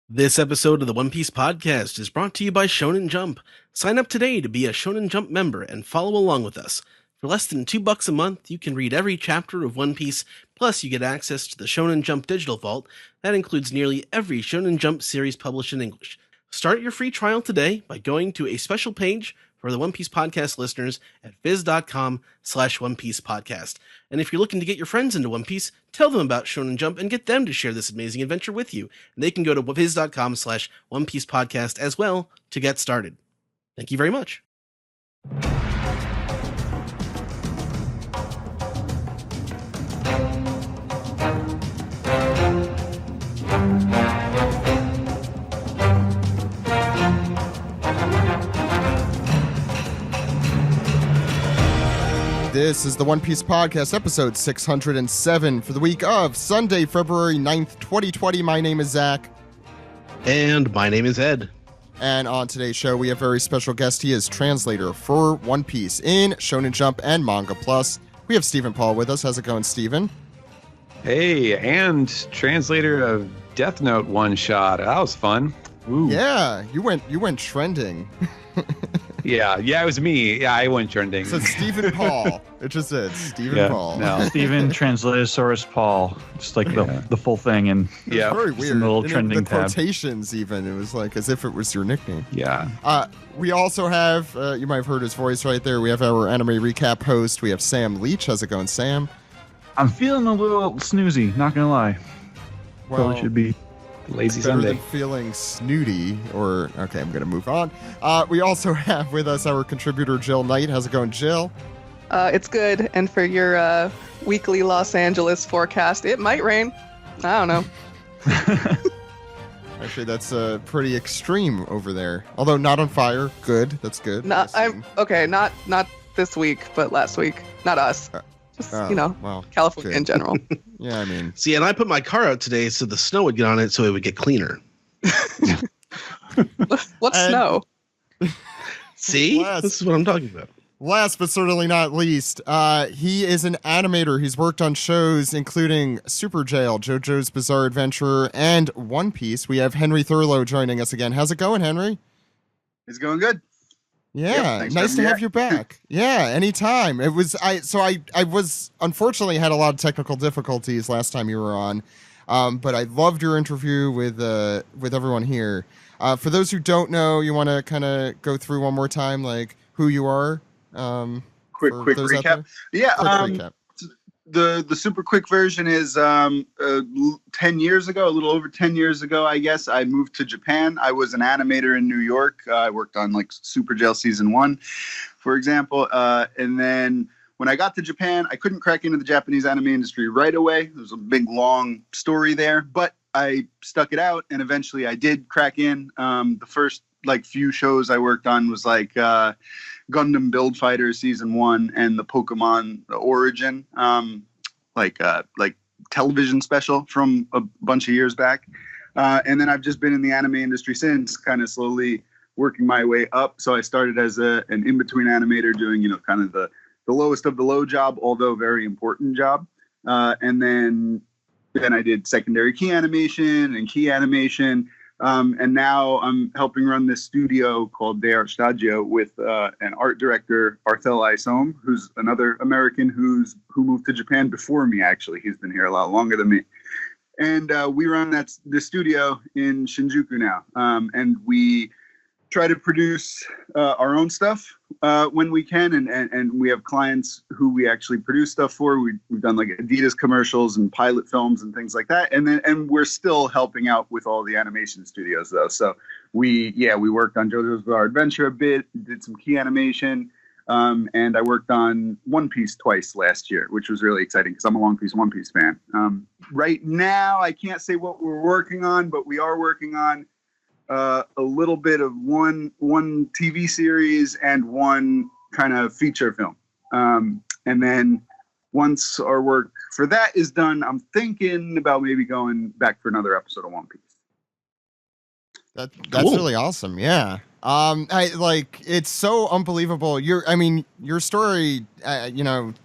This episode of the One Piece podcast is brought to you by Shonen Jump. Sign up today to be a Shonen Jump member and follow along with us. For less than $2 a month, you can read every chapter of One Piece, plus you get access to the Shonen Jump Digital Vault that includes nearly every Shonen Jump series published in English. Start your free trial today by going to a special page for the One Piece podcast listeners at viz.com/One Piece podcast. And if you're looking to get your friends into One Piece, tell them about Shonen Jump and get them to share this amazing adventure with you. And they can go to viz.com/One Piece podcast as well to get started. Thank you very much. This is the One Piece Podcast, episode 607 for the week of Sunday, February 9th, 2020. My name is Zach. And my name is Ed. And on today's show, we have a very special guest. He is translator for One Piece in Shonen Jump and Manga Plus. We have Stephen Paul with us. How's it going, Stephen? Hey, and translator of Death Note one shot. That was fun. Ooh. Yeah, you went trending. Yeah, it was me. Yeah, I went trending. So Stephen Paul. It just is Stephen Paul. No. Stephen Translatosaurus Paul. Just like the full thing. And yeah, very weird. Little trending the quotations even. It was like as if it was your nickname. Yeah. We also have, you might have heard his voice right there. We have our anime recap host. We have Sam Leach. How's it going, Sam? I'm feeling a little snoozy, not gonna lie. Well, Probably should be. Lazy better Sunday. than feeling snooty, or okay, I'm gonna move on. We also have with us our contributor Jill Knight. How's it going, Jill? It's good, and for your weekly Los Angeles forecast, it might rain. I don't know. Actually, that's pretty extreme over there. Although not on fire. Good, that's good. Not this week, but last week. Not us. Just, well, California good. in general. Yeah, I mean. See, and I put my car out today so the snow would get on it so it would get cleaner. What's snow? See? This is what I'm talking about. Last but certainly not least, he is an animator. He's worked on shows including Super Jail, JoJo's Bizarre Adventure, and One Piece. We have Henry Thurlow joining us again. How's it going, Henry? It's going good. Yeah, yep, nice to have you back. Yeah, anytime. I was unfortunately had a lot of technical difficulties last time you were on, but I loved your interview with everyone here. For those who don't know, you want to kind of go through one more time, like who you are. Quick recap. Yeah. Recap. The super quick version is 10 years ago, a little over 10 years ago, I guess, I moved to Japan. I was an animator in New York. I worked on like Super Jail Season 1, for example. And then when I got to Japan, I couldn't crack into the Japanese anime industry right away. There was a big, long story there, but I stuck it out, and eventually I did crack in. The first few shows I worked on was Gundam Build Fighter Season 1 and the Pokemon Origin, television special from a bunch of years back. And then I've just been in the anime industry since, kind of slowly working my way up. So I started as an in-between animator doing, kind of the lowest of the low job, although very important job. And then I did secondary key animation and key animation. And now I'm helping run this studio called De Art Stadio with an art director, Arthel Isom, who's another American who moved to Japan before me, actually. He's been here a lot longer than me. And we run the studio in Shinjuku now. And we try to produce our own stuff when we can. And we have clients who we actually produce stuff for. We've done like Adidas commercials and pilot films and things like that. And we're still helping out with all the animation studios though. So we worked on JoJo's Bizarre Adventure a bit, did some key animation. And I worked on One Piece twice last year, which was really exciting because I'm a One Piece fan. Right now, I can't say what we're working on, but we are working on a little bit of one TV series and one kind of feature film. And then once our work for that is done, I'm thinking about maybe going back for another episode of One Piece. That's Cool. really awesome. Yeah. It's so unbelievable. Your story,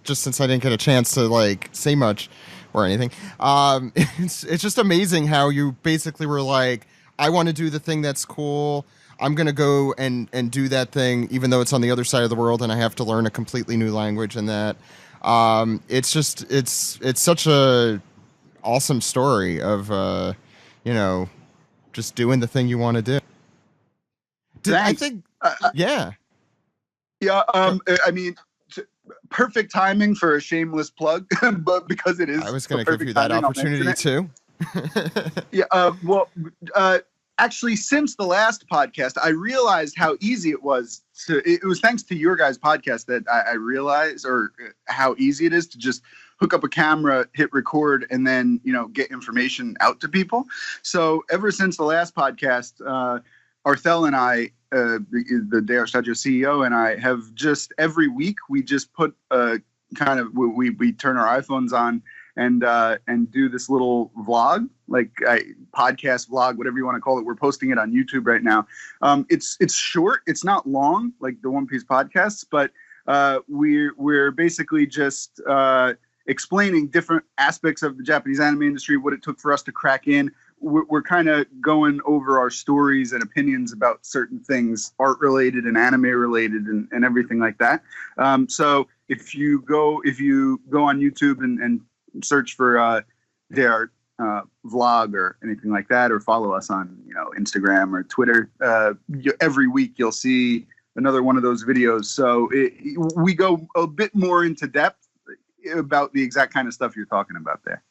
just since I didn't get a chance to say much or anything, it's just amazing how you basically were like, I want to do the thing that's cool. I'm going to go and do that thing, even though it's on the other side of the world and I have to learn a completely new language and that. It's just, it's such a awesome story of, just doing the thing you want to do. I think, yeah. Yeah, I mean, perfect timing for a shameless plug, but because it is. I was going to give you that opportunity too. Actually, since the last podcast, I realized how easy it was it was thanks to your guys' podcast that I realized, or how easy it is to just hook up a camera, hit record, and then, get information out to people. So ever since the last podcast, Arthel and I, the De Arstaggio CEO, and I have just every week, we just put we turn our iPhones on and do this little vlog, podcast vlog, whatever you want to call it. We're posting it on YouTube right now. It's short. It's not long like the One Piece podcasts, but we're basically just explaining different aspects of the Japanese anime industry, what it took for us to crack in. We're kind of going over our stories and opinions about certain things, art related and anime related and everything like that. So if you go on YouTube and search for their vlog or anything like that, or follow us on Instagram or Twitter, every week you'll see another one of those videos. So we go a bit more into depth about the exact kind of stuff you're talking about there.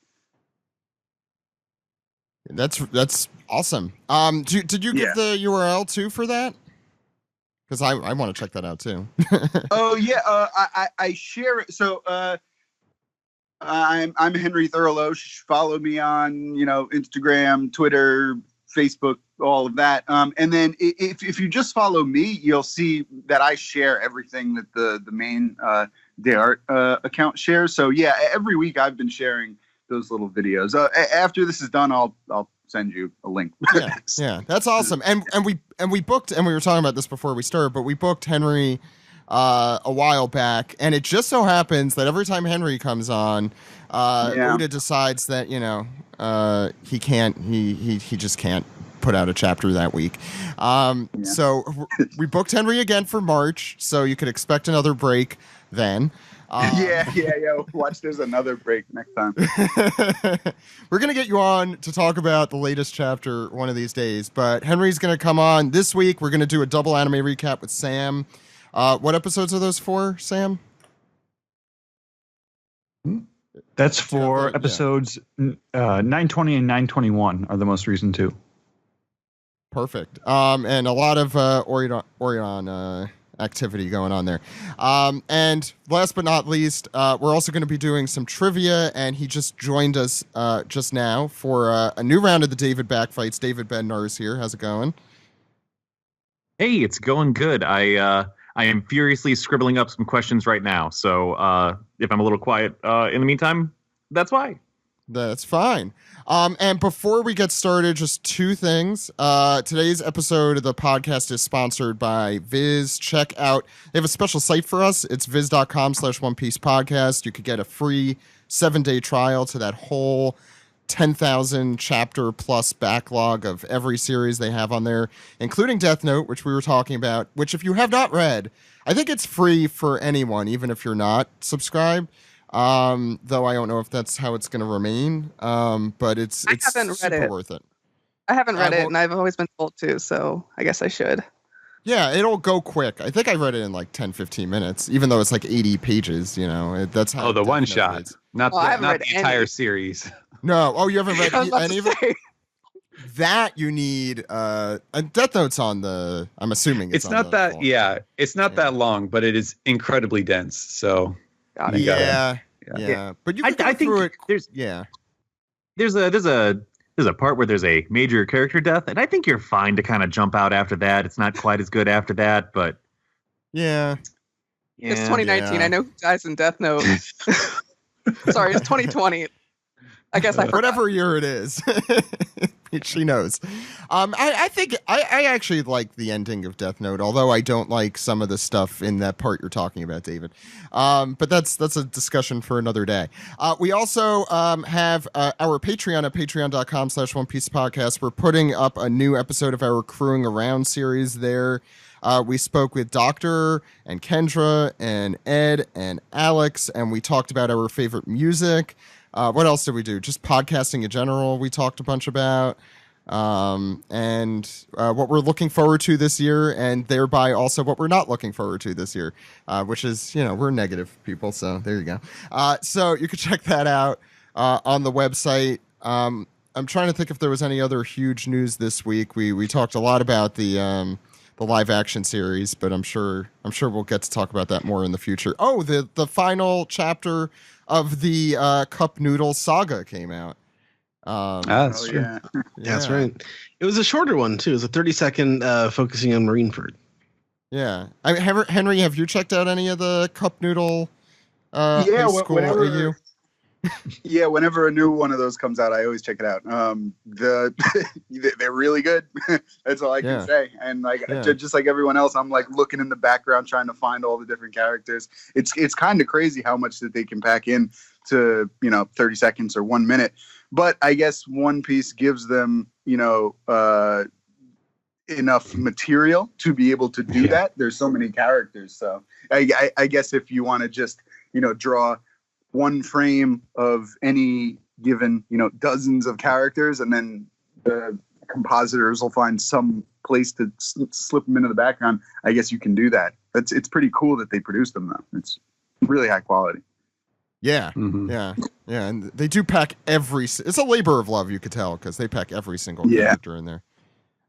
That's awesome. Did you give the URL too for that? Because I want to check that out too. Oh yeah, I share it. So I'm Henry Thurlow. Follow me on Instagram, Twitter, Facebook, all of that. And then if you just follow me, you'll see that I share everything that the main De Art account shares. So yeah, every week I've been sharing those little videos. After this is done, I'll send you a link. Yeah, that's awesome. And we booked, and we were talking about this before we started, but we booked Henry a while back, and it just so happens that every time Henry comes on, Uda decides that he just can't put out a chapter that week. So we booked Henry again for March, so you could expect another break then. Watch, there's another break next time. We're going to get you on to talk about the latest chapter one of these days, but Henry's going to come on this week. We're going to do a double anime recap with Sam. What episodes are those for, Sam? That's for episodes 920 and 921 are the most recent two. Perfect. And a lot of Orion activity going on there. And last but not least, we're also going to be doing some trivia, and he just joined us just now for a new round of the David Backfights. David Bednar is here. How's it going? Hey, it's going good. I am furiously scribbling up some questions right now, so if I'm a little quiet in the meantime, that's why. That's fine. And before we get started, just two things. Today's episode of the podcast is sponsored by Viz. Check out, they have a special site for us. It's viz.com/One Piece Podcast. You could get a free 7-day trial to that whole 10,000 chapter plus backlog of every series they have on there, including Death Note, which we were talking about, which if you have not read, I think it's free for anyone, even if you're not subscribed. Though I don't know if that's how it's going to remain. But it's super worth it. I haven't read it, and I've always been told to, so I guess I should. Yeah, it'll go quick. I think I read it in like 10-15 minutes, even though it's like 80 pages. That's how. Oh, the one shot, not the entire series. No. Oh, you haven't read any of it? That you need. Death Note's on the. I'm assuming it's not that. Phone. Yeah, it's not that long, but it is incredibly dense. So. Yeah. But you can go through it. There's a part where there's a major character death, and I think you're fine to kind of jump out after that. It's not quite as good after that, but yeah. It's 2019. I know who dies in Death Note. Sorry, it's 2020. I guess I forgot. Whatever year it is. she knows. I think I actually like the ending of Death Note, although I don't like some of the stuff in that part you're talking about, David. But that's a discussion for another day. We also have our Patreon at patreon.com/One Piece Podcast. We're putting up a new episode of our Crewing Around series there. We spoke with Doctor and Kendra and Ed and Alex, and we talked about our favorite music. What else did we do? Just podcasting in general, we talked a bunch about. And what we're looking forward to this year, and thereby also what we're not looking forward to this year, which is, we're negative people, so there you go. So you can check that out on the website. I'm trying to think if there was any other huge news this week. We talked a lot about the live action series, but I'm sure we'll get to talk about that more in the future. Oh, the final chapter of the Cup Noodle saga came out. That's true. Yeah. That's right. It was a shorter one too. It was a 30-second focusing on Marineford. Yeah. Henry, have you checked out any of the Cup Noodle Yeah, high school whenever- AU? Yeah, whenever a new one of those comes out, I always check it out. They're really good. That's all I can say. And just like everyone else, I'm like looking in the background trying to find all the different characters. It's kind of crazy how much that they can pack in to 30 seconds or 1 minute. But I guess One Piece gives them enough material to be able to do that. There's so many characters, so I guess if you want to just draw one frame of any given, dozens of characters, and then the compositors will find some place to slip them into the background. I guess you can do that. It's pretty cool that they produce them, though. It's really high quality. Yeah, yeah, and they do pack it's a labor of love, you could tell, because they pack every single character in there.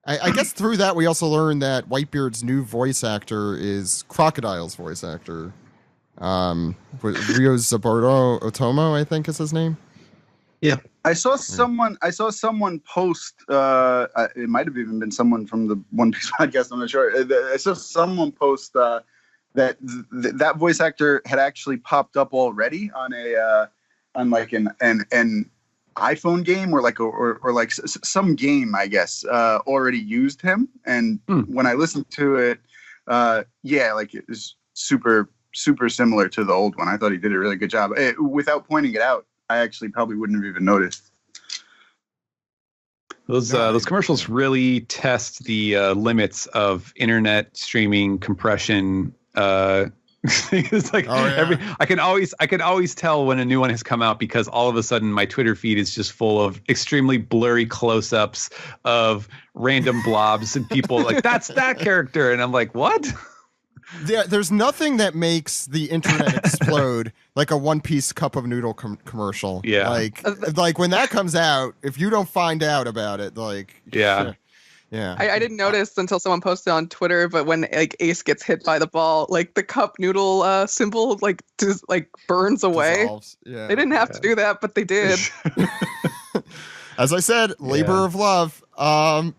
I guess through that, we also learned that Whitebeard's new voice actor is Crocodile's voice actor. Ryo Zabordo Otomo, I think is his name. Yeah, I saw someone post. It might have even been someone from the One Piece podcast. I'm not sure. I saw someone post that voice actor had actually popped up already on an iPhone game or some game, I guess, already used him. And when I listened to it, it was super similar to the old one. I thought he did a really good job. Without pointing it out, I actually probably wouldn't have even noticed. Those commercials really test the limits of internet streaming compression. It's like I can always tell when a new one has come out, because all of a sudden my Twitter feed is just full of extremely blurry close-ups of random blobs and people like, that's that character, and I'm like, what? There's nothing that makes the internet explode like a One Piece cup of noodle commercial. Yeah, like when that comes out, if you don't find out about it, yeah. I didn't notice until someone posted on Twitter, but when Ace gets hit by the ball, the cup noodle symbol burns away. Dissolves. Yeah, they didn't have to do that, but they did. As I said, labor of love. I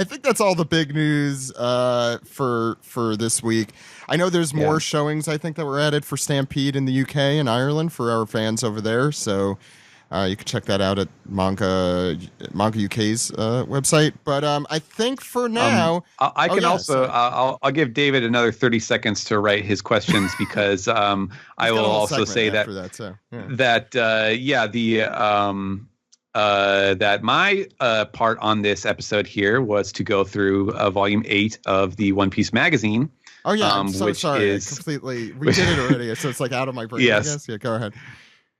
think that's all the big news for this week. I know there's more showings, I think, that were added for Stampede in the UK and Ireland for our fans over there. So you can check that out at Manga UK's website. But I think for now, I'll give David another 30 seconds to write his questions, because I will also say that that my part on this episode here was to go through volume 8 of the One Piece magazine. Oh yeah, I'm so sorry. We did it already, so it's out of my brain. Yes. I guess. Yeah, go ahead.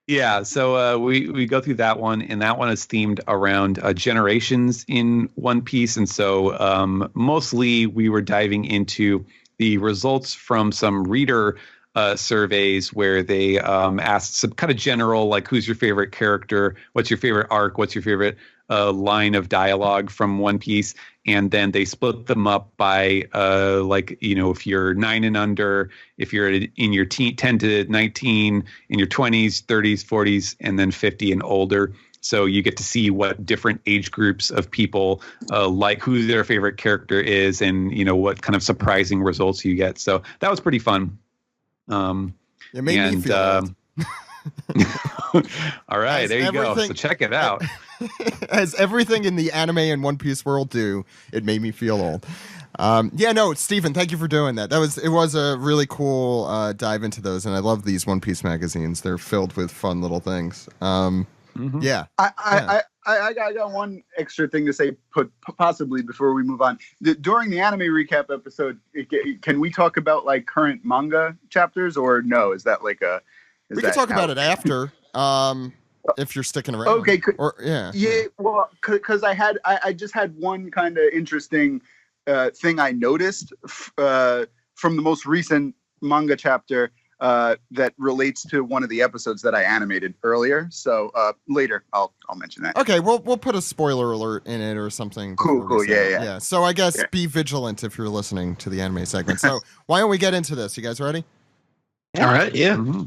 Yeah, so we go through that one, and that one is themed around generations in One Piece, and so mostly we were diving into the results from some reader surveys where they asked some kind of general, who's your favorite character, what's your favorite arc, what's your favorite line of dialogue from One Piece, and then they split them up by if you're 9 and under, if you're in your 10 to 19, in your 20s, 30s, 40s, and then 50 and older. So you get to see what different age groups of people who their favorite character is, and what kind of surprising results you get. So that was pretty fun. It made me feel all right, there you go. So check it out. As everything in the anime and One Piece world do, it made me feel old. No, Stephen, thank you for doing that. It was a really cool dive into those, and I love these One Piece magazines. They're filled with fun little things. Yeah. I got one extra thing to say, possibly before we move on. During the anime recap episode, can we talk about like current manga chapters, or no? Is that like a? We can talk about it after, if you're sticking around. Okay. Yeah. Well, because I just had one kind of interesting thing I noticed from the most recent manga chapter. That relates to one of the episodes that I animated earlier. So later I'll mention that. Okay, we'll put a spoiler alert in it or something. Cool. Yeah. So I guess be vigilant if you're listening to the anime segment. So why don't we get into this? You guys ready? All right. Yeah. Mm-hmm.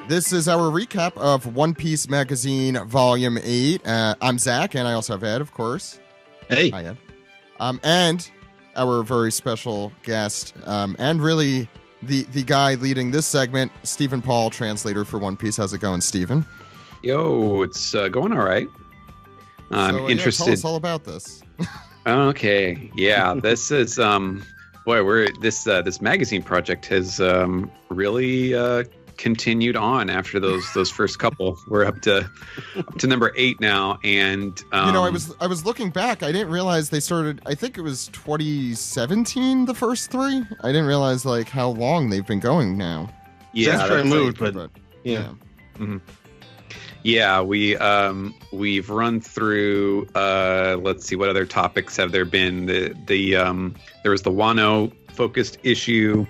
This is our recap of One Piece Magazine Volume 8. I'm Zach, and I also have Ed, of course. Hey. Hi, Ed. And our very special guest, and really the guy leading this segment, Stephen Paul, translator for One Piece. How's it going, Stephen? Yo, it's going all right. I'm interested. Tell us all about this. Okay, yeah, this is this magazine project has really continued on after those first couple. We're up to number 8 now, and I was looking back. I didn't realize they started. I think it was 2017. The first 3. I didn't realize like how long they've been going now. Yeah, that's where I moved, but yeah. Mm-hmm. Yeah, we've run through. Let's see, what other topics have there been? There was the Wano focused issue.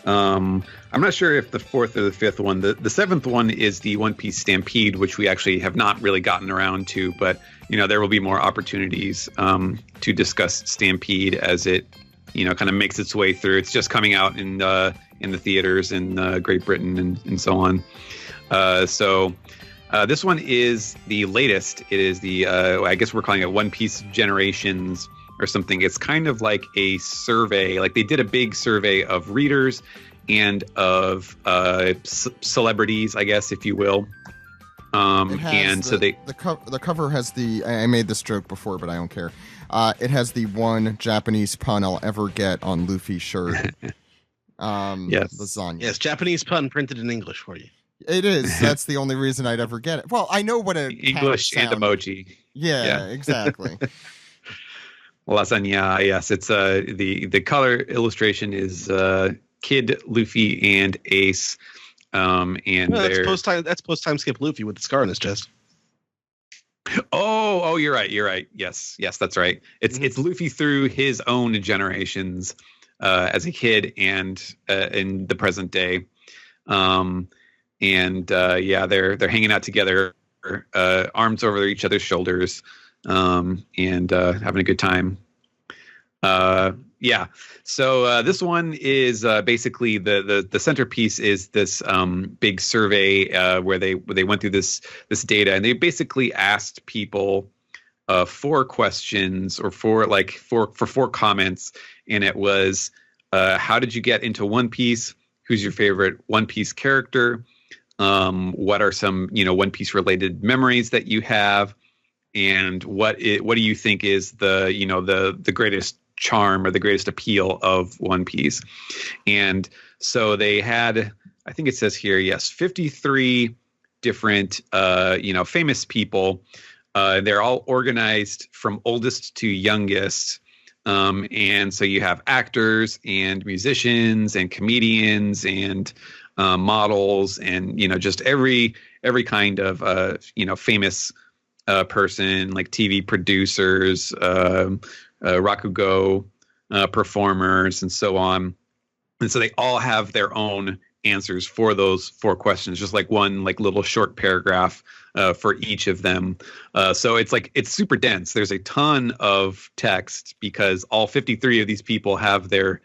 I'm not sure if the 4th or the 5th one. The 7th one is the One Piece Stampede, which we actually have not really gotten around to, but there will be more opportunities to discuss Stampede as it kind of makes its way through. It's just coming out in the theaters in Great Britain and so on. So this one is the latest. It is the I guess we're calling it One Piece Generations or something. It's kind of like a survey. Like they did a big survey of readers and of celebrities, I guess, if you will. The cover has the. I made this joke before, but I don't care. It has the one Japanese pun I'll ever get on Luffy's shirt. Yes. Lasagna. Yes, Japanese pun printed in English for you. It is. That's the only reason I'd ever get it. Well, I know what a English and emoji. Yeah, exactly. Lasagna. Yes, it's the color illustration is Kid, Luffy, and Ace. That's post time skip Luffy with the scar on his chest. Oh, you're right. Yes, that's right. It's Luffy through his own generations as a kid and in the present day. They're hanging out together, arms over each other's shoulders, and having a good time. So this one is basically the centerpiece is this big survey where they went through this data, and they basically asked people 4 questions or 4 comments, and it was how did you get into One Piece? Who's your favorite One Piece character? What are some One Piece related memories that you have, and what do you think is the greatest charm or the greatest appeal of One Piece? And so they had, I think it says here, 53 different famous people. They're all organized from oldest to youngest. And so you have actors and musicians and comedians and models and just every kind of famous person, like TV producers, Rakugo performers, and so on. And so they all have their own answers for those 4 questions, just like one little short paragraph for each of them. So it's super dense. There's a ton of text because all 53 of these people have their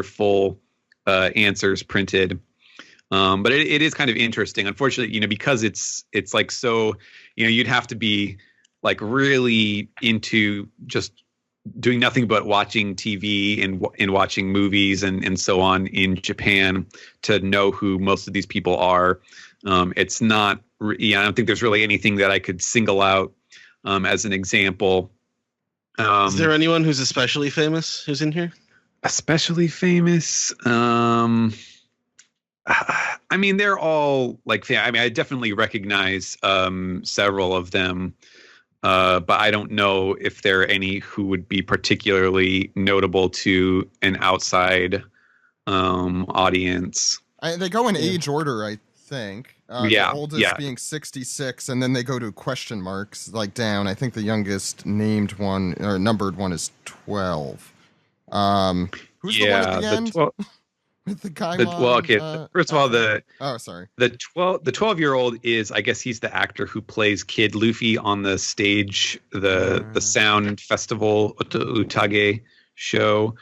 full answers printed. But it is kind of interesting. Unfortunately, because it's so, you'd have to be like really into just doing nothing but watching TV and watching movies and so on in Japan to know who most of these people are. It's not, I don't think there's really anything that I could single out as an example. Is there anyone who's especially famous who's in here? Especially famous? I mean, they're all like, I mean, I definitely recognize several of them. But I don't know if there are any who would be particularly notable to an outside audience. They go in age order, I think. The oldest being 66, and then they go to question marks, like down. I think the youngest named one or numbered one is 12. Who's the one at the end? With the guy. First of all, the 12-year-old is, I guess he's the actor who plays Kid Luffy on the stage, the Sound Festival Utage show.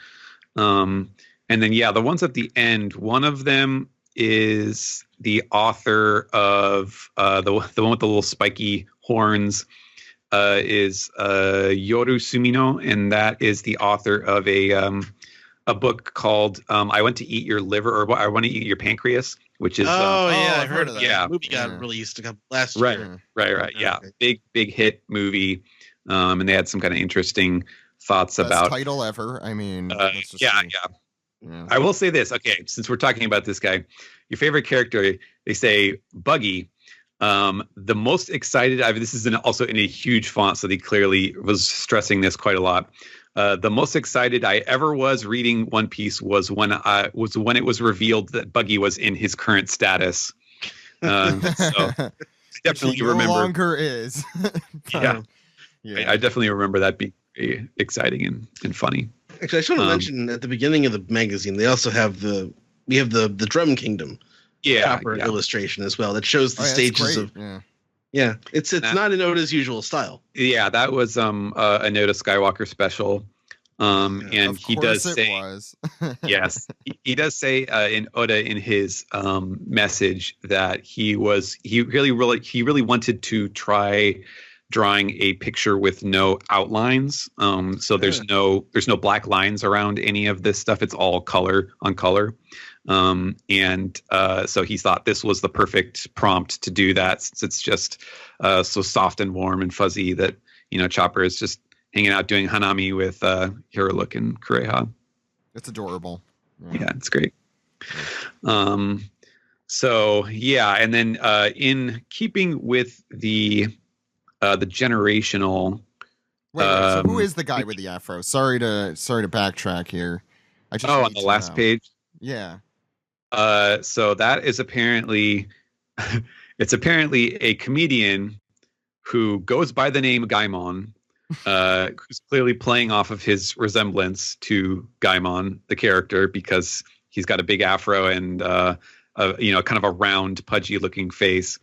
And then the ones at the end, one of them is the author of the one with the little spiky horns is Yoru Sumino, and that is the author of a book called I Want to Eat Your Liver, or I Want to Eat Your Pancreas, which is I heard of that. The movie got released last year. Right. Yeah, big hit movie, and they had some kind of interesting thoughts Best about title ever. I mean, yeah. I will say this. Okay, since we're talking about this guy, your favorite character, they say Buggy. The most excited. This is also in a huge font, so he clearly was stressing this quite a lot. The most excited I ever was reading One Piece was when it was revealed that Buggy was in his current status. So I definitely remember. No longer is. I definitely remember that being very exciting and funny. Actually, I just want to mention at the beginning of the magazine, they also have the Drum Kingdom illustration as well that shows the stages of. Yeah, it's not in Oda's usual style. Yeah, that was a Oda Skywalker special. And he does say yes, he does say in Oda in his message that he really wanted to try drawing a picture with no outlines. So there's no black lines around any of this stuff. It's all color on color. And so he thought this was the perfect prompt to do that, since it's just so soft and warm and fuzzy that, Chopper is just hanging out doing Hanami with Hirolik and Kureha. It's adorable. Yeah, it's great. And then in keeping with the generational. Wait, so who is the guy with the afro? Sorry to backtrack here. On the last page. Yeah. So that is apparently a comedian who goes by the name Gaimon, who's clearly playing off of his resemblance to Gaimon, the character, because he's got a big afro and kind of a round, pudgy-looking face.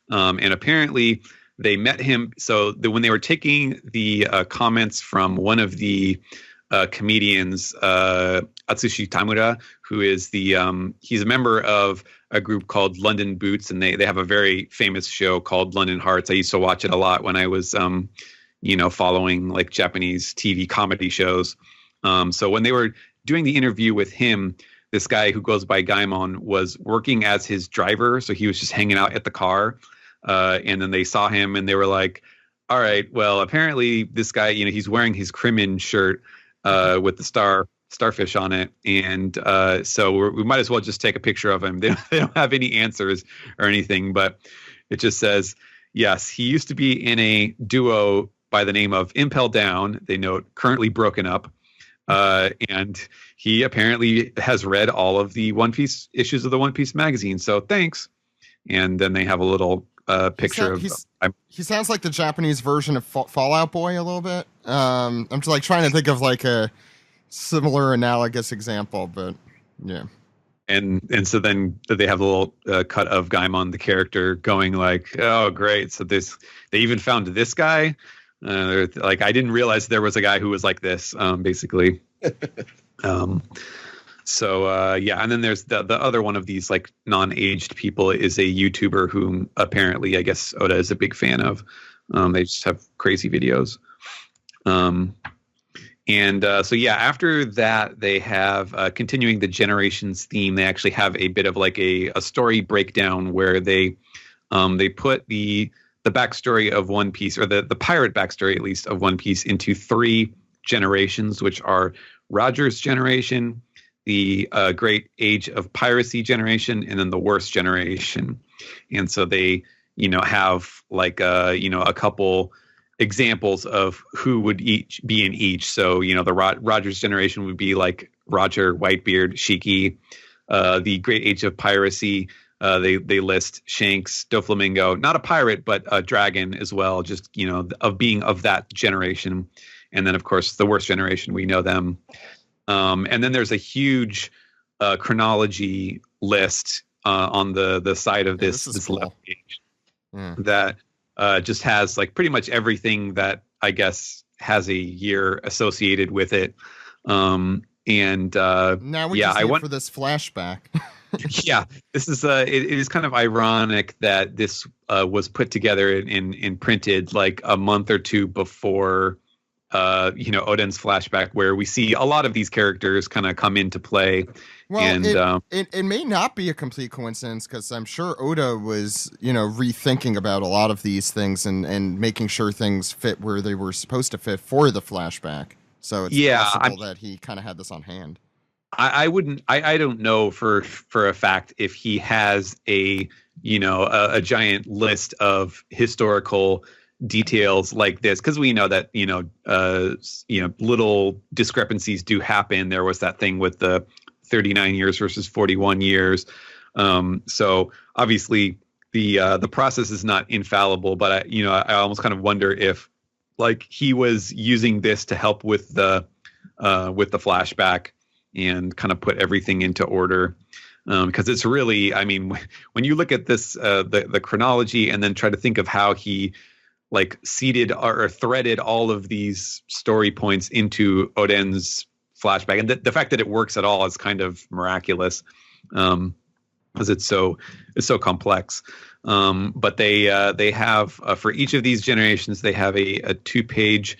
And apparently they met him. So when they were taking the comments from one of the comedians, Atsushi Tamura, who is he's a member of a group called London Boots, and they have a very famous show called London Hearts. I used to watch it a lot when I was, following like Japanese TV comedy shows. So when they were doing the interview with him, this guy who goes by Gaimon was working as his driver. So he was just hanging out at the car. And then they saw him and they were like, all right, well, apparently this guy, he's wearing his Crimin shirt with the starfish on it. And so we might as well just take a picture of him. They don't have any answers or anything, but it just says, yes, he used to be in a duo by the name of Impel Down. They note currently broken up. And he apparently has read all of the One Piece issues of the One Piece magazine. So thanks. And then they have a little picture he sounds like the Japanese version of Fallout Boy a little bit. I'm just like trying to think of like a similar analogous example, but yeah. And so then they have a little cut of Gaimon, the character, going like, oh, great. So they even found this guy. Like, I didn't realize there was a guy who was like this, basically. And then there's the other one of these like non-aged people is a YouTuber whom apparently I guess Oda is a big fan of. They just have crazy videos. And so yeah, after that they have continuing the Generations theme. They actually have a bit of like a story breakdown where they put the backstory of One Piece, or the pirate backstory at least of One Piece, into 3 generations, which are Roger's generation, the Great Age of Piracy generation, and then the Worst generation. And so they, have like a couple examples of who would each be in each. So, the Roger's generation would be like Roger, Whitebeard, Shiki. The Great Age of Piracy, they list Shanks, Doflamingo, not a pirate, but a dragon as well, just, of being of that generation. And then, of course, the Worst generation, we know them. And then there's a huge chronology list on the side of this cool. Left page that just has like pretty much everything that I guess has a year associated with it. And now we just need for this flashback. Yeah, this is it is kind of ironic that this was put together and printed like a month or two before Oden's flashback, where we see a lot of these characters kind of come into play. Well, and it may not be a complete coincidence, because I'm sure Oda was, rethinking about a lot of these things and making sure things fit where they were supposed to fit for the flashback. So it's possible that he kind of had this on hand. I don't know for a fact if he has a giant list of historical details like this, because we know that little discrepancies do happen. There was that thing with the 39 years versus 41 years. So obviously the process is not infallible, but I almost kind of wonder if like he was using this to help with the flashback and kind of put everything into order. Because it's really, I mean, when you look at this, the chronology, and then try to think of how he like seeded or threaded all of these story points into Oden's flashback, and the fact that it works at all is kind of miraculous, because it's so complex. But they have for each of these generations, they have a 2-page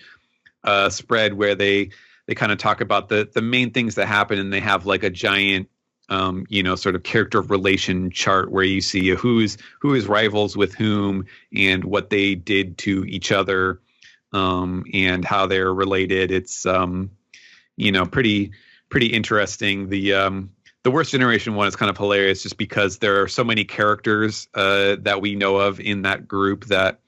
spread where they kind of talk about the main things that happen, and they have like a giant sort of character relation chart where you see who is rivals with whom and what they did to each other, and how they're related. It's pretty interesting. The Worst generation one is kind of hilarious, just because there are so many characters that we know of in that group that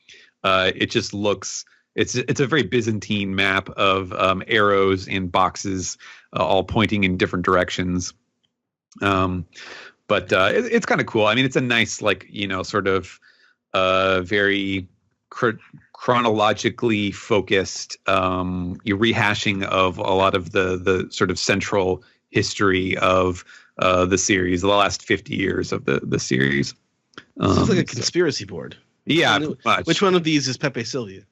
it just looks. It's a very Byzantine map of arrows and boxes all pointing in different directions. But it's kind of cool. I mean, it's a nice, like, sort of very chronologically focused rehashing of a lot of the sort of central history of the series, the last 50 years of the series. Sounds like a conspiracy board. Yeah, pretty much. Which one of these is Pepe Sylvia?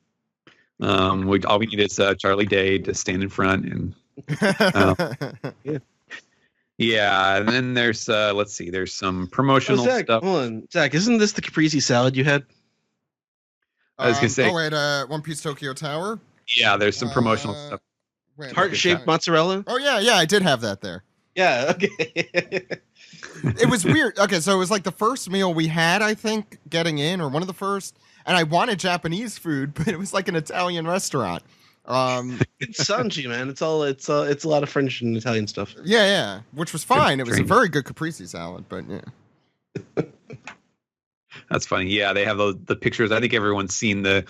All we need is Charlie Day to stand in front and yeah. And then there's let's see, there's some promotional Zach, stuff. Hold on, Zach, isn't this the caprese salad you had? I was gonna say, at One Piece Tokyo Tower. Yeah, there's some promotional stuff. Heart-shaped mozzarella. Oh yeah, I did have that there. Yeah, okay. It was weird. Okay, so it was like the first meal we had, I think, getting in, or one of the first. And I wanted Japanese food, but it was like an Italian restaurant. It's Sanji, man. It's a lot of French and Italian stuff. Yeah, which was fine. It was a very good caprese salad, but yeah. That's funny. Yeah, they have the pictures. I think everyone's seen the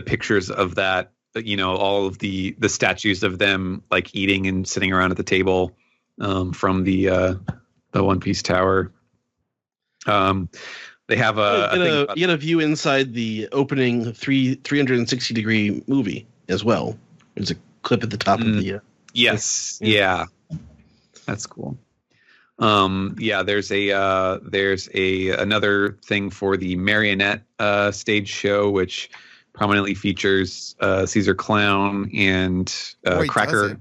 pictures of that. All of the statues of them like eating and sitting around at the table from the One Piece Tower. They have you get a view inside the opening 360-degree movie as well. There's a clip at the top of the. Yes, yeah, that's cool. There's another thing for the marionette stage show, which prominently features Caesar Clown and Cracker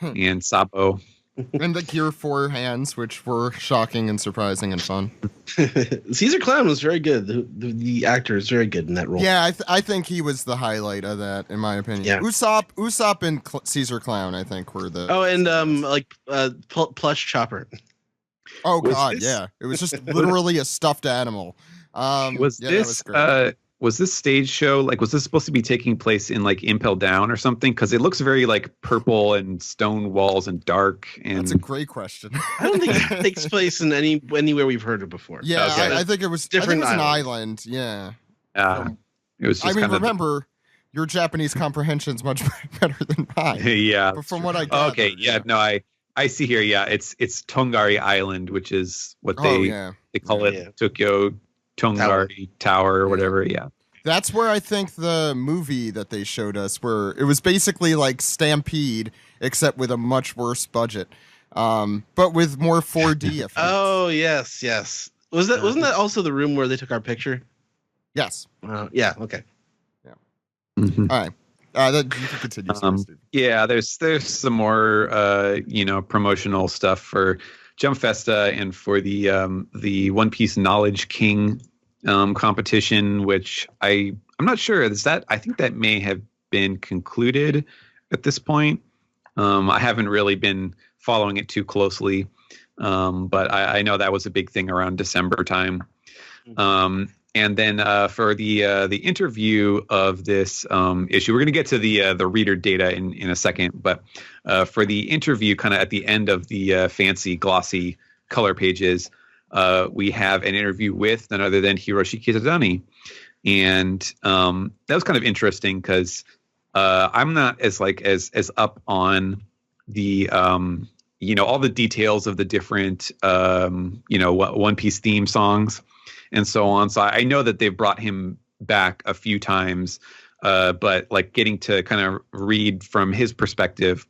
and Sabo. And the Gear 4 hands, which were shocking and surprising and fun. Caesar Clown was very good. The actor is very good in that role. Yeah, I think he was the highlight of that, in my opinion. Yeah. Usopp and Caesar Clown, I think, were the... Oh, and Plush Chopper. Oh, God, yeah. It was just literally a stuffed animal. Was this stage show, like, was this supposed to be taking place in, like, Impel Down or something? Because it looks very, like, purple and stone walls and dark. And That's a great question. I don't think it takes place in anywhere we've heard it before. Yeah, okay. I think it was different. An island. Yeah. It was. Just remember, your Japanese comprehension's much better than mine. Yeah. But from what I gather, okay. Yeah. No, I see here. Yeah, it's Tongari Island, which is what they call it. Tokyo Tongari Tower or whatever. Yeah. That's where I think the movie that they showed us, where it was basically like Stampede, except with a much worse budget, but with more 4D effects. Oh yes. Wasn't that also the room where they took our picture? Yes. Yeah. Okay. Yeah. Mm-hmm. All right. You can continue. Yeah. There's some more promotional stuff for Jump Festa and for the One Piece Knowledge King competition, which I'm not sure. I think that may have been concluded at this point. I haven't really been following it too closely, but I know that was a big thing around December time. And then for the interview of this issue, we're going to get to the reader data in a second. But for the interview, kind of at the end of the fancy glossy color pages, we have an interview with none other than Hiroshi Kitadani, and that was kind of interesting because I'm not as up on the all the details of the different One Piece theme songs and so on. So I know that they've brought him back a few times, but like getting to kind of read from his perspective,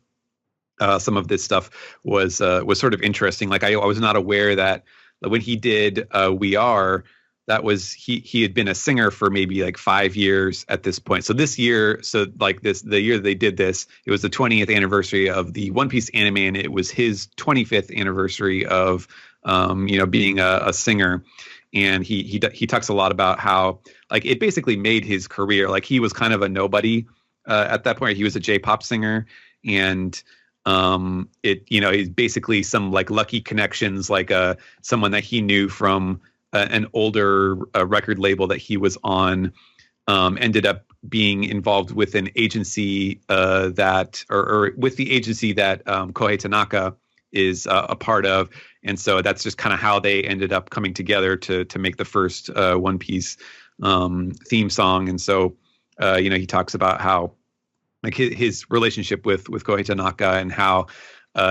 some of this stuff was sort of interesting. Like I was not aware that when he did We Are, that was he had been a singer for maybe like 5 years at this point. So this year, the year that they did this, it was the 20th anniversary of the One Piece anime, and it was his 25th anniversary of being a singer. And he talks a lot about how like it basically made his career. Like he was kind of a nobody at that point. He was a J-pop singer, and he's basically some like lucky connections, like someone that he knew from an older record label that he was on, ended up being involved with an agency or with the agency that Kohei Tanaka is a part of. And so that's just kind of how they ended up coming together to make the first One Piece theme song. And so, he talks about how like his relationship with Kohei Tanaka and how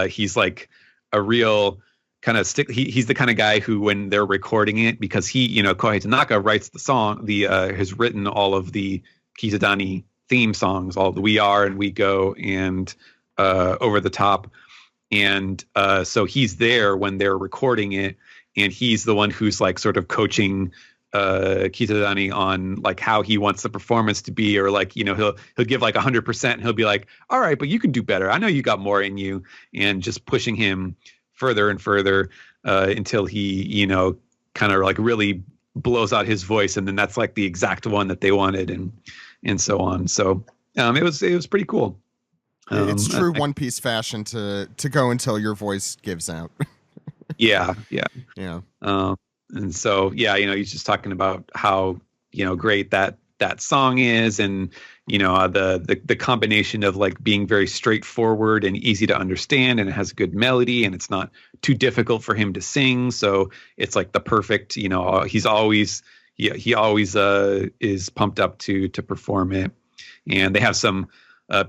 he's like a real kind of he's the kind of guy who, when they're recording it, because Kohei Tanaka writes the song, has written all of the Kitadani theme songs, all the We Are and We Go and Over the Top. And so he's there when they're recording it, and he's the one who's like sort of coaching Kitadani on like how he wants the performance to be, or like he'll give like 100% and he'll be like, all right, but you can do better, I know you got more in you, and just pushing him further and further until he kind of like really blows out his voice, and then that's like the exact one that they wanted, and so on. So it was pretty cool. It's true One Piece fashion to go until your voice gives out. Yeah. And so, he's just talking about how, great that song is, and, the combination of like being very straightforward and easy to understand, and it has a good melody, and it's not too difficult for him to sing. So it's like the perfect, he always is pumped up to perform it. And they have some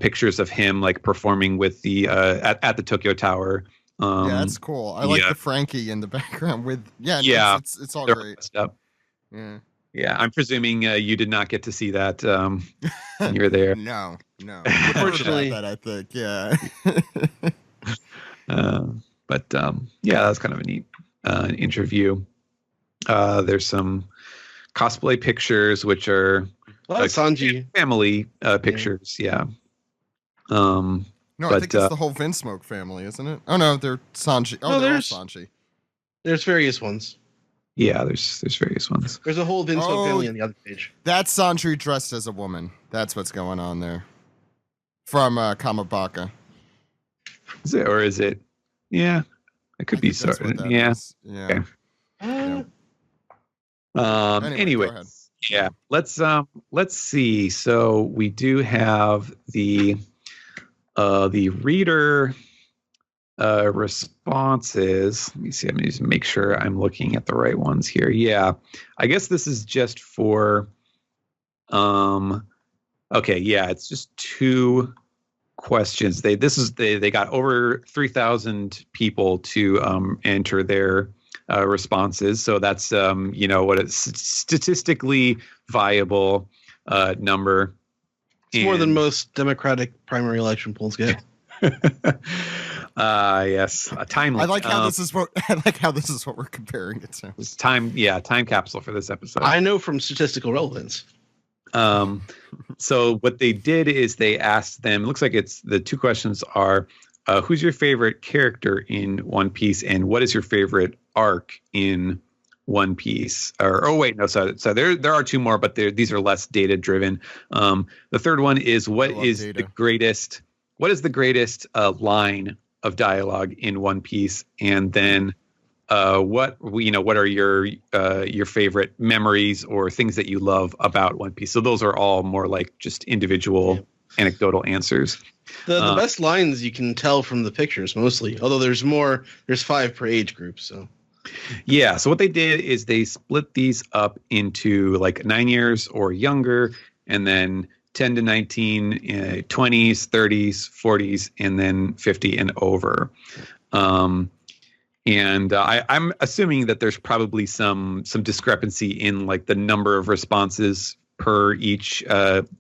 pictures of him like performing with the at the Tokyo Tower. That's cool. I like the Frankie in the background with it's all great stuff. Yeah, I'm presuming you did not get to see that when you were there. No. Unfortunately, that I think but that's kind of a neat interview. There's some cosplay pictures, which are Sanji family pictures. Yeah. No, I think it's the whole Vinsmoke family, isn't it? Oh no, they're Sanji. Oh, No, they're all there's- Sanji. There's various ones. Yeah, there's various ones. There's a whole Vinsmoke family on the other page. That's Sanji dressed as a woman. That's what's going on there. From Kamabaka. Is it, or is it? Yeah, it could be That's so. what that Yeah. is. Yeah. Okay. Yeah. Anyway, go ahead. yeah. Let's see. So we do have the reader responses. Let me see. I'm going to make sure I'm looking at the right ones here. Yeah, I guess this is just for. Okay, yeah, it's just 2 questions. They got over 3,000 people to enter their responses. So that's what it's statistically viable number. It's more than most Democratic primary election polls get. Yes, timely. I like how this is what we're comparing it to. It's time capsule for this episode. I know from statistical relevance. So what they did is they asked them, it looks like it's the 2 questions are, who's your favorite character in One Piece and what is your favorite arc in One Piece? So there are 2 more, but these are less data driven. The third one is what is the greatest line of dialogue in One Piece, and then what are your favorite memories or things that you love about One Piece? So those are all more like just individual anecdotal answers. The best lines you can tell from the pictures mostly, although there's 5 per age group. So yeah, so what they did is they split these up into like 9 years or younger, and then 10 to 19, 20s, 30s, 40s, and then 50 and over. And I'm assuming that there's probably some discrepancy in like the number of responses per each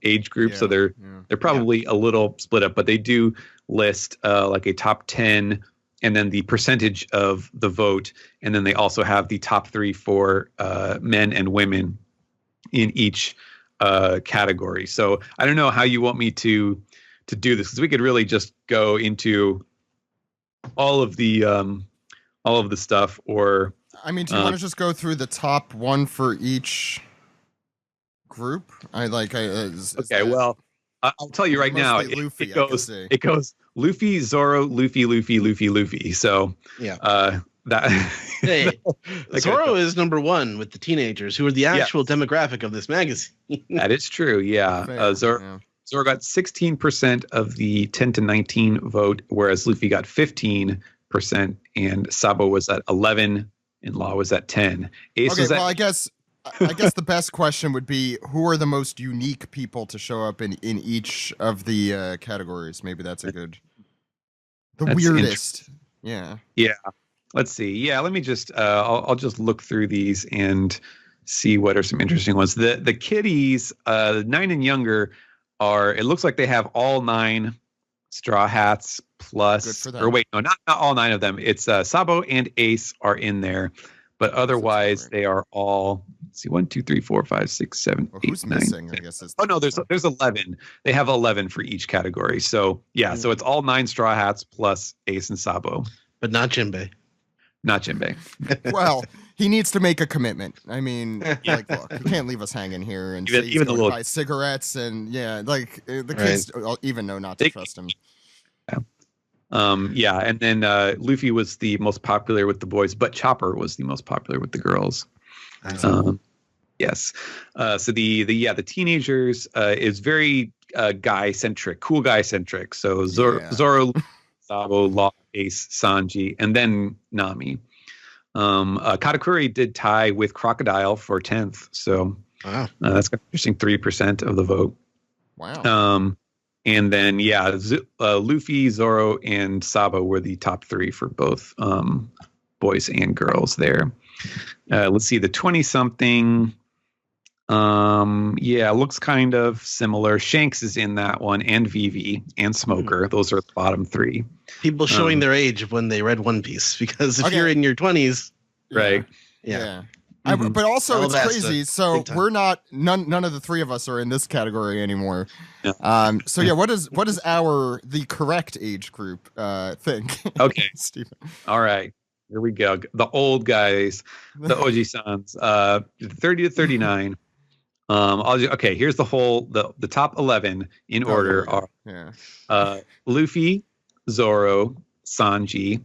age group. So they're probably a little split up, but they do list like a top 10 and then the percentage of the vote. And then they also have the top 3 for men and women in each category. So I don't know how you want me to do this, because we could really just go into all of the stuff, or I mean, do you want to just go through the top 1 for each group? Well, I'll tell you right now. Luffy, it goes Luffy, Zoro, Luffy. So yeah, that Zoro is number 1 with the teenagers, who are the actual demographic of this magazine. That is true. Yeah, Zoro got 16% of the 10 to 19 vote, whereas Luffy got 15%, and Sabo was at 11, and Law was at 10. Ace was at I guess the best question would be, who are the most unique people to show up in each of the categories? Maybe that's a good. The weirdest. Yeah. Let's see. Yeah, let me just. I'll just look through these and see what are some interesting ones. The kiddies, 9 and younger, are. It looks like they have all 9 Straw Hats plus. Or wait, no, not all 9 of them. It's Sabo and Ace are in there, but otherwise they are all. Let's see, 1, 2, 3, 4, 5, 6, 7, 8, who's 9, missing? 10. I guess. There's 11. They have 11 for each category. So yeah, so it's all 9 Straw Hats plus Ace and Sabo, but not Jinbei. Not Jinbei. Well, he needs to make a commitment. I mean, look, he can't leave us hanging here and say he's going to buy cigarettes and the kids even know not to trust him. Yeah, and then Luffy was the most popular with the boys, but Chopper was the most popular with the girls. Yes. So the teenagers is very guy centric, cool guy centric. So Zoro, Sabo, Law, Ace, Sanji, and then Nami. Katakuri did tie with Crocodile for 10th. So that's interesting, 3% of the vote. Wow. And then Luffy, Zoro, and Sabo were the top 3 for both boys and girls there. Let's see, the 20-something. Looks kind of similar. Shanks is in that one, and Vivi and Smoker. Those are the bottom 3. People showing their age of when they read One Piece, because if you're in your 20s, right? Yeah. But also it's Alabasta, crazy. So big time. we're not none of the three of us are in this category anymore. Yeah. So yeah, what is the correct age group think? Okay. Stephen. All right. Here we go. The old guys, the Oji-sans, 30 to 39. Okay, here's the top 11 in order are Luffy, Zoro, Sanji,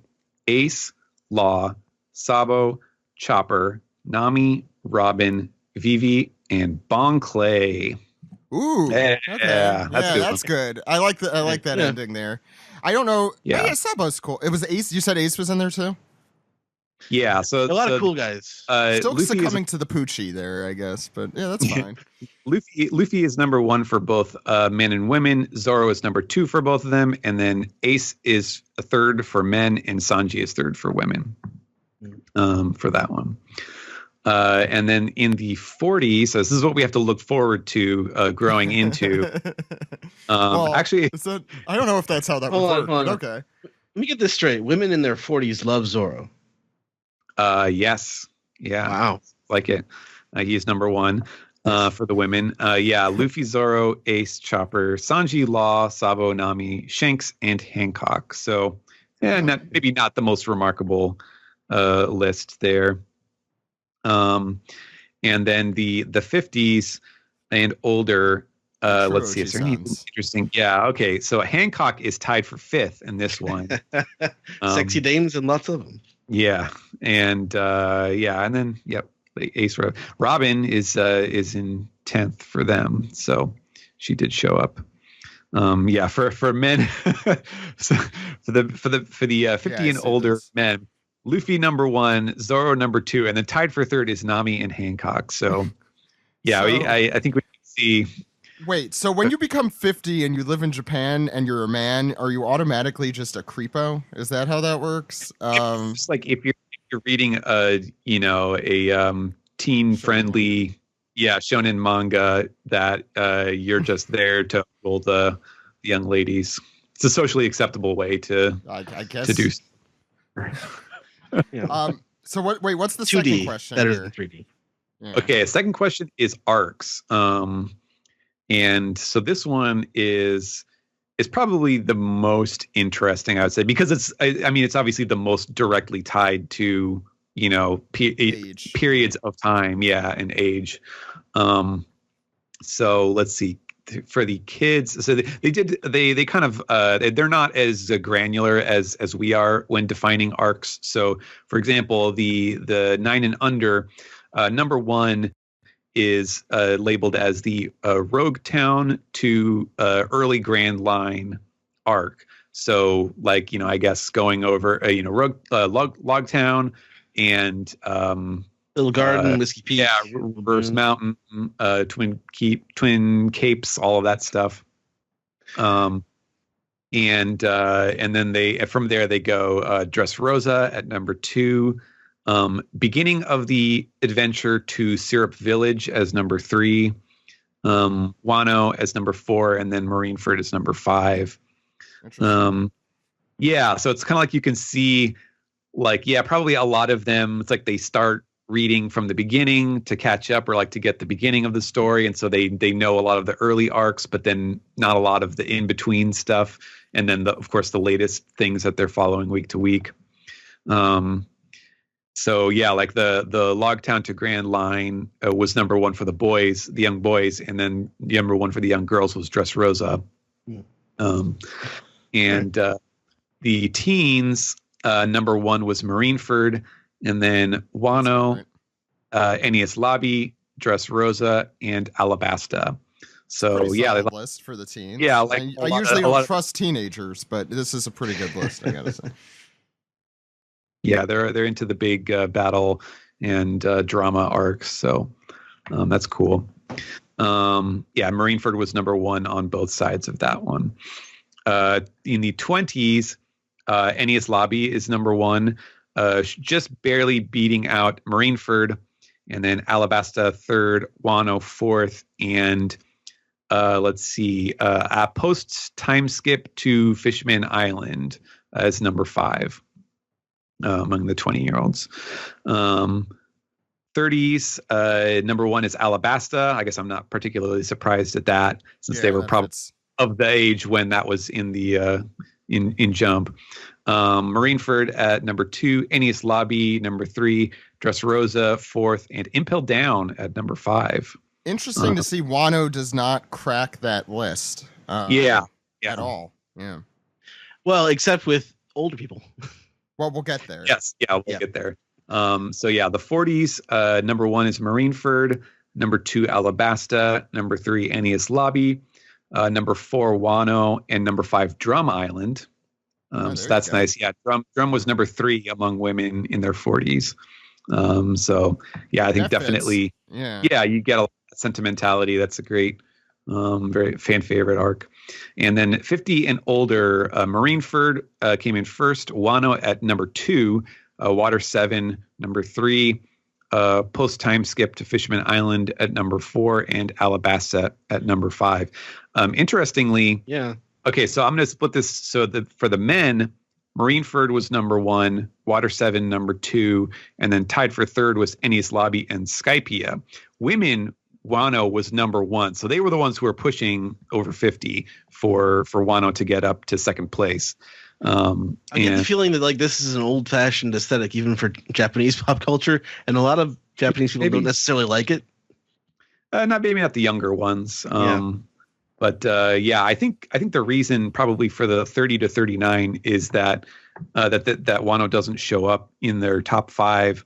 Ace, Law, Sabo, Chopper, Nami, Robin, Vivi, and Bon Clay. Ooh, yeah, okay. That's good. I like that Yeah. ending there. I don't know. Yeah. Yeah, Sabo's cool. It was Ace. You said Ace was in there too. Yeah, so A lot of cool guys. Still Luffy succumbing to the Poochie there, I guess. But yeah, that's fine. Luffy is number 1 for both men and women. Zoro is number 2 for both of them, and then Ace is a third for men, and Sanji is third for women. For that one. And then in the 40s, so this is what we have to look forward to growing into. Actually, I don't know if that's how that would work. Hold on. Okay. Let me get this straight. Women in their 40s love Zoro. yes, yeah, Wow. like it. He's number 1 for the women. Luffy, Zoro, Ace, Chopper, Sanji, Law, Sabo, Nami, Shanks, and Hancock. So, maybe not the most remarkable list there. And then the 50s and older. Let's see. Is there anything interesting? Yeah. Okay. So Hancock is tied for 5th in this one. Sexy dames and lots of them. Yeah. And and then Ace Robin is in 10th for them. So she did show up. For men, so for the 50 and older men. Luffy number 1, Zoro number 2, and then tied for 3rd is Nami and Hancock. So, I think we can see. Wait, so when you become 50 and you live in Japan and you're a man, are you automatically just a creepo? Is that how that works? Just like if you're reading a teen friendly shonen manga that you're just there to rule the young ladies. It's a socially acceptable way to I guess to do. Yeah. So what's the 2D, second question better here? than 3D. Yeah. Okay, second question is arcs. And so this one is probably the most interesting, I would say, because it's obviously the most directly tied to, periods of time, and age. So let's see. For the kids, so they kind of they're not as granular as we are when defining arcs. So, for example, the 9 and under, number 1 is labeled as the Rogue Town to early Grand Line arc. So, like, I guess going over Rogue Log Town and Little Garden, Whiskey Peak. Reverse Mountain, Twin Capes, all of that stuff. And then from there they go Dressrosa at number 2, beginning of the adventure to Syrup Village as number 3, Wano as number 4, and then Marineford as number 5. So it's kind of like you can see, probably a lot of them. It's like they start reading from the beginning to catch up, or like to get the beginning of the story, and so they know a lot of the early arcs, but then not a lot of the in between stuff, and then of course the latest things that they're following week to week. So like the Logtown to Grand Line was number 1 for the boys, the young boys, and then the number 1 for the young girls was Dressrosa. The teens, number 1 was Marineford. And then Wano, Enies Lobby, Dressrosa, and Alabasta. So they list for the teens. Yeah, I usually don't trust teenagers, but this is a pretty good list, I gotta say. Yeah, they're into the big battle and drama arcs, so that's cool. Marineford was number 1 on both sides of that one. In the 20s, Enies Lobby is number 1. Just barely beating out Marineford, and then Alabasta 3rd, Wano 4th, and a post time skip to Fishman Island as number 5 among the 20-year-olds. 30s, number 1 is Alabasta. I guess I'm not particularly surprised at that, since they were probably of the age when that was in the in Jump. Marineford at number 2, Ennius Lobby number 3, Dressrosa 4th, and Impel Down at number 5. Interesting to see Wano does not crack that list. At all. Yeah. Well, except with older people. Well, we'll get there. Yes, we'll get there. So the 40s, number 1 is Marineford, number 2 Alabasta, number 3 Ennius Lobby, number 4 Wano, and number 5 Drum Island. So that's nice. Yeah, Drum was number 3 among women in their 40s. I think definitely. Yeah, you get a lot of sentimentality. That's a great, very fan favorite arc. And then 50 and older, Marineford came in first. Wano at number 2. Water 7, number 3, post time skip to Fishman Island at number 4, and Alabasta at number 5. Interestingly, okay, so I'm going to split this. So for the men, Marineford was number 1, Water 7 number 2, and then tied for third was Ennius Lobby and Skypia. Women, Wano was number 1, so they were the ones who were pushing over 50 for Wano to get up to second place. I get the feeling that like this is an old-fashioned aesthetic, even for Japanese pop culture, and a lot of Japanese people don't necessarily like it. Maybe not the younger ones, but I think the reason probably for the 30 to 39 is that that Wano doesn't show up in their top 5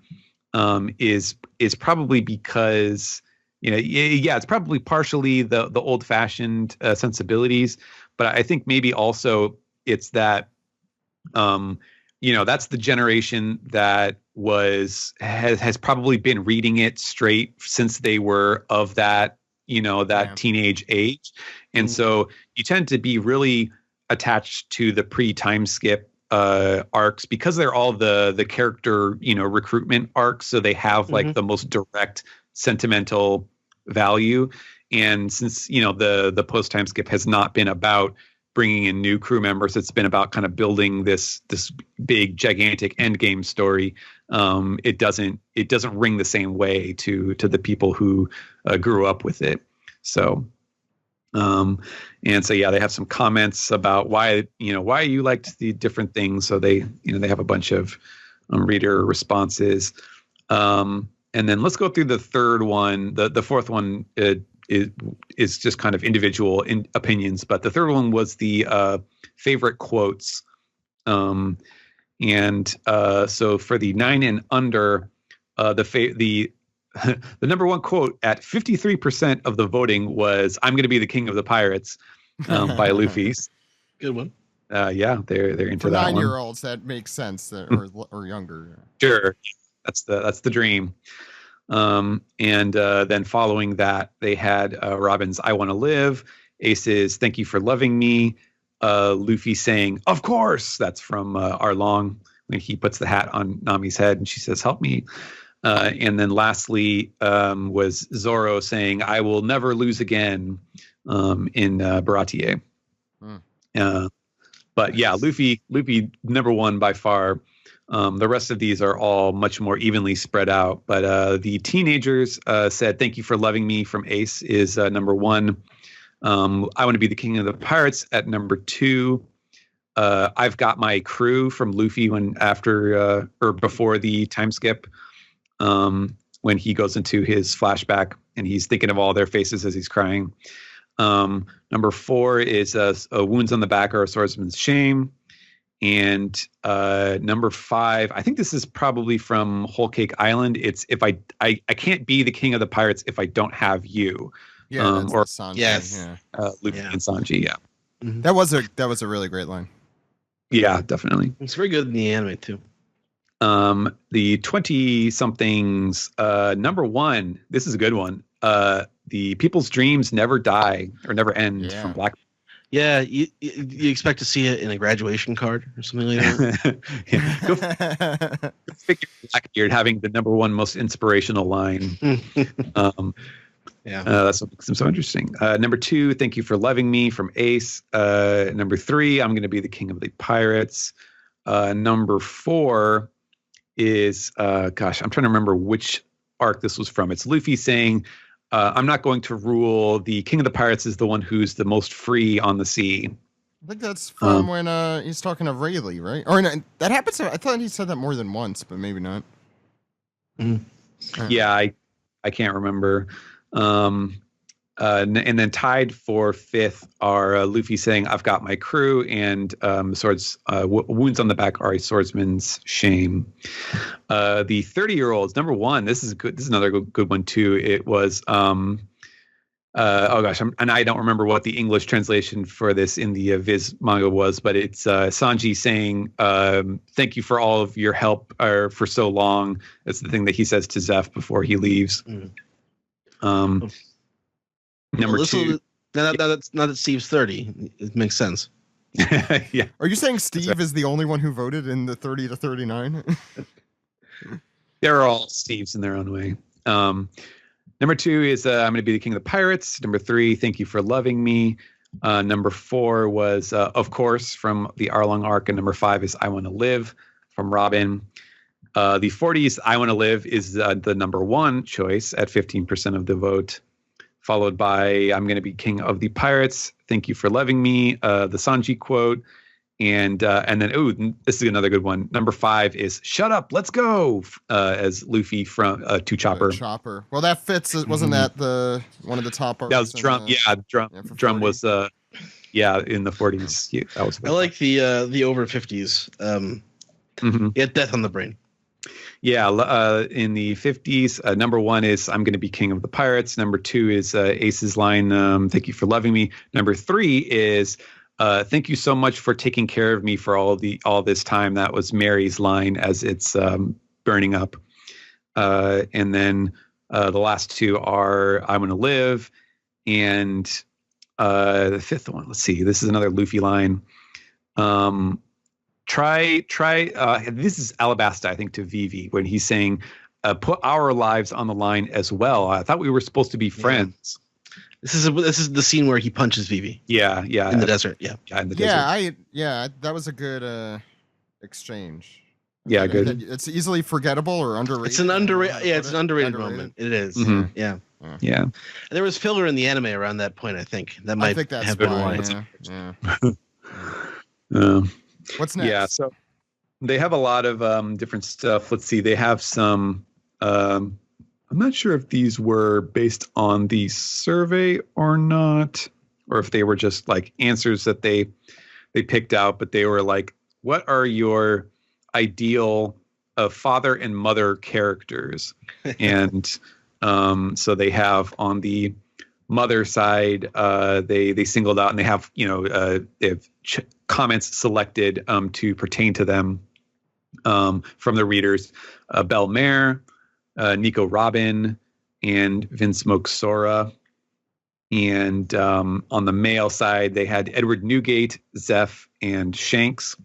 is probably because it's probably partially the old-fashioned sensibilities, but I think maybe also it's that. That's the generation that has probably been reading it straight since they were of that, teenage age. And so you tend to be really attached to the pre-time skip arcs because they're all the character, recruitment arcs. So they have like the most direct sentimental value. And since, the post-time skip has not been about bringing in new crew members, it's been about kind of building this big gigantic end game story. It doesn't ring the same way to the people who grew up with it. So they have some comments about why you liked the different things. So they have a bunch of reader responses. And then let's go through the third one. The fourth one is just kind of individual opinions, but the third one was the favorite quotes. So for the 9 and under, the number one quote at 53% of the voting was "I'm going to be the king of the pirates" by Luffy. Good one. They're into for that 9-year-olds. That makes sense, or younger. Sure, that's the dream. Then following that, they had Robin's "I Want to Live," Ace's "Thank You for Loving Me," Luffy saying "Of course." That's from Arlong when he puts the hat on Nami's head and she says "Help me." And then lastly was Zoro saying "I will never lose again" in Baratier. But yeah, Luffy number 1 by far. The rest of these are all much more evenly spread out. But the teenagers said "Thank You for Loving Me" from Ace is number 1. "I Want to Be the King of the Pirates" at number 2. "I've Got My Crew" from Luffy before the time skip, when he goes into his flashback and he's thinking of all their faces as he's crying. Number 4 is "Wounds on the Back Are a Swordsman's Shame." And number 5, I think this is probably from Whole Cake Island. It's "If I can't be the king of the pirates if I don't have you." Yeah, or Sanji. Yes, Luffy and Sanji. Yeah, that was a really great line. Yeah, definitely. It's very good in the anime too. The 20-somethings, number 1. This is a good one. "The people's dreams never die or never end" from Black. Yeah, you expect to see it in a graduation card or something like that. Go figure Blackbeard having the number 1 most inspirational line. That's what makes him so interesting. Number 2, "Thank You for Loving Me" from Ace. Number 3, "I'm going to be the king of the pirates." Number 4 is I'm trying to remember which arc this was from. It's Luffy saying, I'm not going to rule. The king of the pirates is the one who's the most free on the sea. I think that's from when he's talking to Rayleigh, right? Or no, that happens. I thought he said that more than once, but maybe not. Yeah, I can't remember. And then tied for fifth are Luffy saying, "I've got my crew," and wounds on the back are a swordsman's shame. The 30-year-olds, number one. This is good. This is another good one too. It was oh gosh, and I don't remember what the English translation for this in the Viz manga was, but it's Sanji saying, "Thank you for all of your help for so long." That's the thing that he says to Zeph before he leaves. Number two. Now that Steve's 30, it makes sense. Yeah. Are you saying Steve is the only one who voted in the 30 to 39? They're all Steves in their own way. Number two is I'm going to be the king of the pirates. Number three, thank you for loving me. Number four was, of course, from the Arlong arc. And number five is I want to live from Robin. The 40s, I want to live is the number one choice at 15% of the vote, followed by I'm going to be king of the pirates. Thank you for loving me. The Sanji quote. And then, this is another good one. Number five is "Shut up, let's go," as Luffy from to Chopper. Chopper. Well, that fits. Wasn't that one of the top arcs? That was Drum. Drum was in the 40s. Yeah, that was. I like the over 50s. Get death on the brain. Yeah, in the 50s, number one is I'm going to be king of the pirates. Number two is Ace's line, "Thank you for loving me." Number three is "Thank you so much for taking care of me for all this time." That was Mary's line as it's burning up. And then the last two are "I want to live," and the fifth one. Let's see. This is another Luffy line. Try. This is Alabasta, I think, to Vivi when he's saying, "Put our lives on the line as well. I thought we were supposed to be friends." This is the scene where he punches Vivi. Yeah. In the desert. Yeah, in the desert. That was a good exchange. Yeah, good. It's easily forgettable or underrated. It's an underrated. Yeah, it's an underrated moment. It is. Mm-hmm. Yeah. And there was filler in the anime around that point. I think that's have been why. why. Yeah. What's next? Yeah, so they have a lot of different stuff. Let's see. They have some. I'm not sure if these were based on the survey or not, or if they were just like answers that they picked out. But they were like, "What are your ideal father and mother characters?" And so they have on the mother side, they singled out, and they have comments selected to pertain to them from the readers: Belle Mare, Nico Robin, and Vince Moksora. And on the male side, they had Edward Newgate, Zeph, and Shanks.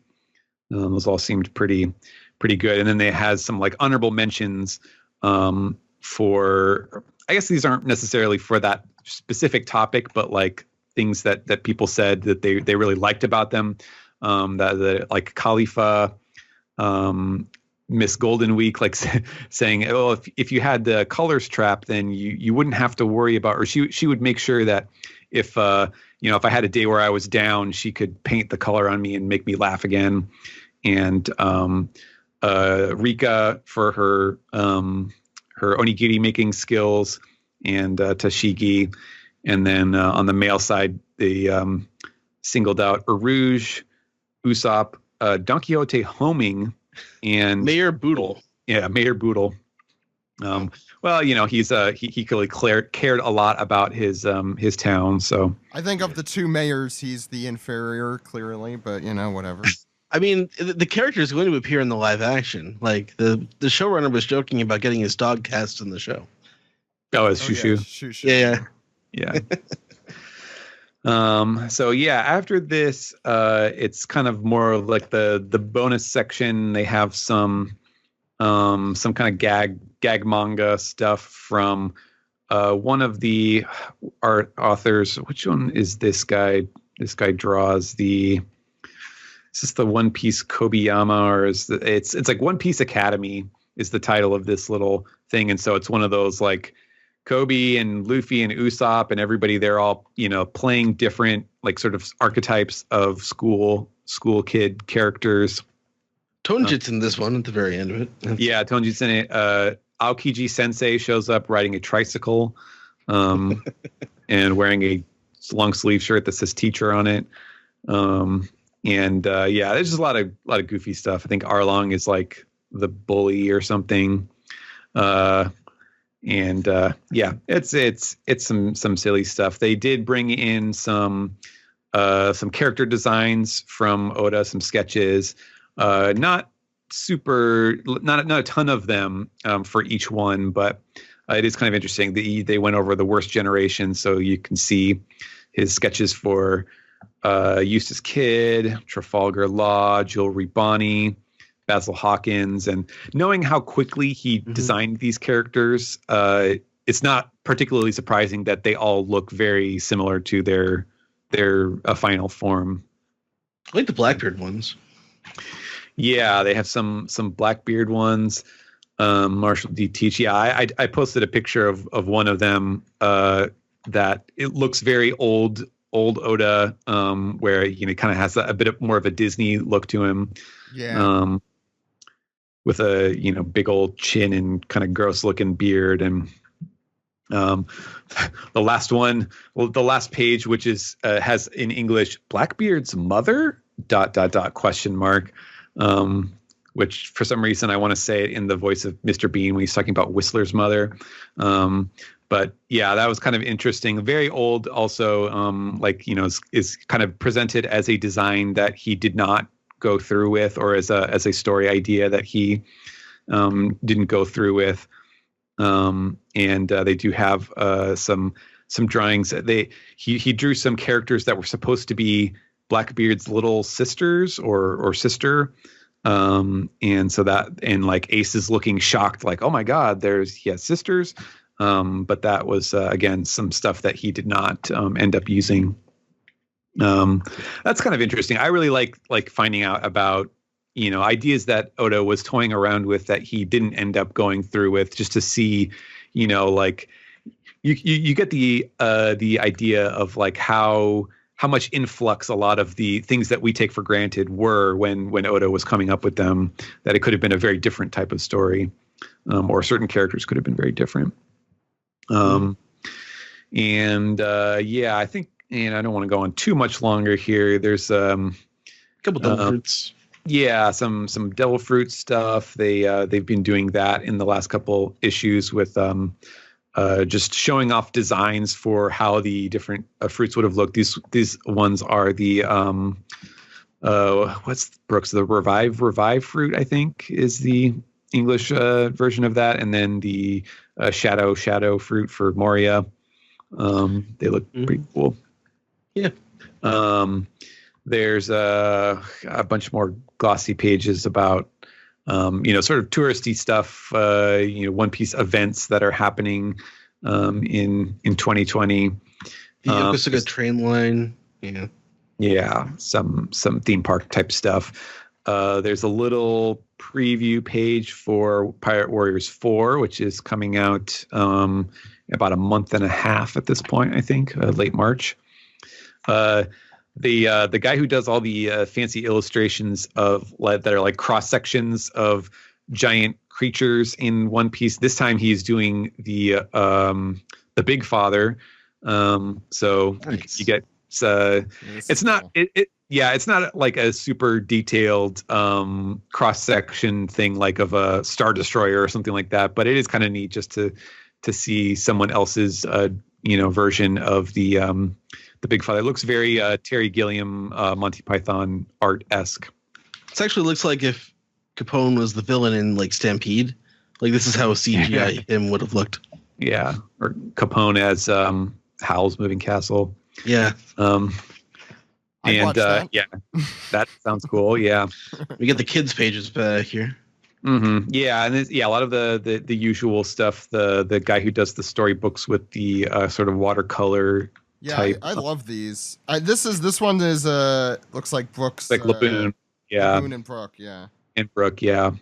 Those all seemed pretty good. And then they had some like honorable mentions for, I guess these aren't necessarily for that specific topic, but like things that people said that they really liked about them. That like Khalifa, Miss Golden Week, like saying, "Oh, if you had the colors trap, then you wouldn't have to worry about," or she would make sure that if if I had a day where I was down, she could paint the color on me and make me laugh again. And Rika for her onigiri making skills, and Tashigi. And then on the male side, they singled out Erouge, Usopp, Don Quixote homing, and Mayor Boodle. Yeah, Mayor Boodle. Well, he's he clearly cared a lot about his town. So I think of the two mayors, he's the inferior, clearly, but whatever. I mean, the character is going to appear in the live action. Like the showrunner was joking about getting his dog cast in the show. Oh, it's Shushu. Yeah. Yeah. So yeah, after this, it's kind of more of like the bonus section. They have some kind of gag manga stuff from one of the art authors. Which one is this guy? This guy draws the. Is this the One Piece Kobayama, or it's like One Piece Academy is the title of this little thing, and so it's one of those like Kobe and Luffy and Usopp and everybody. They're all playing different like sort of archetypes of school kid characters. Tonjit's in this one at the very end of it. Yeah, Tonjit's in it. Aokiji Sensei shows up riding a tricycle, and wearing a long sleeve shirt that says teacher on it. There's just a lot of goofy stuff. I think Arlong is like the bully or something. It's some silly stuff. They did bring in some character designs from Oda, some sketches. Not a ton of them for each one, but it is kind of interesting. They went over the worst generation, so you can see his sketches for Eustace Kidd, Trafalgar Law, Joel Bonnie, Basil Hawkins, and knowing how quickly he designed these characters, it's not particularly surprising that they all look very similar to their final form. I like the Blackbeard ones. Yeah, they have some Blackbeard ones. Marshall D. Teach. Yeah, I posted a picture of one of them that it looks very old Oda, where kind of has a bit more of a Disney look to him. Yeah. With a big old chin and kind of gross looking beard, and the last page, which is has in English Blackbeard's mother ... question mark. Which for some reason I want to say it in the voice of Mr. Bean when he's talking about Whistler's mother. But yeah, that was kind of interesting. Very old also, is kind of presented as a design that he did not go through with, or as a story idea that he didn't go through with. They do have some drawings. He drew some characters that were supposed to be Blackbeard's little sisters or sister. Like Ace is looking shocked, like, oh my God, he has sisters. But that was, again, some stuff that he did not end up using. That's kind of interesting. I really like finding out about, ideas that Oda was toying around with that he didn't end up going through with, just to see, like you get the idea of like how much influx a lot of the things that we take for granted were when Oda was coming up with them, that it could have been a very different type of story, or certain characters could have been very different. I think, I don't want to go on too much longer here. There's a couple devil fruits. Yeah, some devil fruit stuff. They've been doing that in the last couple issues with just showing off designs for how the different fruits would have looked. These ones are the what's Brooks, the revive fruit, I think is the English version of that, and then the shadow fruit for Moria. They look pretty cool. Yeah. There's a bunch more glossy pages about sort of touristy stuff, One Piece events that are happening in 2020. The Yokosuka train line. Yeah. Yeah, some theme park type stuff. There's a little preview page for Pirate Warriors 4, which is coming out about a month and a half at this point, I think, late March. The guy who does all the fancy illustrations that are like cross sections of giant creatures in One Piece. This time he's doing the Big Father. So nice. you get it's not it's not like a super detailed cross section thing like of a Star Destroyer or something like that, but it is kind of neat just to see someone else's version of the Big Father. It looks very Terry Gilliam, Monty Python art-esque. This actually looks like if Capone was the villain in like Stampede. Like this is how CGI him would have looked. Yeah, or Capone as Howl's Moving Castle. Yeah. That. Yeah, that sounds cool. Yeah. We get the kids pages back here. Mm-hmm. Yeah, and a lot of the usual stuff. The guy who does the storybooks with the sort of watercolor. Yeah, type. I love these. This one is looks like Brooks. Like Laboon. Yeah. Laboon and Brook. Yeah. And Brook. Yeah.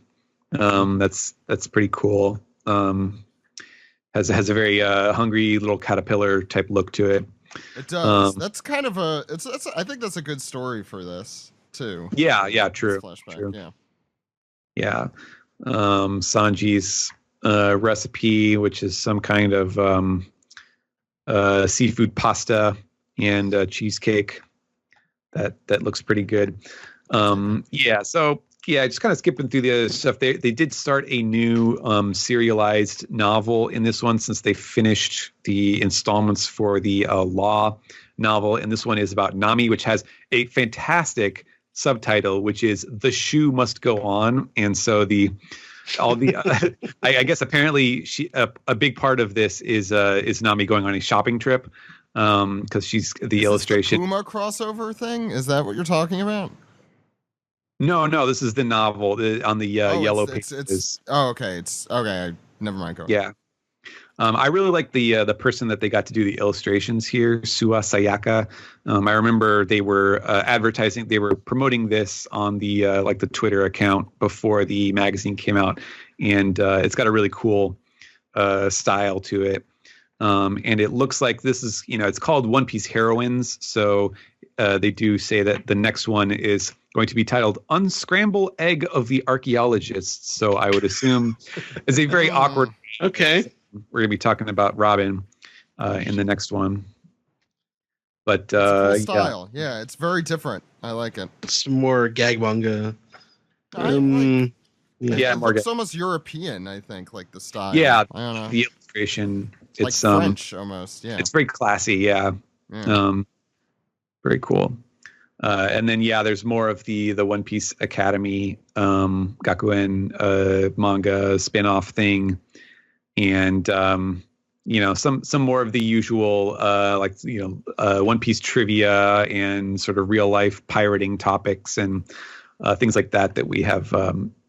That's pretty cool. Has a very hungry little caterpillar type look to it. It does. That's kind of a. I think that's a good story for this too. Yeah, true. Flashback, true. Yeah. Sanji's recipe, which is some kind of seafood pasta and cheesecake. That looks pretty good. Just kind of skipping through the other stuff. They did start a new serialized novel in this one since they finished the installments for the Law novel, and this one is about Nami, which has a fantastic subtitle, which is "The Shoe Must Go On," and so I guess apparently a big part of this is Nami going on a shopping trip because she's the illustration. The Puma crossover thing? Is that what you're talking about? No, this is the novel on the yellow pages. Okay. It's okay. Never mind. Go. Yeah. I really like the person that they got to do the illustrations here, Sua Sayaka. I remember they were advertising, they were promoting this on the the Twitter account before the magazine came out, and it's got a really cool style to it. And it looks like this is, it's called One Piece Heroines, so they do say that the next one is going to be titled Unscramble Egg of the Archaeologists. So I would assume it's a very awkward. Okay. We're going to be talking about Robin in the next one. But it's a cool style. Yeah, it's very different. I like it. It's more gag manga. More it's almost European, I think, like the style. Yeah, I don't know. The illustration. It's like French almost. Yeah. It's very classy. Yeah. Very cool. And then there's more of the One Piece Academy Gakuen manga spin-off thing, and some more of the usual One Piece trivia and sort of real life pirating topics and things like that we have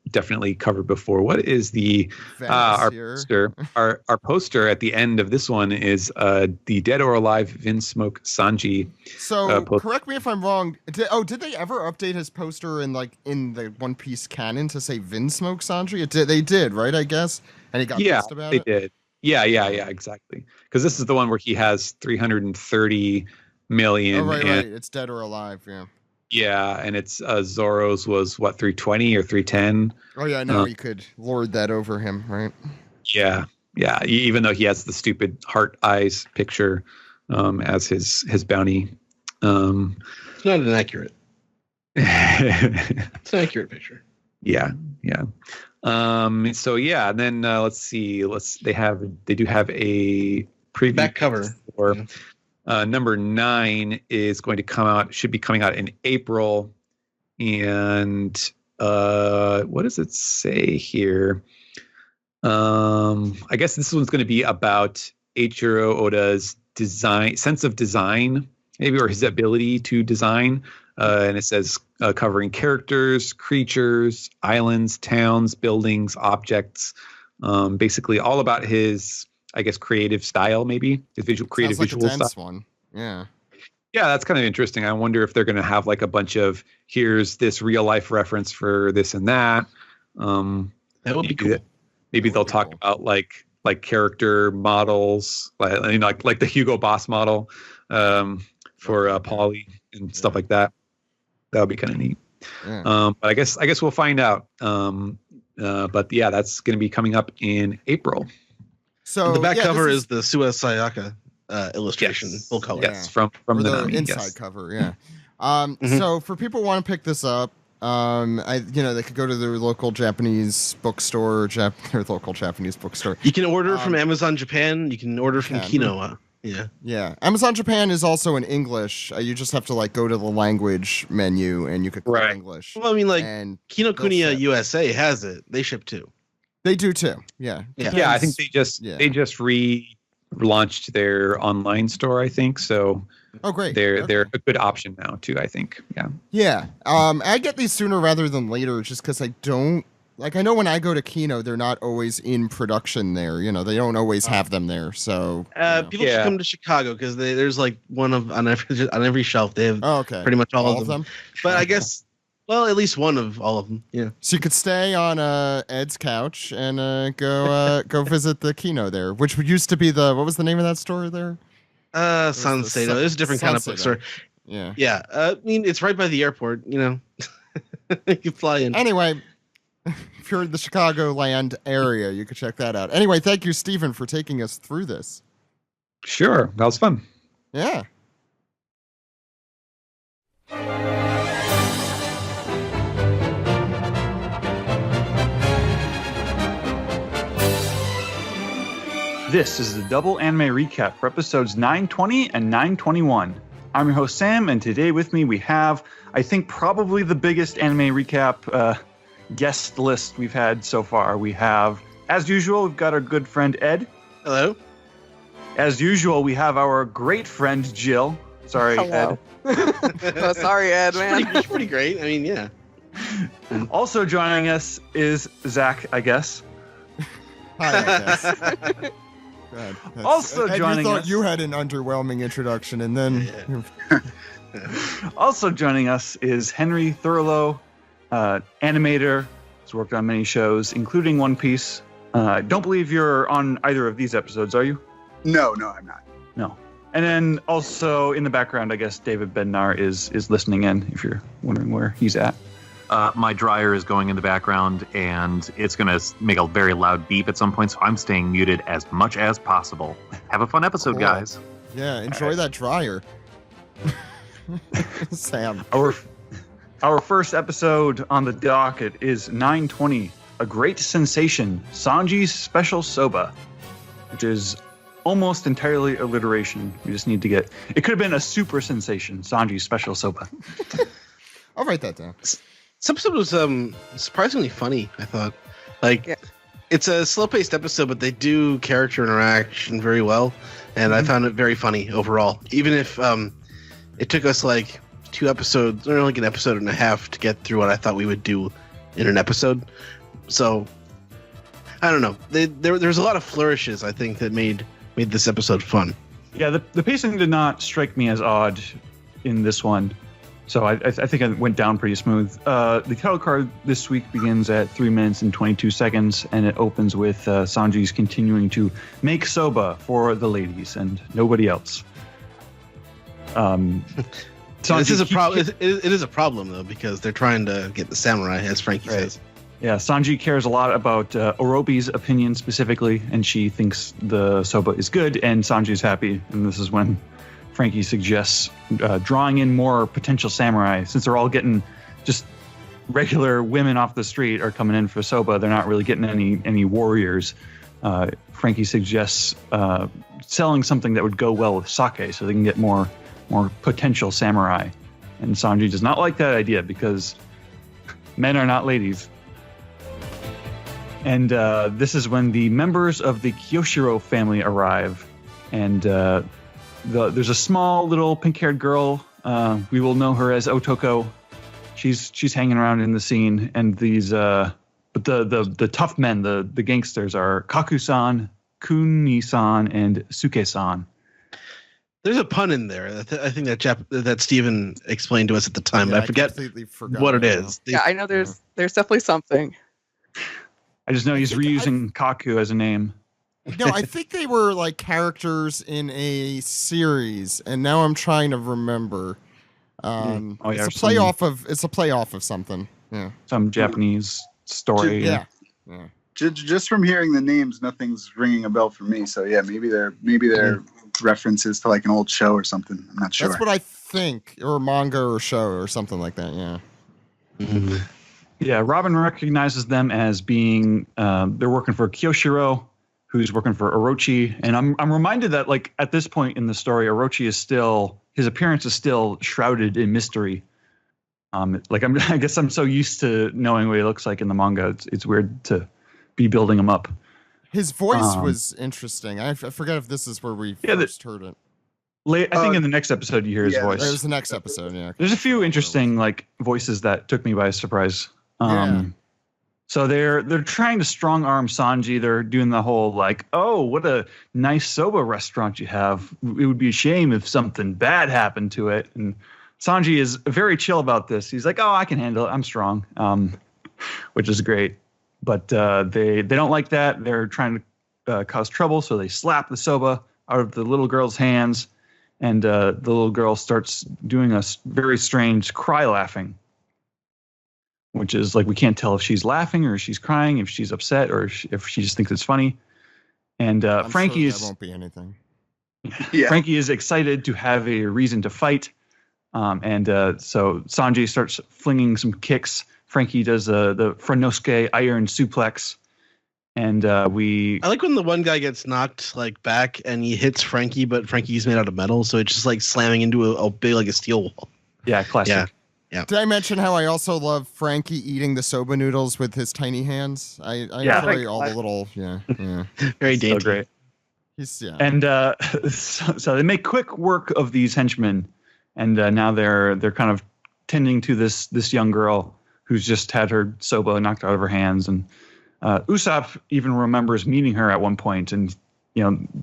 definitely covered before. What is our poster? Our poster at the end of this one is the Dead or Alive Vinsmoke Sanji. So correct me if I'm wrong. Did they ever update his poster in the One Piece canon to say Vinsmoke Sanji? They did, right? I guess. And he got pissed about it. They did. Yeah, exactly. Because this is the one where he has 330 million. Oh, right. It's Dead or Alive. Yeah. Yeah, and it's Zoro's was 320 or 310. Oh yeah, no, he could lord that over him, right? Yeah. Even though he has the stupid heart eyes picture as his bounty. It's not inaccurate. It's an accurate picture. Yeah. And then let's see. They do have a preview back cover for. Number 9 is going to should be coming out in April. And what does it say here? I guess this one's going to be about Eiichiro Oda's sense of design, maybe, or his ability to design. And it says covering characters, creatures, islands, towns, buildings, objects, basically all about his, I guess, creative style, maybe his visual style. One. Yeah, that's kind of interesting. I wonder if they're going to have like a bunch of here's this real life reference for this and that. That would be cool. Maybe they'll talk about like character models, like the Hugo Boss model for Polly and stuff like that. That would be kind of neat. Yeah. But I guess we'll find out. But that's going to be coming up in April. So the back cover is the Sua Sayaka illustration, full color. Yes, from the inside cover. Yeah. So for people who want to pick this up, they could go to their local Japanese bookstore, their local Japanese bookstore. You can order from Amazon Japan. You can order from Kino. Yeah. Amazon Japan is also in English. You just have to go to the language menu and you could click English. Well, I mean, Kinokuniya USA has it. They ship too. They do too. Yeah. I think they just relaunched their online store, I think. So great. They're a good option now too, I think. Yeah. I get these sooner rather than later just because I don't I know when I go to Kino, they're not always in production there. They don't always have them there. So people should come to Chicago because there's one on every shelf. They have pretty much all of them. But I guess Well, at least one of all of them. Yeah. So you could stay on Ed's couch and go visit the Kino there, which used to be what was the name of that store there? Sunsado. There's a different kind of bookstore. Yeah. Yeah. I mean, it's right by the airport. You can fly in. Anyway, if you're in the Chicagoland area, you could check that out. Anyway, thank you, Stephen, for taking us through this. Sure, that was fun. Yeah. This is the double anime recap for episodes 920 and 921. I'm your host, Sam, and today with me we have, I think, probably the biggest anime recap guest list we've had so far. We have, as usual, we've got our good friend Ed. Hello. As usual, we have our great friend Jill. Sorry, Hello. Ed. Oh, sorry, Ed, man. It's pretty great. I mean, yeah. Also joining us is Zach, I guess. Hi, I guess. God, Also Ed, joining you thought us. you had an underwhelming introduction, and then Also joining us is Henry Thurlow, animator. He's worked on many shows, including One Piece. I don't believe you're on either of these episodes, are you? No, I'm not. No. And then also in the background, I guess David Bednar is listening in, if you're wondering where he's at. My dryer is going in the background, and it's going to make a very loud beep at some point, so I'm staying muted as much as possible. Have a fun episode, Cool. guys. yeah, enjoy that dryer. Sam. Our first episode on the docket is 920, A Great Sensation, Sanji's Special Soba, which is almost entirely alliteration. We just need to get... It could have been a super sensation, Sanji's Special Soba. I'll write that down. This episode was surprisingly funny, I thought. Like, It's a slow-paced episode, but they do character interaction very well, and I found it very funny overall. Even if it took us like 2 episodes, or like an episode and a half to get through what I thought we would do in an episode. So, I don't know. There's a lot of flourishes, I think, that made this episode fun. Yeah, the pacing did not strike me as odd in this one. So I think it went down pretty smooth. The title card this week begins at 3 minutes and 22 seconds, and it opens with Sanji's continuing to make soba for the ladies and nobody else. This is a problem. It is a problem, though, because they're trying to get the samurai, as Frankie says. Yeah, Sanji cares a lot about Orobi's opinion specifically, and she thinks the soba is good, and Sanji's happy. And this is when Frankie suggests drawing in more potential samurai, since they're all getting just regular women off the street are coming in for soba. They're not really getting any warriors. Frankie suggests selling something that would go well with sake, so they can get more potential samurai. And Sanji does not like that idea because men are not ladies. And this is when the members of the Kyoshiro family arrive, and there's a small little pink-haired girl. We will know her as Otoko. She's hanging around in the scene, and these but the tough men, the gangsters, are Kaku-san, Kuni-san, and Suke-san. There's a pun in there. I think that Steven explained to us at the time, but I forget what it is. Yeah, I know there's definitely something. I just know he's reusing Kaku as a name. No, I think they were like characters in a series, and now I'm trying to remember. It's a playoff of something. Yeah, some Japanese story. Yeah. Just from hearing the names, nothing's ringing a bell for me. So yeah, maybe they're references to like an old show or something. I'm not sure. That's what I think, or manga or show or something like that. Yeah. Mm-hmm. Yeah, Robin recognizes them as being they're working for Kyoshiro, who's working for Orochi, and I'm reminded that like at this point in the story, Orochi is his appearance is still shrouded in mystery. I guess I'm so used to knowing what he looks like in the manga. It's weird to be building him up. His voice was interesting. I forget if this is where we first heard it. I think in the next episode you hear his voice. It was the next episode. Yeah. There's a few interesting like voices that took me by surprise. So they're trying to strong arm Sanji. They're doing the whole like, oh, what a nice soba restaurant you have. It would be a shame if something bad happened to it. And Sanji is very chill about this. He's like, "Oh, I can handle it. I'm strong," which is great. But they don't like that. They're trying to cause trouble, so they slap the soba out of the little girl's hands, and the little girl starts doing a very strange cry laughing, which is like we can't tell if she's laughing or if she's crying, if she's upset or if she just thinks it's funny. And Frankie sure that won't be anything. Yeah. Frankie is excited to have a reason to fight. So Sanji starts flinging some kicks. Frankie does the Franosuke iron suplex. And I like when the one guy gets knocked like back and he hits Frankie, but Frankie's made out of metal, so it's just like slamming into a big like a steel wall. Yeah, classic. Yeah. Did I mention how I also love Frankie eating the soba noodles with his tiny hands? I enjoy all the little Very dainty. So great. He's And so they make quick work of these henchmen, and now they're kind of tending to this young girl who's just had her soba knocked out of her hands. And Usopp even remembers meeting her at one point, and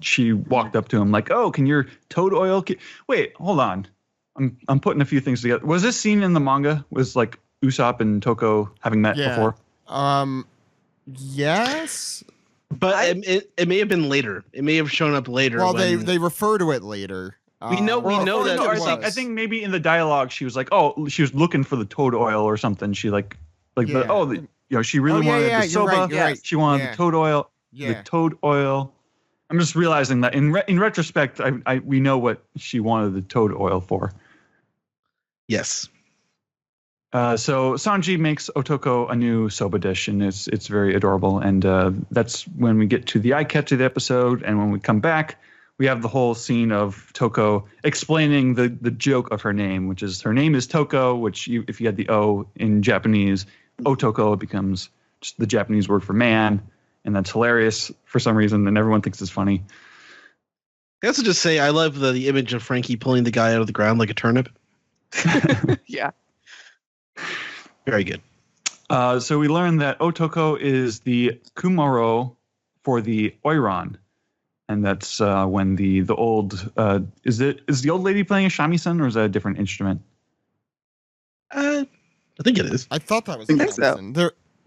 she walked up to him like, "Oh, can your toad oil?" Wait, hold on. I'm putting a few things together. Was this scene in the manga? Was like Usopp and Toko having met before? Yes. But it may have been later. It may have shown up later. Well, they refer to it later. We know that. I think maybe in the dialogue she was like, "Oh, she was looking for the toad oil or something." She she really wanted the soba. Right. She wanted the toad oil. Yeah. The toad oil. I'm just realizing that in retrospect, we know what she wanted the toad oil for. Yes. So Sanji makes Otoko a new soba dish, and it's very adorable. And that's when we get to the eye catch of the episode. And when we come back, we have the whole scene of Toko explaining the joke of her name, which is her name is Toko, which if you had the O in Japanese, Otoko, it becomes just the Japanese word for man. And that's hilarious for some reason, and everyone thinks it's funny. I also just say I love the image of Frankie pulling the guy out of the ground like a turnip. Yeah. Very good. So we learned that Otoko is the Kumaro for the Oiran, and that's when the old is the old lady playing a shamisen, or is that a different instrument? I think it is. I thought that was. I think so.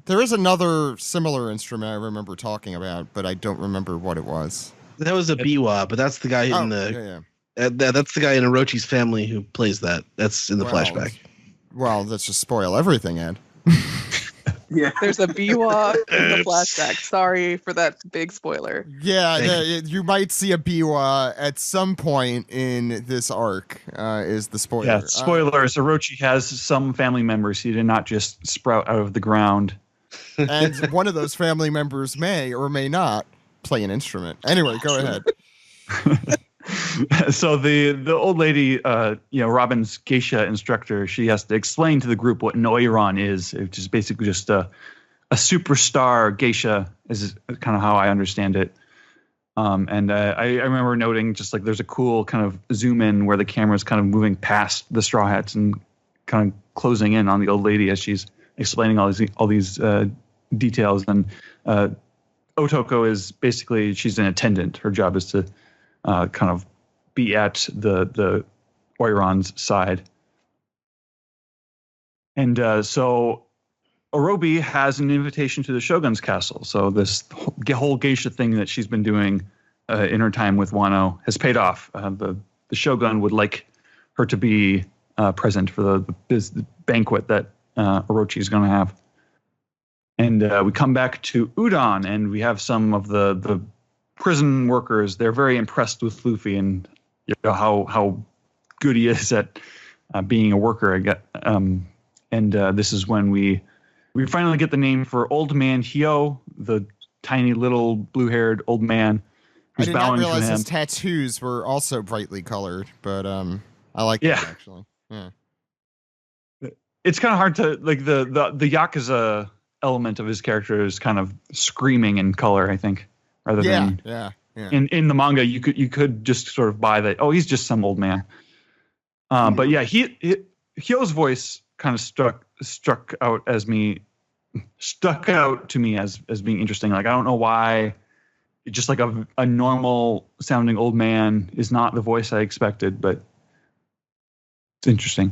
There is another similar instrument I remember talking about, but I don't remember what it was. That was a biwa, but that's the guy in the. That's the guy in Orochi's family who plays that. That's in the flashback. Well, let's just spoil everything, Ed. Yeah. There's a biwa in the flashback. Sorry for that big spoiler. Yeah, you might see a biwa at some point in this arc, is the spoiler. Yeah, spoilers. Orochi has some family members. He did not just sprout out of the ground. And one of those family members may or may not play an instrument. Anyway, go ahead. So the old lady, Robin's geisha instructor, she has to explain to the group what Noiran is, which is basically just a superstar geisha, is kind of how I understand it. And I remember noting just like there's a cool kind of zoom in where the camera's kind of moving past the Straw Hats and kind of closing in on the old lady as she's explaining all these details. And Otoko is basically, she's an attendant. Her job is to kind of be at the Oiran's side. And so Orobi has an invitation to the Shogun's castle. So this whole geisha thing that she's been doing in her time with Wano has paid off. The Shogun would like her to be present for the banquet that Orochi is going to have. And we come back to Udon, and we have some of the prison workers. They're very impressed with Luffy and how good he is at being a worker. This is when we finally get the name for Old Man Hyo, the tiny little blue-haired old man who's I did bowing not realize to him. his tattoos were also brightly colored, but I like that actually. Yeah. It's kind of hard to like the Yakuza element of his character is kind of screaming in color, I think, rather than in the manga you could just sort of buy that, oh, he's just some old man. But yeah, Hyo's voice kind of stuck out to me as being interesting. Like I don't know why, just like a normal sounding old man is not the voice I expected, but It's interesting.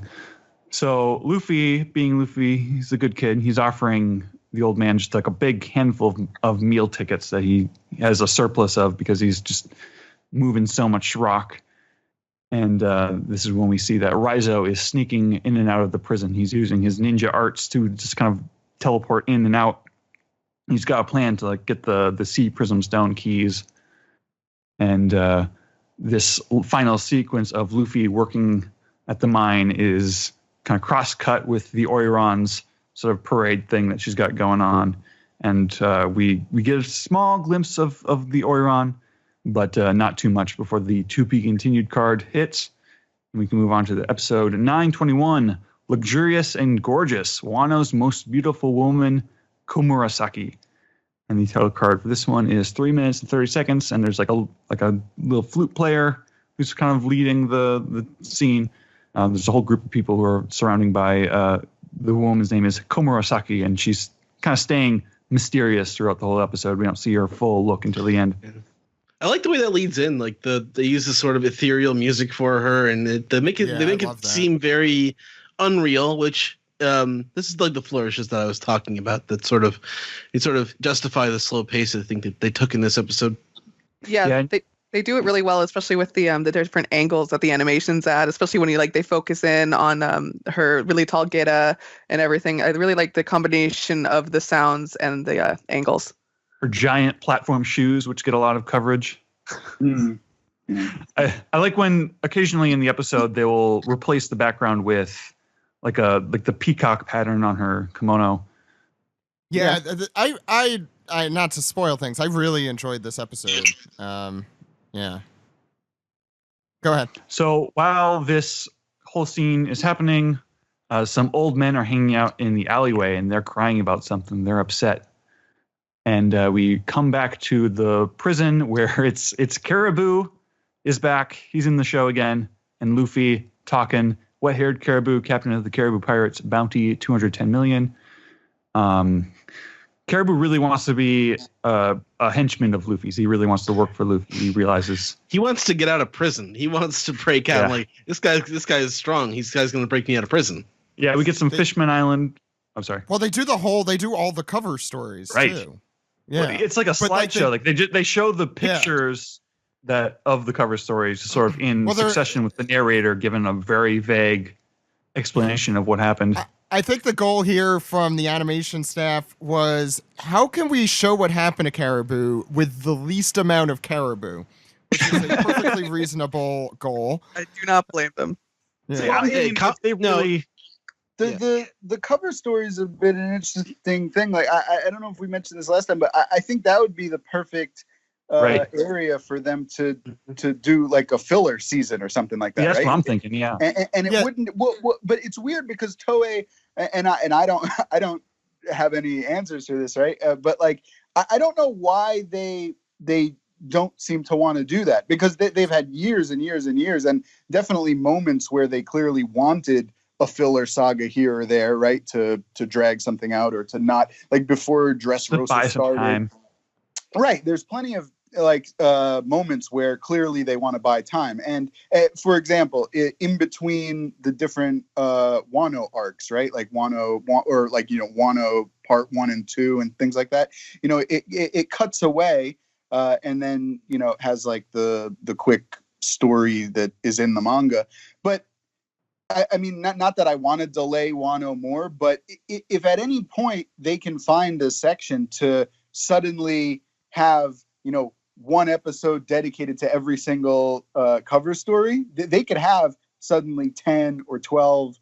So Luffy, being Luffy, he's a good kid. He's offering the old man just like a big handful of meal tickets that he has a surplus of because he's just moving so much rock. And this is when we see that Raizo is sneaking in and out of the prison. He's using his ninja arts to just kind of teleport in and out. He's got a plan to like get the Sea Prism Stone keys. And this final sequence of Luffy working at the mine is kind of cross-cut with the Oiron's sort of parade thing that she's got going on. And we get a small glimpse of the Oiron, but not too much before the to be continued card hits. And we can move on to the episode 921, Luxurious and Gorgeous, Wano's Most Beautiful Woman, Komurasaki. And the title card for this one is 3 minutes and 30 seconds, and there's like a little flute player who's kind of leading the scene. There's a whole group of people who are surrounding by the woman's name is Komurasaki, and she's kind of staying mysterious throughout the whole episode. We don't see her full look until the end. I like the way that leads in. Like they use this sort of ethereal music for her, and they make it seem very unreal. Which this is like the flourishes that I was talking about. That sort of justify the slow pace I think that they took in this episode. Yeah. They do it really well, especially with the different angles that the animation's at, especially when they focus in on her really tall Geta and everything. I really like the combination of the sounds and the angles. Her giant platform shoes, which get a lot of coverage. Mm-hmm. I like when occasionally in the episode they will replace the background with like the peacock pattern on her kimono. Yeah. I not to spoil things, I really enjoyed this episode. Yeah. Go ahead. So while this whole scene is happening, some old men are hanging out in the alleyway and they're crying about something. They're upset. And we come back to the prison where it's Caribou is back. He's in the show again. And Luffy talking, wet-haired Caribou, captain of the Caribou Pirates, bounty 210 million. Caribou really wants to be a henchman of Luffy's. He really wants to work for Luffy. He realizes he wants to get out of prison. He wants to break out. Yeah. Like this guy is strong. This guy's going to break me out of prison. Yeah, we get some Fishman Island. I'm sorry. Well, they do all the cover stories too. Yeah, well, it's like a slideshow. Like they show the pictures of the cover stories sort of in succession with the narrator giving a very vague explanation of what happened. I think the goal here from the animation staff was, how can we show what happened to Caribou with the least amount of Caribou? Which is a perfectly reasonable goal. I do not blame them. Yeah. The cover stories have been an interesting thing. Like I don't know if we mentioned this last time, but I think that would be the perfect area for them to do like a filler season or something like that. That's right? what I'm thinking. Yeah, and it wouldn't. Well, but it's weird because Toei and I don't have any answers to this, right? But like I don't know why they don't seem to want to do that, because they've had years and years and years, and definitely moments where they clearly wanted a filler saga here or there, right? To drag something out or to not, like before Dressrosa started. Right. There's plenty of moments where clearly they want to buy time. And for example, in between the different Wano arcs, right? Like Wano part 1 and 2 and things like that, it cuts away and then, has like the quick story that is in the manga. But I mean, not that I want to delay Wano more, but if at any point they can find a section to suddenly have, one episode dedicated to every single cover story, they could have suddenly 10 or 12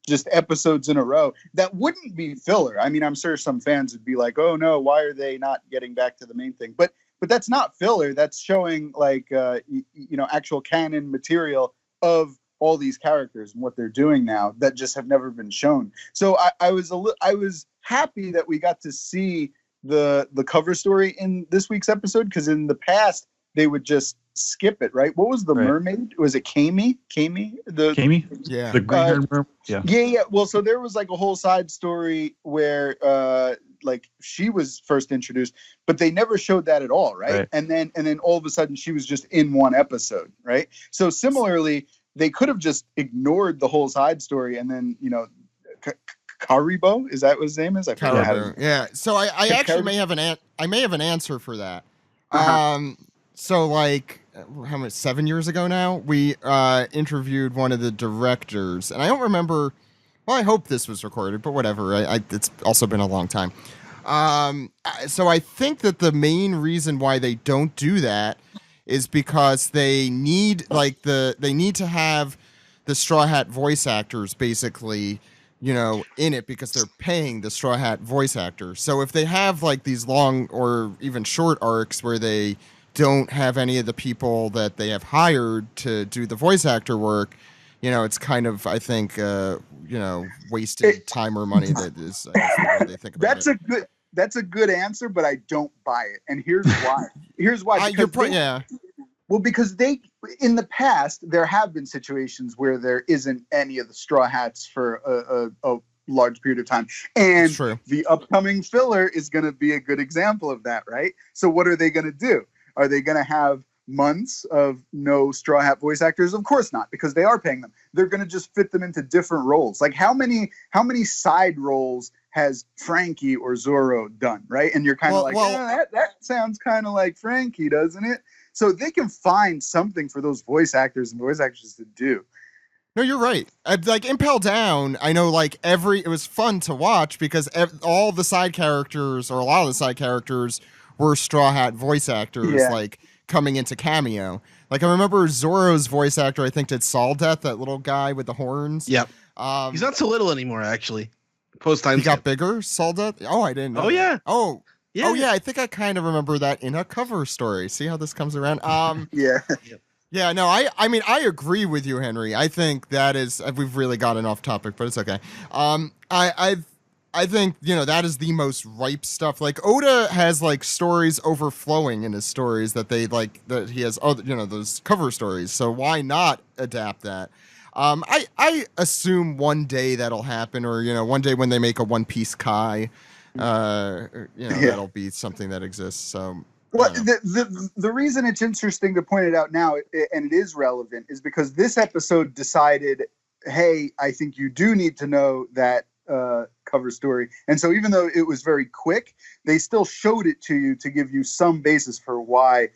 just episodes in a row. That wouldn't be filler. I mean, I'm sure some fans would be like, oh no, why are they not getting back to the main thing? But that's not filler. That's showing actual canon material of all these characters and what they're doing now that just have never been shown. So I was happy that we got to see the cover story in this week's episode, because in the past they would just skip it, right? What was the mermaid? Was it Kami? Kami? Yeah. The green mermaid? Yeah. Yeah. Well, so there was like a whole side story where she was first introduced, but they never showed that at all, right? And then all of a sudden she was just in one episode, right? So similarly, they could have just ignored the whole side story and then, you know, Karibo, is that what his name is? I forgot how to. Yeah. So I actually may have an answer for that. Uh-huh. So like how much 7 years ago now, we interviewed one of the directors, and I don't remember. Well, I hope this was recorded, but whatever. It's also been a long time. So I think that the main reason why they don't do that is because they need to have the Straw Hat voice actors basically, you know, in it because they're paying the Straw Hat voice actors. So if they have like these long or even short arcs where they don't have any of the people that they have hired to do the voice actor work, you know, it's kind of, I think, you know, wasted time or money. That is, I guess, the way they think about it. That's a good answer, but I don't buy it. And here's why. Here's why. Well, because in the past, there have been situations where there isn't any of the Straw Hats for a large period of time. And the upcoming filler is going to be a good example of that, right? So what are they going to do? Are they going to have months of no Straw Hat voice actors? Of course not, because they are paying them. They're going to just fit them into different roles. Like how many side roles has Frankie or Zorro done, right? And you're kind of that sounds kind of like Frankie, doesn't it? So they can find something for those voice actors and voice actresses to do. No, you're right. Like Impel Down, I know like it was fun to watch because all the side characters, or a lot of the side characters, were Straw Hat voice actors, like coming into cameo. Like I remember Zorro's voice actor, I think, did Saldeth, that little guy with the horns. Yep. He's not so little anymore, actually. Post time. He got bigger, Saldeth? Oh, I didn't know. Oh, yeah. Oh, yeah. Oh, yeah. I think I kind of remember that in a cover story. See how this comes around? Yeah. Yeah, no, I mean, I agree with you, Henry. I think that is, we've really gotten off topic, but it's okay. I think, you know, that is the most ripe stuff. Like Oda has like stories overflowing in his stories that he has other, you know, those cover stories. So why not adapt that? I assume one day that'll happen, or, you know, one day when they make a One Piece Kai, that'll be something that exists. So. Well, the reason it's interesting to point it out now, and it is relevant, is because this episode decided, hey, I think you do need to know that cover story. And so even though it was very quick, they still showed it to you to give you some basis for why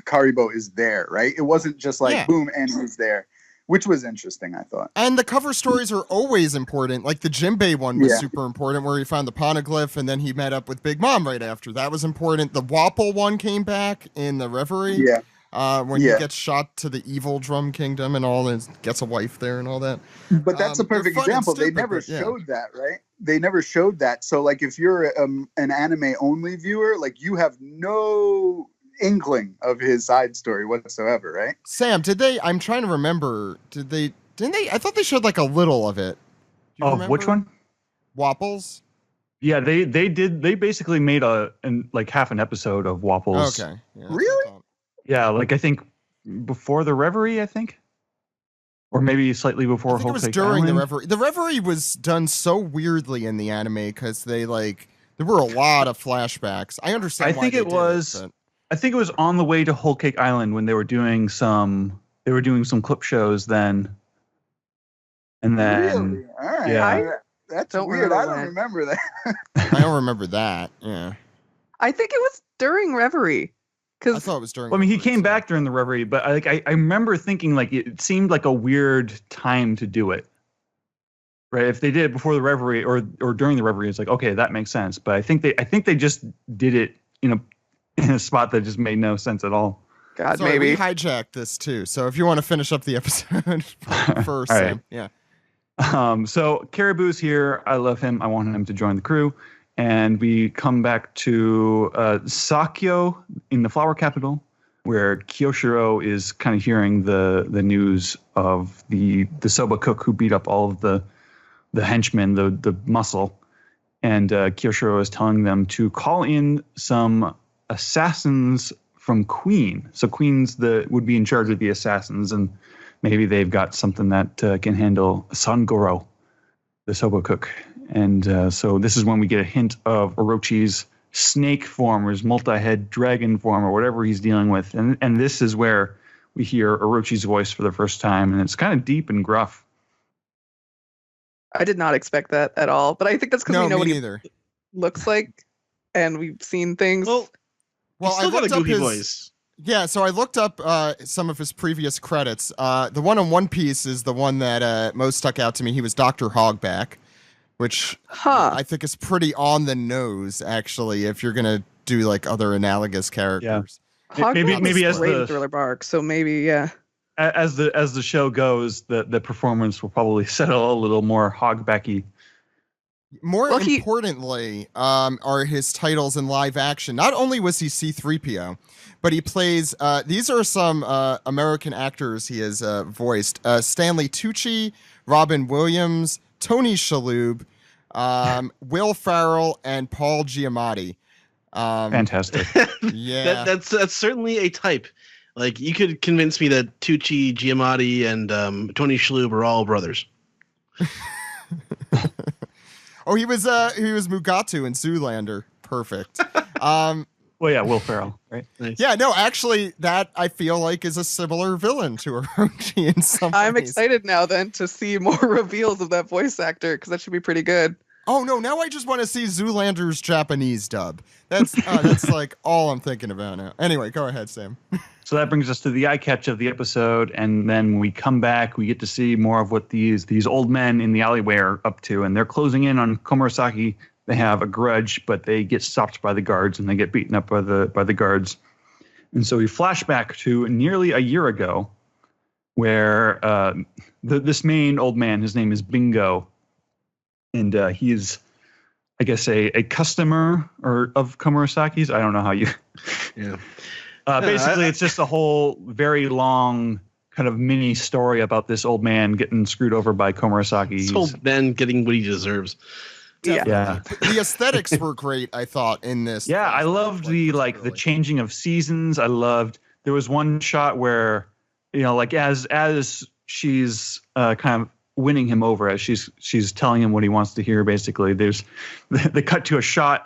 Karibo is there, right? It wasn't just like, boom, and he's there. Which was interesting, I thought. And the cover stories are always important. Like the Jinbei one was super important, where he found the poneglyph and then he met up with Big Mom right after. That was important. The Wapple one came back in the Reverie. When he gets shot to the evil Drum Kingdom and all, and gets a wife there and all that. But that's a perfect example. They never showed that, right? They never showed that. So, like, if you're an anime-only viewer, like, you have no inkling of his side story whatsoever, right? Sam, I'm trying to remember, didn't they, I thought they showed like a little of it. Which one? Wapples? Yeah, they basically made like half an episode of Wapples. Okay. Yeah, really? Yeah, like I think before the Reverie, I think. Or maybe slightly before Whole Cake Island. It was during the Reverie. The Reverie was done so weirdly in the anime because there were a lot of flashbacks. I understand why they did it. I think it was on the way to Whole Cake Island when they were doing some clip shows then. And then really? All right. That's weird. I don't remember that. I don't remember that. Yeah. I think it was during Reverie. I thought it was during. Well, I mean, he came back during the Reverie, but I remember thinking like it seemed like a weird time to do it. Right? If they did it before the Reverie or during the Reverie, it's like, okay, that makes sense. But I think they just did it, you know, in a spot that just made no sense at all. God, sorry, maybe we hijacked this too. So if you want to finish up the episode first, right. Sam. Yeah. So Caribou's here. I love him. I want him to join the crew. And we come back to Sakyo in the flower capital, where Kyoshiro is kind of hearing the news of the soba cook who beat up all of the henchmen, the muscle. And Kyoshiro is telling them to call in some assassins from Queen. So Queen's would be in charge of the assassins, and maybe they've got something that can handle Sangoro, the soba cook. And so this is when we get a hint of Orochi's snake form or his multi-head dragon form or whatever he's dealing with. And this is where we hear Orochi's voice for the first time, and it's kind of deep and gruff. I did not expect that at all, but I think that's because No, we know me what he neither. looks like, and we've seen things. Well, Well, he's still I got a looked up goofy his voice. Yeah, so I looked up some of his previous credits. The one on One Piece is the one that most stuck out to me. He was Dr. Hogback, which I think is pretty on the nose, actually, if you're going to do like other analogous characters. Maybe as great the Thriller Bark, so maybe as the show goes, the performance will probably settle a little more Hogbacky. More importantly, are his titles in live action. Not only was he C-3PO, but he plays, these are some American actors he has voiced. Stanley Tucci, Robin Williams, Tony Shalhoub, Will Ferrell, and Paul Giamatti. Fantastic. Yeah. That's certainly a type. Like, you could convince me that Tucci, Giamatti, and Tony Shalhoub are all brothers. Oh, he was Mugatu in Zoolander. Perfect. Well, yeah, Will Ferrell, right? Nice. Yeah, no, actually, that I feel like is a similar villain to Orochi in some I'm ways. excited now then to see more reveals of that voice actor, because that should be pretty good. Oh no, now I just want to see Zoolander's Japanese dub. That's like all I'm thinking about now. Anyway, go ahead, Sam. So that brings us to the eye catch of the episode, and then when we come back, we get to see more of what these old men in the alleyway are up to, and they're closing in on Komurasaki. They have a grudge, but they get stopped by the guards, and they get beaten up by the guards. And so we flash back to nearly a year ago, where this main old man, his name is Bingo, and he is, I guess, a customer of Komurasaki's. I don't know how you. Yeah. Basically, it's just a whole very long kind of mini story about this old man getting screwed over by Komurasaki. This old man getting what he deserves. Yeah. The aesthetics were great, I thought, in this. Yeah, I loved the changing of seasons. I loved, there was one shot where, like as she's kind of winning him over, as she's telling him what he wants to hear, basically, there's they cut to a shot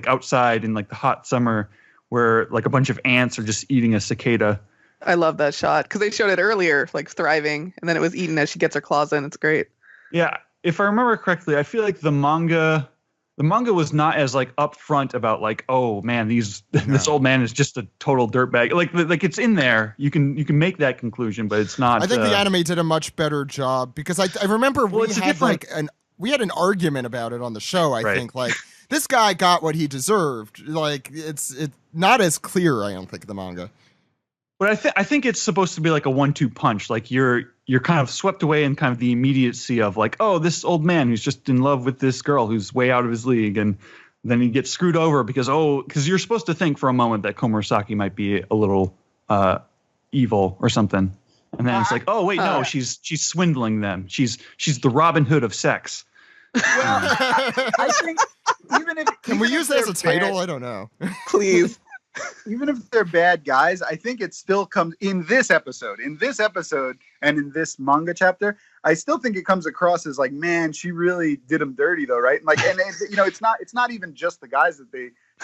outside in like the hot summer where like a bunch of ants are just eating a cicada. I love that shot because they showed it earlier, like thriving, and then it was eaten as she gets her claws in. It's great. Yeah, if I remember correctly, I feel like the manga was not as like upfront about like, oh man, this old man is just a total dirtbag. Like it's in there. You can make that conclusion, but it's not. I think the anime did a much better job because I remember we had an argument about it on the show. I think like this guy got what he deserved. Like it's not as clear. I don't think the manga. But I think it's supposed to be like a 1-2 punch. Like you're kind of swept away in kind of the immediacy of like, oh, this old man who's just in love with this girl who's way out of his league, and then he gets screwed over because you're supposed to think for a moment that Komurasaki might be a little evil or something, and then it's like, oh wait, no, she's swindling them. She's the Robin Hood of sex. Well, I think can we use that as a title? I don't know. Please. Even if they're bad guys, I think it still comes in this episode, and in this manga chapter, I still think it comes across as like, man, she really did him dirty though, right? Like, and it's not even just the guys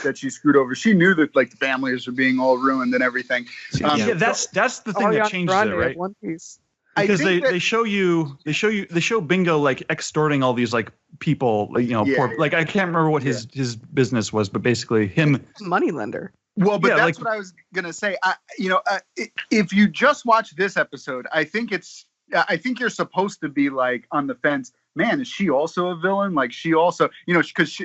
that she screwed over. She knew that like the families were being all ruined and everything. That's the thing that changes it, right? One Piece. Because they show Bingo like extorting all these like people, poor, like I can't remember what his business was, but basically him moneylender. Well, but that's what I was gonna say. If you just watch this episode, I think you're supposed to be like on the fence. Man, is she also a villain? Like she also, because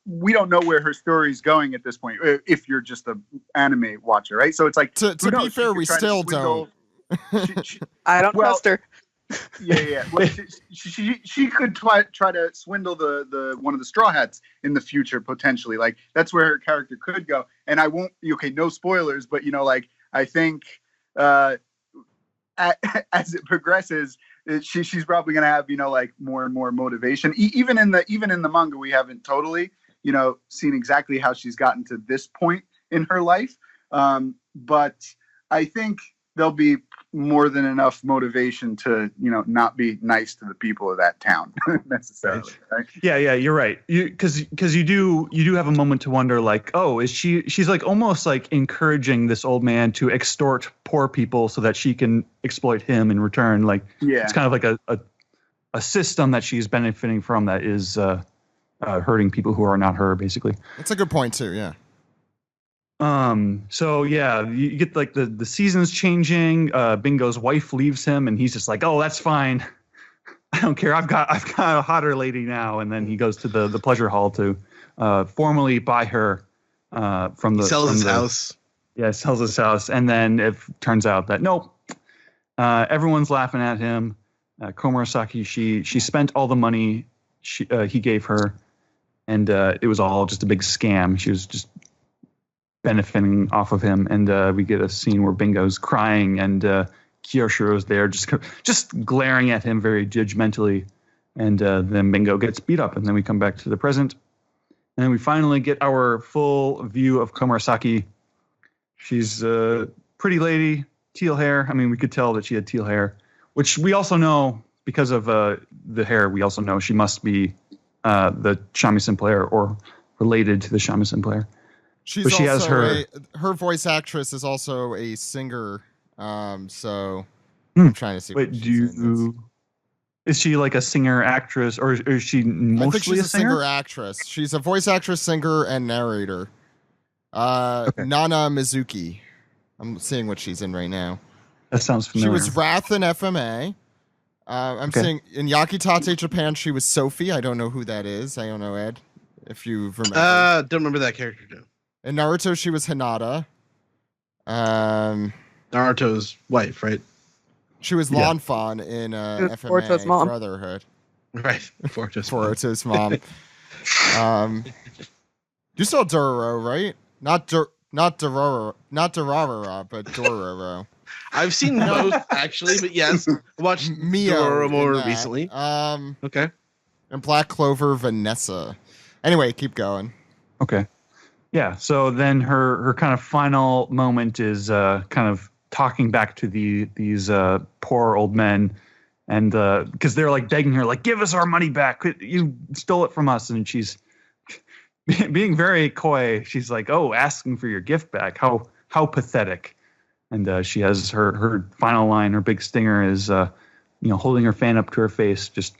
we don't know where her story is going at this point. If you're just an anime watcher, right? So it's like to be fair, we still don't. I don't trust her. Yeah. Well, she could try to swindle the one of the Straw Hats in the future potentially. Like that's where her character could go. And I won't. Okay, no spoilers, but I think as it progresses, she's probably gonna have like more and more motivation. Even in the manga, we haven't totally seen exactly how she's gotten to this point in her life. But I think there'll be more than enough motivation to, not be nice to the people of that town necessarily. Right? Yeah, you're right. Because you do have a moment to wonder, like, oh, she's like almost like encouraging this old man to extort poor people so that she can exploit him in return. Like, it's kind of like a system that she's benefiting from that is hurting people who are not her, basically. That's a good point too. Yeah. So yeah, you get like the seasons changing. Bingo's wife leaves him, and he's just like, "Oh, that's fine. I don't care. I've got a hotter lady now." And then he goes to the pleasure hall to formally buy her from the house. Yeah, sells his house, and then it turns out that nope, everyone's laughing at him. Komurasaki, she spent all the money he gave her, and it was all just a big scam. She was just benefiting off of him, and we get a scene where Bingo's crying, and Kiyoshiro's there just glaring at him very judgmentally, and then Bingo gets beat up, and then we come back to the present, and then we finally get our full view of Komurasaki. She's a pretty lady, teal hair. I mean, we could tell that she had teal hair, which we also know because of the hair. We also know she must be the shamisen player or related to the shamisen player. She also has her voice actress is also a singer. So I'm trying to see. Wait, is she like a singer actress, or is she mostly I think she's a singer actress? She's a voice actress, singer, and narrator. Okay. Nana Mizuki. I'm seeing what she's in right now. That sounds familiar. She was Wrath in FMA. I'm seeing in Yakitate Japan. She was Sophie. I don't know who that is. I don't know, Ed, if you remember. Don't remember that character, Joe. In Naruto, she was Hinata. Naruto's wife, right? She was Lanfan in FMA mom. Brotherhood. Right, Boruto's mom. You saw Dororo, right? Not Dororo, but Dororo. I've seen both actually, but yes, I watched Dororo more recently. Okay. And Black Clover Vanessa. Anyway, keep going. Okay. Yeah, so then her kind of final moment is kind of talking back to these poor old men, and because they're like begging her, like, give us our money back, you stole it from us, and she's being very coy. She's like, oh, asking for your gift back, how pathetic. And she has her final line, her big stinger is holding her fan up to her face. Just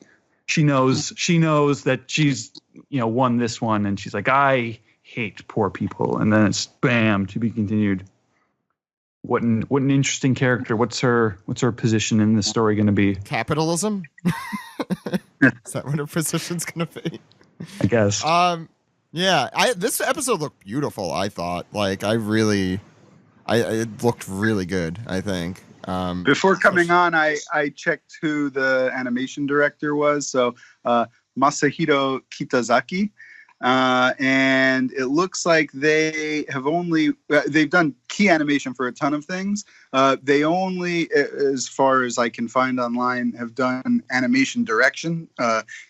she knows that she's won this one, and she's like, I hate poor people. And then it's bam, to be continued. What an interesting character. What's her position in the story going to be? Capitalism? Is that what her position's going to be? I guess. Yeah. This episode looked beautiful. I thought. Like, it looked really good. I think. Before coming on, I checked who the animation director was. So Masahiro Kitazaki. And it looks like they have they've done key animation for a ton of things. They only, as far as I can find online, have done animation direction,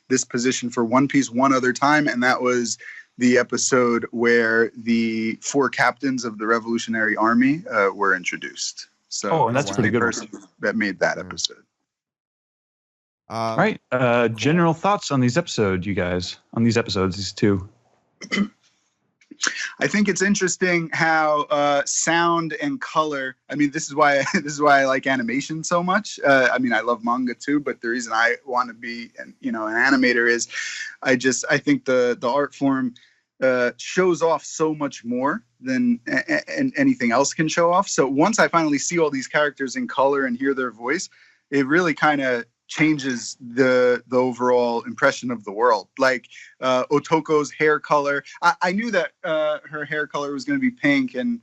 this position for One Piece one other time. And that was the episode where the 4 captains of the Revolutionary Army were introduced. So and that's pretty good. Person that made that episode. All right. General thoughts on these episodes, you guys? On these episodes, these two. I think it's interesting how sound and color. I mean, this is why I like animation so much. I mean, I love manga too, but the reason I want to be an animator is, I think the art form shows off so much more than anything else can show off. So once I finally see all these characters in color and hear their voice, it really kind of changes the overall impression of the world. Like Otoko's hair color, I knew that her hair color was going to be pink, and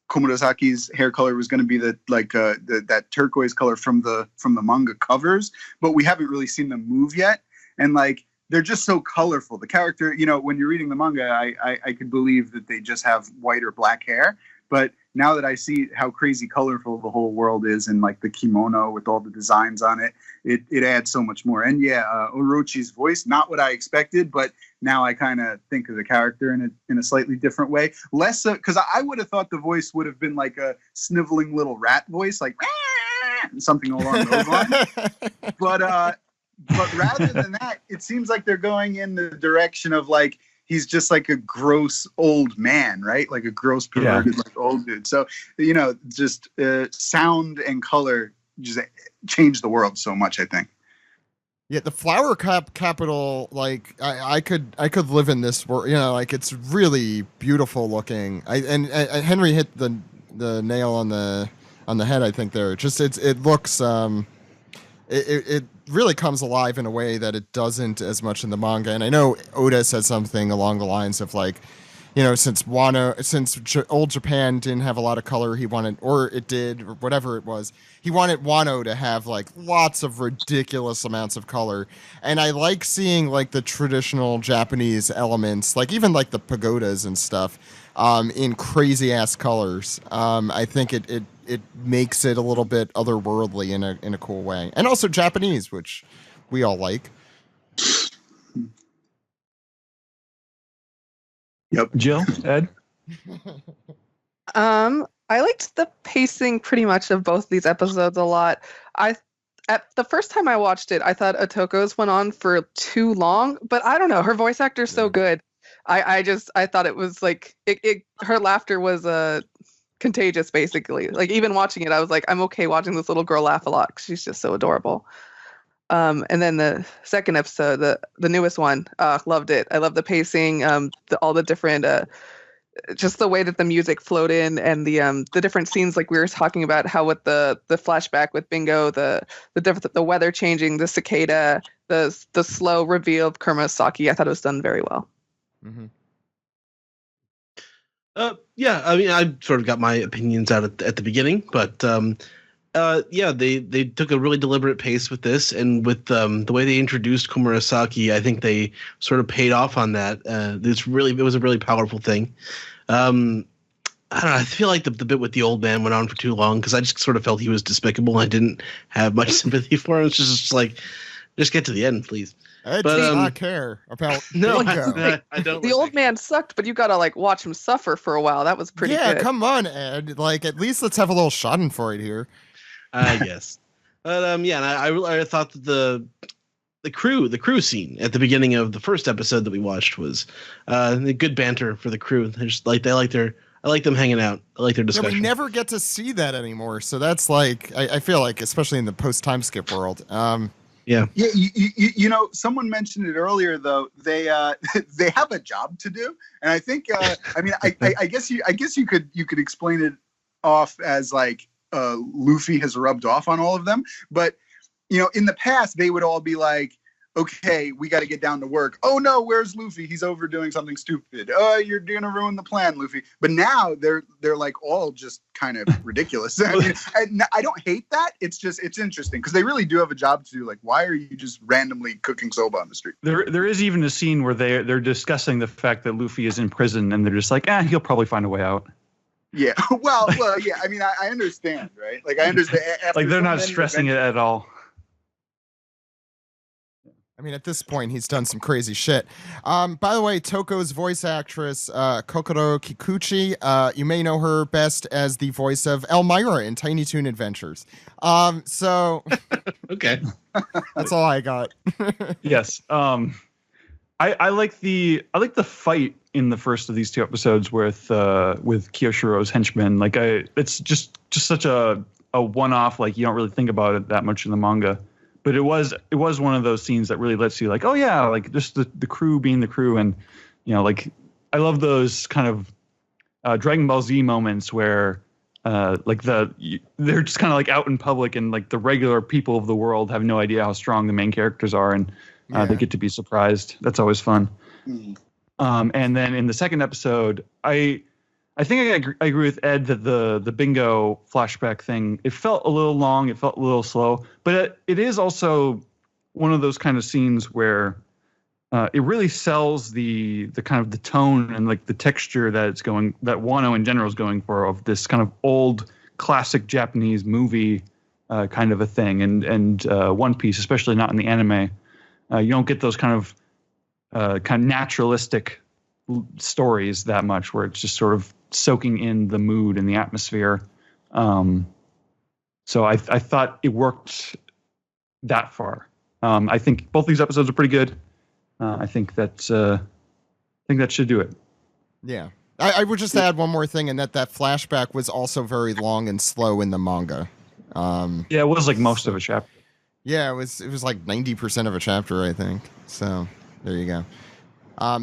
Komurasaki's hair color was going to be that turquoise color from the manga covers, but we haven't really seen them move yet. And like, they're just so colorful. The character, when you're reading the manga, I could believe that they just have white or black hair, but now that I see how crazy colorful the whole world is, and like the kimono with all the designs on it, it adds so much more. And yeah, Orochi's voice, not what I expected, but now I kind of think of the character in a slightly different way. Less because I would have thought the voice would have been like a sniveling little rat voice, like something along those lines. But rather than that, it seems like they're going in the direction of like he's just like a gross old man, right? Like a gross perverted like old dude. So just sound and color just change the world so much, I think. Yeah, the flower capital, like I could live in this world. Like it's really beautiful looking. And Henry hit the nail on the head. I think there. It looks it really comes alive in a way that it doesn't as much in the manga. And I know Oda said something along the lines of like, since old Japan didn't have a lot of color, he wanted, or it did, or whatever it was, he wanted Wano to have like lots of ridiculous amounts of color. And I like seeing like the traditional Japanese elements, like even like the pagodas and stuff, in crazy ass colors. I think it makes it a little bit otherworldly in a cool way, and also Japanese, which we all like. Yep. Jill, Ed? I liked the pacing pretty much of both these episodes a lot. At the first time I watched it, I thought Otoko's went on for too long, but I don't know. Her voice actor's so good. I thought it was like her laughter was contagious, basically. Like even watching it, I was like, I'm okay watching this little girl laugh a lot because she's just so adorable. And then the second episode, the newest one, loved it. I love the pacing, all the different, just the way that the music flowed in, and the different scenes, like we were talking about, how with the flashback with Bingo, the weather changing, the cicada, the slow reveal of Kurosaki. I thought it was done very well. Mm-hmm. Yeah, I mean, I sort of got my opinions out at the beginning, but they took a really deliberate pace with this, and with the way they introduced Komurasaki, I think they sort of paid off on that. It was a really powerful thing. I don't know. I feel like the bit with the old man went on for too long because I just sort of felt he was despicable. I didn't have much sympathy for him. It's just like, just get to the end, please. I do not care about no, Bingo. I don't. The old man sucked, but you gotta like watch him suffer for a while. That was pretty good. Yeah, come on, Ed. Like, at least let's have a little schadenfreude here. I guess. But and I thought that the crew scene at the beginning of the first episode that we watched was good banter for the crew. They're just like I like them hanging out. I like their discussion. Yeah, we never get to see that anymore. So that's like I feel like, especially in the post time skip world. Yeah. Yeah. Someone mentioned it earlier, though. They they have a job to do, and I think I guess you could explain it off as like Luffy has rubbed off on all of them, but in the past they would all be like, okay, we got to get down to work. Oh no, where's Luffy? He's over doing something stupid. Oh, you're gonna ruin the plan, Luffy. But now they're like all just kind of ridiculous. I mean, I don't hate that. It's interesting because they really do have a job to do. Like, why are you just randomly cooking soba on the street? There is even a scene where they're discussing the fact that Luffy is in prison, and they're just like, he'll probably find a way out. Yeah. Well, yeah. I mean, I understand, right? Like, I understand. Like, they're not stressing it at all. I mean, at this point, he's done some crazy shit. By the way, Toko's voice actress, Kokoro Kikuchi, you may know her best as the voice of Elmira in Tiny Toon Adventures. So okay, that's all I got. Yes. I like the fight in the first of these two episodes with Kiyoshiro's henchmen. Like, it's just such a one-off. Like, you don't really think about it that much in the manga. But it was one of those scenes that really lets you like, oh yeah, like just the crew being the crew, and like I love those kind of Dragon Ball Z moments where like they're just kind of like out in public, and like the regular people of the world have no idea how strong the main characters are, and they get to be surprised. That's always fun. Mm-hmm. And then in the second episode, I think I agree with Ed that the Bingo flashback thing, it felt a little long, it felt a little slow, but it is also one of those kind of scenes where it really sells the kind of the tone and like the texture that Wano in general is going for, of this kind of old classic Japanese movie kind of a thing. And One Piece, especially not in the anime, you don't get those kind of naturalistic stories that much, where it's just sort of soaking in the mood and the atmosphere. So I thought it worked that far. I think both these episodes are pretty good. I think that should do it. Yeah. I would just add one more thing, and that flashback was also very long and slow in the manga. Yeah, it was like most of a chapter. Yeah, it was like 90% of a chapter, I think. So there you go.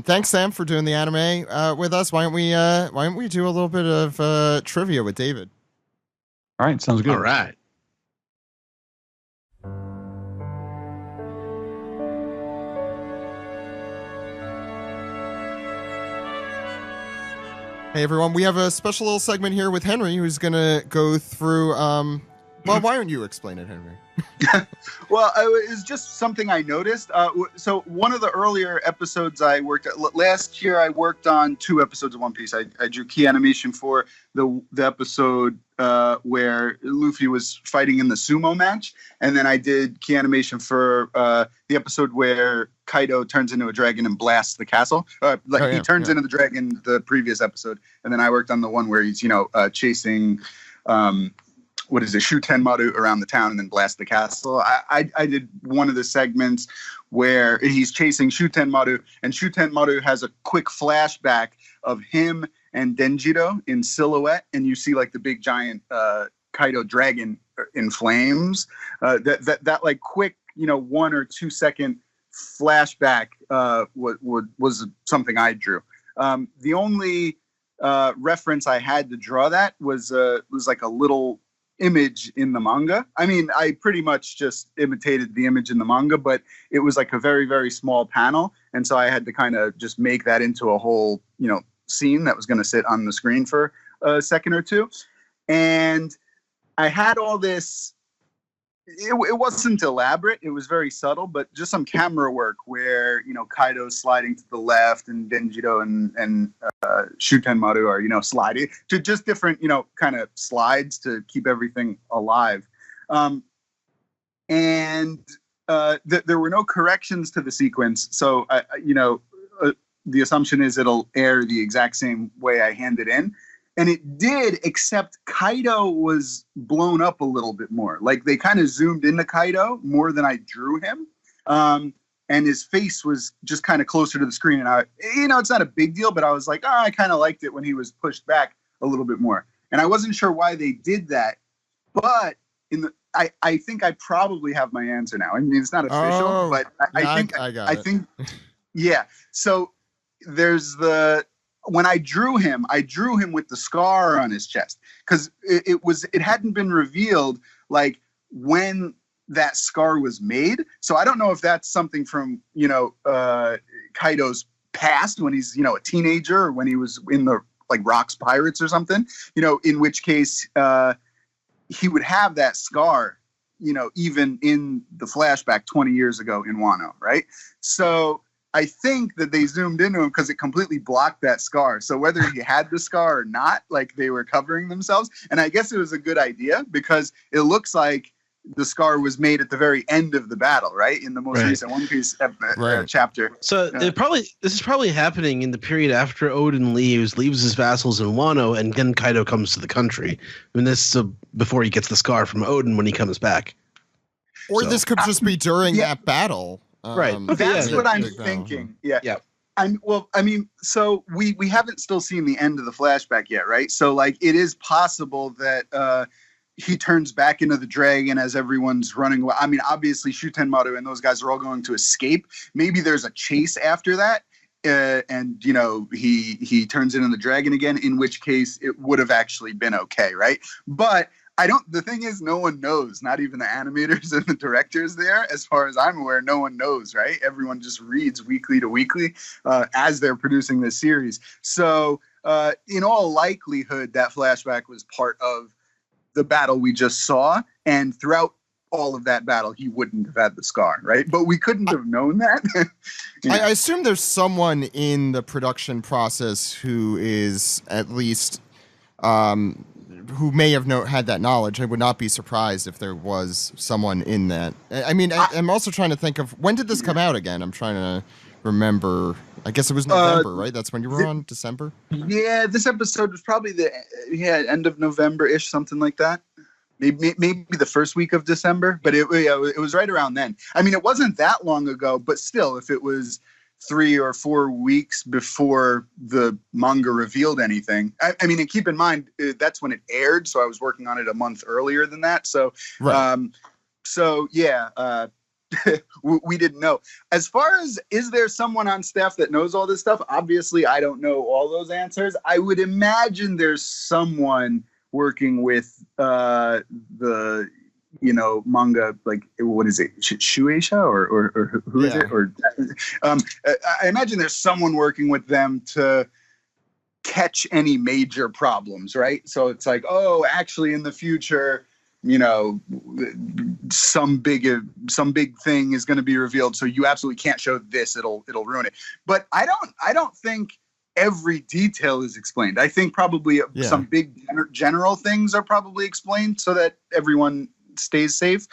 Thanks, Sam, for doing the anime with us. Why don't we do a little bit of trivia with David? All right, sounds good. All right. Hey, everyone. We have a special little segment here with Henry, who's going to go through... well, why don't you explain it, Henry? Well, it was just something I noticed. So one of the earlier episodes I worked at last year, I worked on 2 episodes of One Piece. I drew key animation for the episode where Luffy was fighting in the sumo match, and then I did key animation for the episode where Kaido turns into a dragon and blasts the castle. He turns into the dragon the previous episode, and then I worked on the one where he's chasing. What is it, Shutenmaru around the town and then blast the castle. I did one of the segments where he's chasing Shutenmaru, and Shutenmaru has a quick flashback of him and Denjiro in silhouette, and you see like the big giant Kaido dragon in flames. That like quick 1 or 2 second flashback was something I drew. The only reference I had to draw that was like a little image in the manga. I mean, I pretty much just imitated the image in the manga, but it was like a very, very small panel. And so I had to kind of just make that into a whole, scene that was going to sit on the screen for a second or two. And I had all this, it wasn't elaborate. It was very subtle, but just some camera work where, Kaido's sliding to the left and Denjiro and Shutenmaru are, sliding to just different, kind of slides to keep everything alive. And there were no corrections to the sequence. So, the assumption is it'll air the exact same way I handed in. And it did, except Kaido was blown up a little bit more. Like they kind of zoomed into Kaido more than I drew him. And his face was just kind of closer to the screen. And it's not a big deal, but I was like, I kind of liked it when he was pushed back a little bit more. And I wasn't sure why they did that. But I think I probably have my answer now. I mean, it's not official, but I think, yeah. So there's when I drew him with the scar on his chest, because it hadn't been revealed like when that scar was made. So I don't know if that's something from Kaido's past when he's a teenager, or when he was in the like Rocks Pirates or something. In which case he would have that scar, even in the flashback 20 years ago in Wano, right? So I think that they zoomed into him because it completely blocked that scar. So whether he had the scar or not, like they were covering themselves. And I guess it was a good idea because it looks like the scar was made at the very end of the battle, right? In the most recent One Piece chapter. So this is probably happening in the period after Odin leaves his vassals in Wano, and then Kaido comes to the country. I mean, this is before he gets the scar from Odin when he comes back. Or this could just be during that battle. Right. That's what I'm thinking. Yeah. So we haven't still seen the end of the flashback yet, right? So like it is possible that he turns back into the dragon as everyone's running away. I mean, obviously Shutenmaru and those guys are all going to escape. Maybe there's a chase after that. And he turns into the dragon again, in which case it would have actually been okay, right? But the thing is, no one knows, not even the animators and the directors there. As far as I'm aware, no one knows, right? Everyone just reads weekly to weekly as they're producing this series. So in all likelihood, that flashback was part of the battle we just saw. And throughout all of that battle, he wouldn't have had the scar, right? But we couldn't have known that. Yeah. I assume there's someone in the production process who is at least who may have had that knowledge. I would not be surprised if there was someone in that. I mean, I'm also trying to think of, when did this come out again? I'm trying to remember. I guess it was November, right? That's when you were on, December? Yeah, this episode was probably the end of November-ish, something like that. Maybe the first week of December, but it was right around then. I mean, it wasn't that long ago, but still, if it was 3 or 4 weeks before the manga revealed anything, I mean, and keep in mind, that's when it aired, so I was working on it a month earlier than that. So, Right. We didn't know. As far as, is there someone on staff that knows all this stuff? Obviously, I don't know all those answers. I would imagine there's someone working with the manga, like, what is it, Shueisha or who is it? Or I imagine there's someone working with them to catch any major problems, right? So it's like, oh, actually in the future, some big thing is going to be revealed, so you absolutely can't show this, it'll ruin it. But I don't think every detail is explained. I think probably some big general things are probably explained so that everyone stays safe.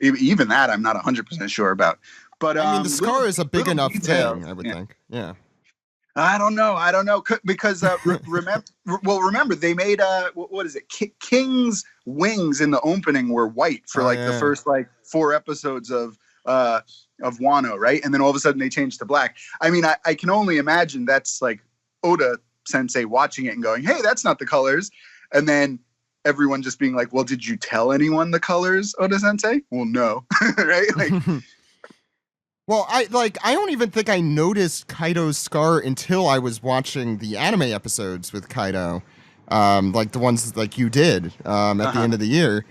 Even that I'm not 100% sure about. But I mean, the scar is a big enough thing, I would think. Yeah. I don't know because remember they made what is it? King's wings in the opening were white for the first 4 episodes of Wano, right? And then all of a sudden they changed to black. I mean, I can only imagine that's like Oda sensei watching it and going, hey, that's not the colors. And then everyone just being like, well, did you tell anyone the colors, Oda sensei? Well, no. Right? Like, well, I don't even think I noticed Kaido's scar until I was watching the anime episodes with Kaido. Like the ones like you did at the end of the year.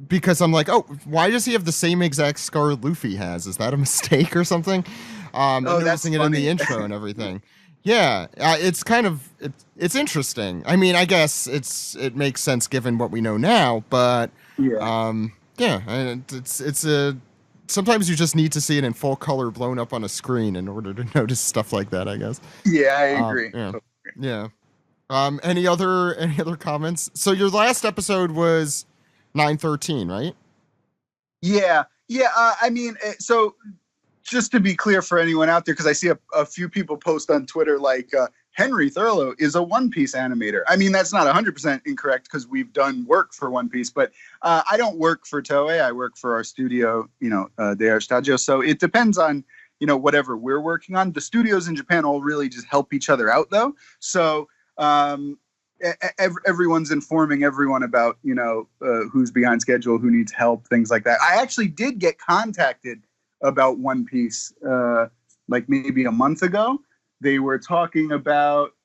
Because I'm like, oh, why does he have the same exact scar Luffy has? Is that a mistake or something? Noticing it in the intro and everything. Yeah, it's kind of it's interesting. I mean, I guess it makes sense given what we know now, but it's a sometimes you just need to see it in full color blown up on a screen in order to notice stuff like that, I guess. Yeah, I agree. Yeah. Any other comments? So your last episode was 913, right? Yeah. I mean, so just to be clear for anyone out there, because I see a few people post on Twitter like Henry Thurlow is a One Piece animator. I mean, that's not 100% incorrect because we've done work for One Piece, but I don't work for Toei. I work for our studio, their Stadio. So it depends on, whatever we're working on. The studios in Japan all really just help each other out, though. So everyone's informing everyone about, who's behind schedule, who needs help, things like that. I actually did get contacted about One Piece like maybe a month ago. They were talking about,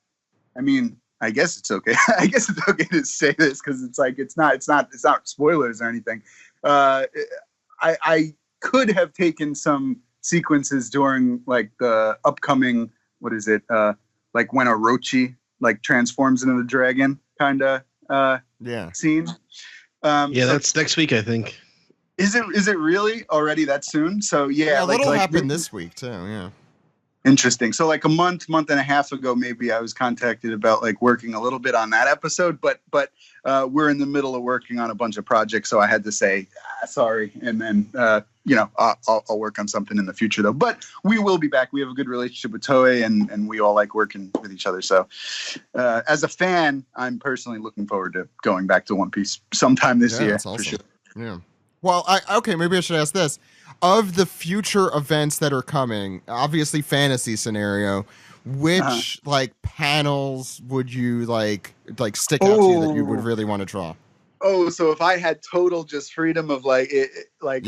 I mean, I guess it's okay. I guess it's okay to say this because it's like it's not spoilers or anything. I could have taken some sequences during like the upcoming, what is it? Like when Orochi like transforms into the dragon kind of scene. That's next week, I think. Is it really already that soon? So yeah, that'll happen this week too. Yeah. Interesting. So like a month and a half ago, maybe I was contacted about like working a little bit on that episode, but we're in the middle of working on a bunch of projects. So I had to say, sorry. And then, I'll work on something in the future though, but we will be back. We have a good relationship with Toei and we all like working with each other. So as a fan, I'm personally looking forward to going back to One Piece sometime this year. That's awesome. For sure. Yeah. Well, maybe I should ask this. Of the future events that are coming, obviously fantasy scenario, which like panels would you like stick out to you that you would really want to draw? Oh, so if I had total just freedom of I want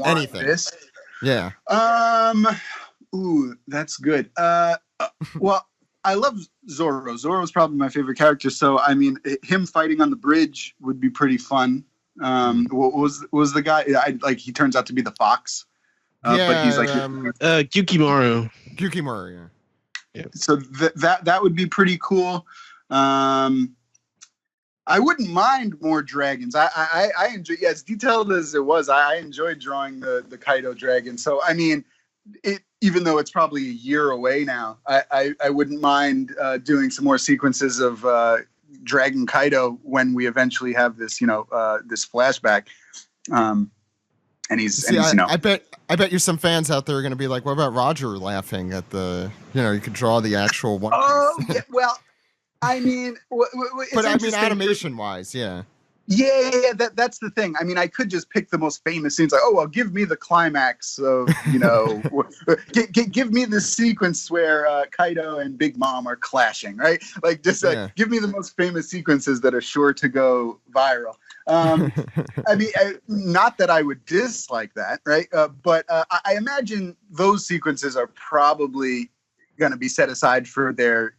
anything. This. Yeah. Ooh, that's good. Well, I love Zoro. Zoro's probably my favorite character. So I mean, him fighting on the bridge would be pretty fun. What was the guy? He turns out to be the fox. But he's like Gyukimaru. Gyukimaru, yeah. So that would be pretty cool. I wouldn't mind more dragons. I enjoy, yeah, as detailed as it was, I enjoyed drawing the Kaido dragon. So I mean, even though it's probably a year away now, I wouldn't mind doing some more sequences of Dragon Kaido when we eventually have this, this flashback. And he's, I bet you some fans out there are going to be like, what about Roger laughing at the, you could draw the actual one. Oh, yeah, well, I mean, but I mean, animation wise, yeah. Yeah, that's the thing. I mean, I could just pick the most famous scenes, like, oh, well, give me the climax of, give me the sequence where Kaido and Big Mom are clashing, right? Like, just give me the most famous sequences that are sure to go viral. I mean, not that I would dislike that, right? But I imagine those sequences are probably going to be set aside for their,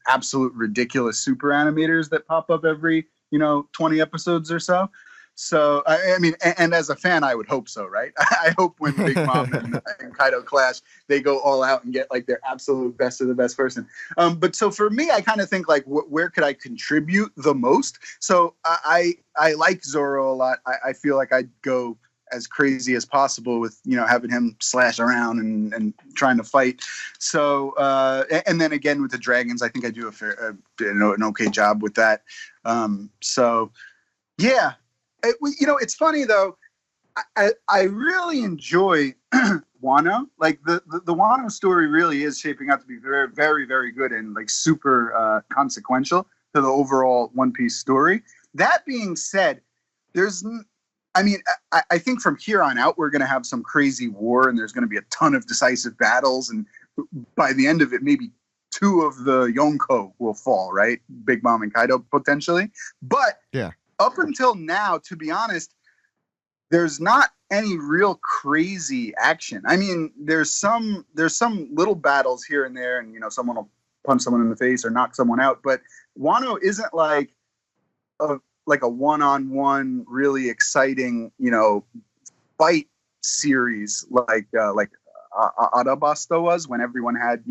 absolute ridiculous super animators that pop up every 20 episodes or so. So, I mean, and as a fan, I would hope so, right? I hope when Big Mom and Kaido clash, they go all out and get like their absolute best of the best person. But so for me, I kind of think like, where could I contribute the most? So I like Zoro a lot. I feel like I'd go as crazy as possible with, having him slash around and trying to fight. So, and then again with the dragons, I think I do an okay job with that. So yeah, it's funny though. I really enjoy Wano. Like the Wano story really is shaping out to be very, very, very good and like super consequential to the overall One Piece story. That being said, I think from here on out, we're going to have some crazy war and there's going to be a ton of decisive battles. And by the end of it, maybe 2 of the Yonko will fall, right? Big Mom and Kaido potentially. But up until now, to be honest, there's not any real crazy action. I mean, there's some little battles here and there and, someone will punch someone in the face or knock someone out. But Wano isn't like a one-on-one really exciting, fight series like Arabasta was, when everyone had,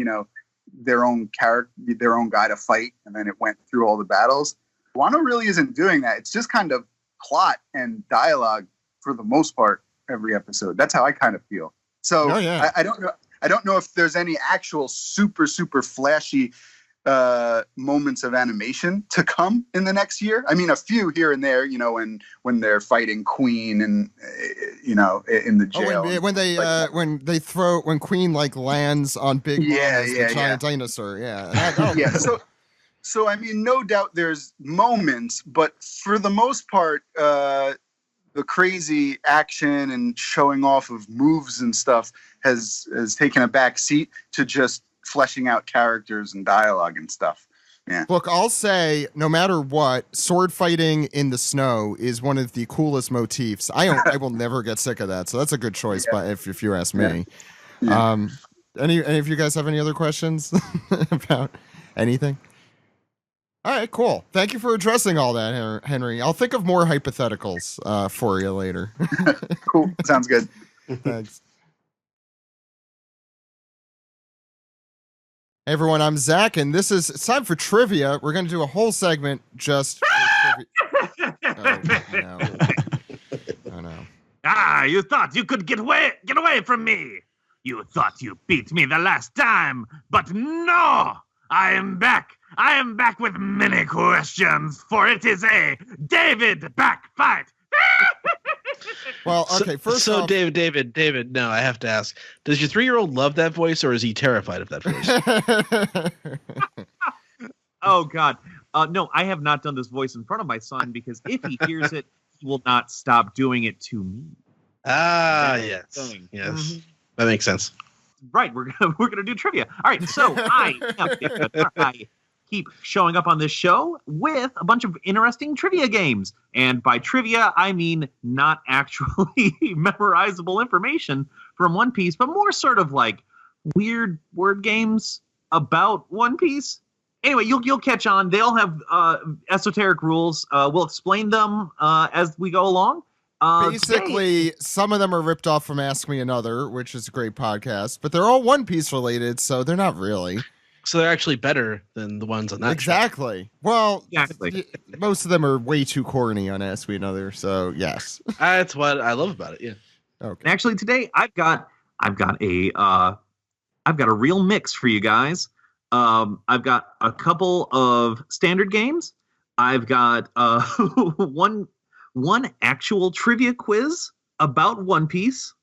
their own character, their own guy to fight, and then it went through all the battles. Wano really isn't doing that. It's just kind of plot and dialogue for the most part every episode. That's how I kind of feel. So I don't know. I don't know if there's any actual super, super flashy moments of animation to come in the next year. I mean, a few here and there, when they're fighting Queen and in the jail. When Queen like lands on Big Mom as the giant dinosaur. Yeah. So I mean, no doubt there's moments, but for the most part, the crazy action and showing off of moves and stuff has taken a back seat to just fleshing out characters and dialogue and stuff. Yeah. Look, I'll say, no matter what, sword fighting in the snow is one of the coolest motifs. I will never get sick of that. So that's a good choice, but if you ask me. Yeah. Any of you guys have any other questions about anything? All right, cool. Thank you for addressing all that, Henry. I'll think of more hypotheticals for you later. Cool. Sounds good. Thanks. Hey everyone, I'm Zach, and it's time for trivia. We're going to do a whole segment just for trivia. Oh, no. Ah, you thought you could get away from me. You thought you beat me the last time, but no! I am back. I am back with many questions, for it is a David back fight. Well, okay, first off... David, no, I have to ask, does your 3-year-old love that voice, or is he terrified of that voice? Oh, God. No, I have not done this voice in front of my son, because if he hears it, he will not stop doing it to me. Ah, yes. Mm-hmm. That makes sense. Right, we're gonna do trivia. All right, so I keep showing up on this show with a bunch of interesting trivia games. And by trivia, I mean not actually memorizable information from One Piece, but more sort of like weird word games about One Piece. Anyway, you'll catch on. They all have esoteric rules. We'll explain them as we go along. Basically, some of them are ripped off from Ask Me Another, which is a great podcast, but they're all One Piece related, so they're not really. So they're actually better than the ones on that. Exactly. Well, Exactly. most of them are way too corny on Ask Me Another. So yes. That's what I love about it. Yeah. Okay. And actually, today I've got a real mix for you guys. I've got a couple of standard games. I've got one actual trivia quiz about One Piece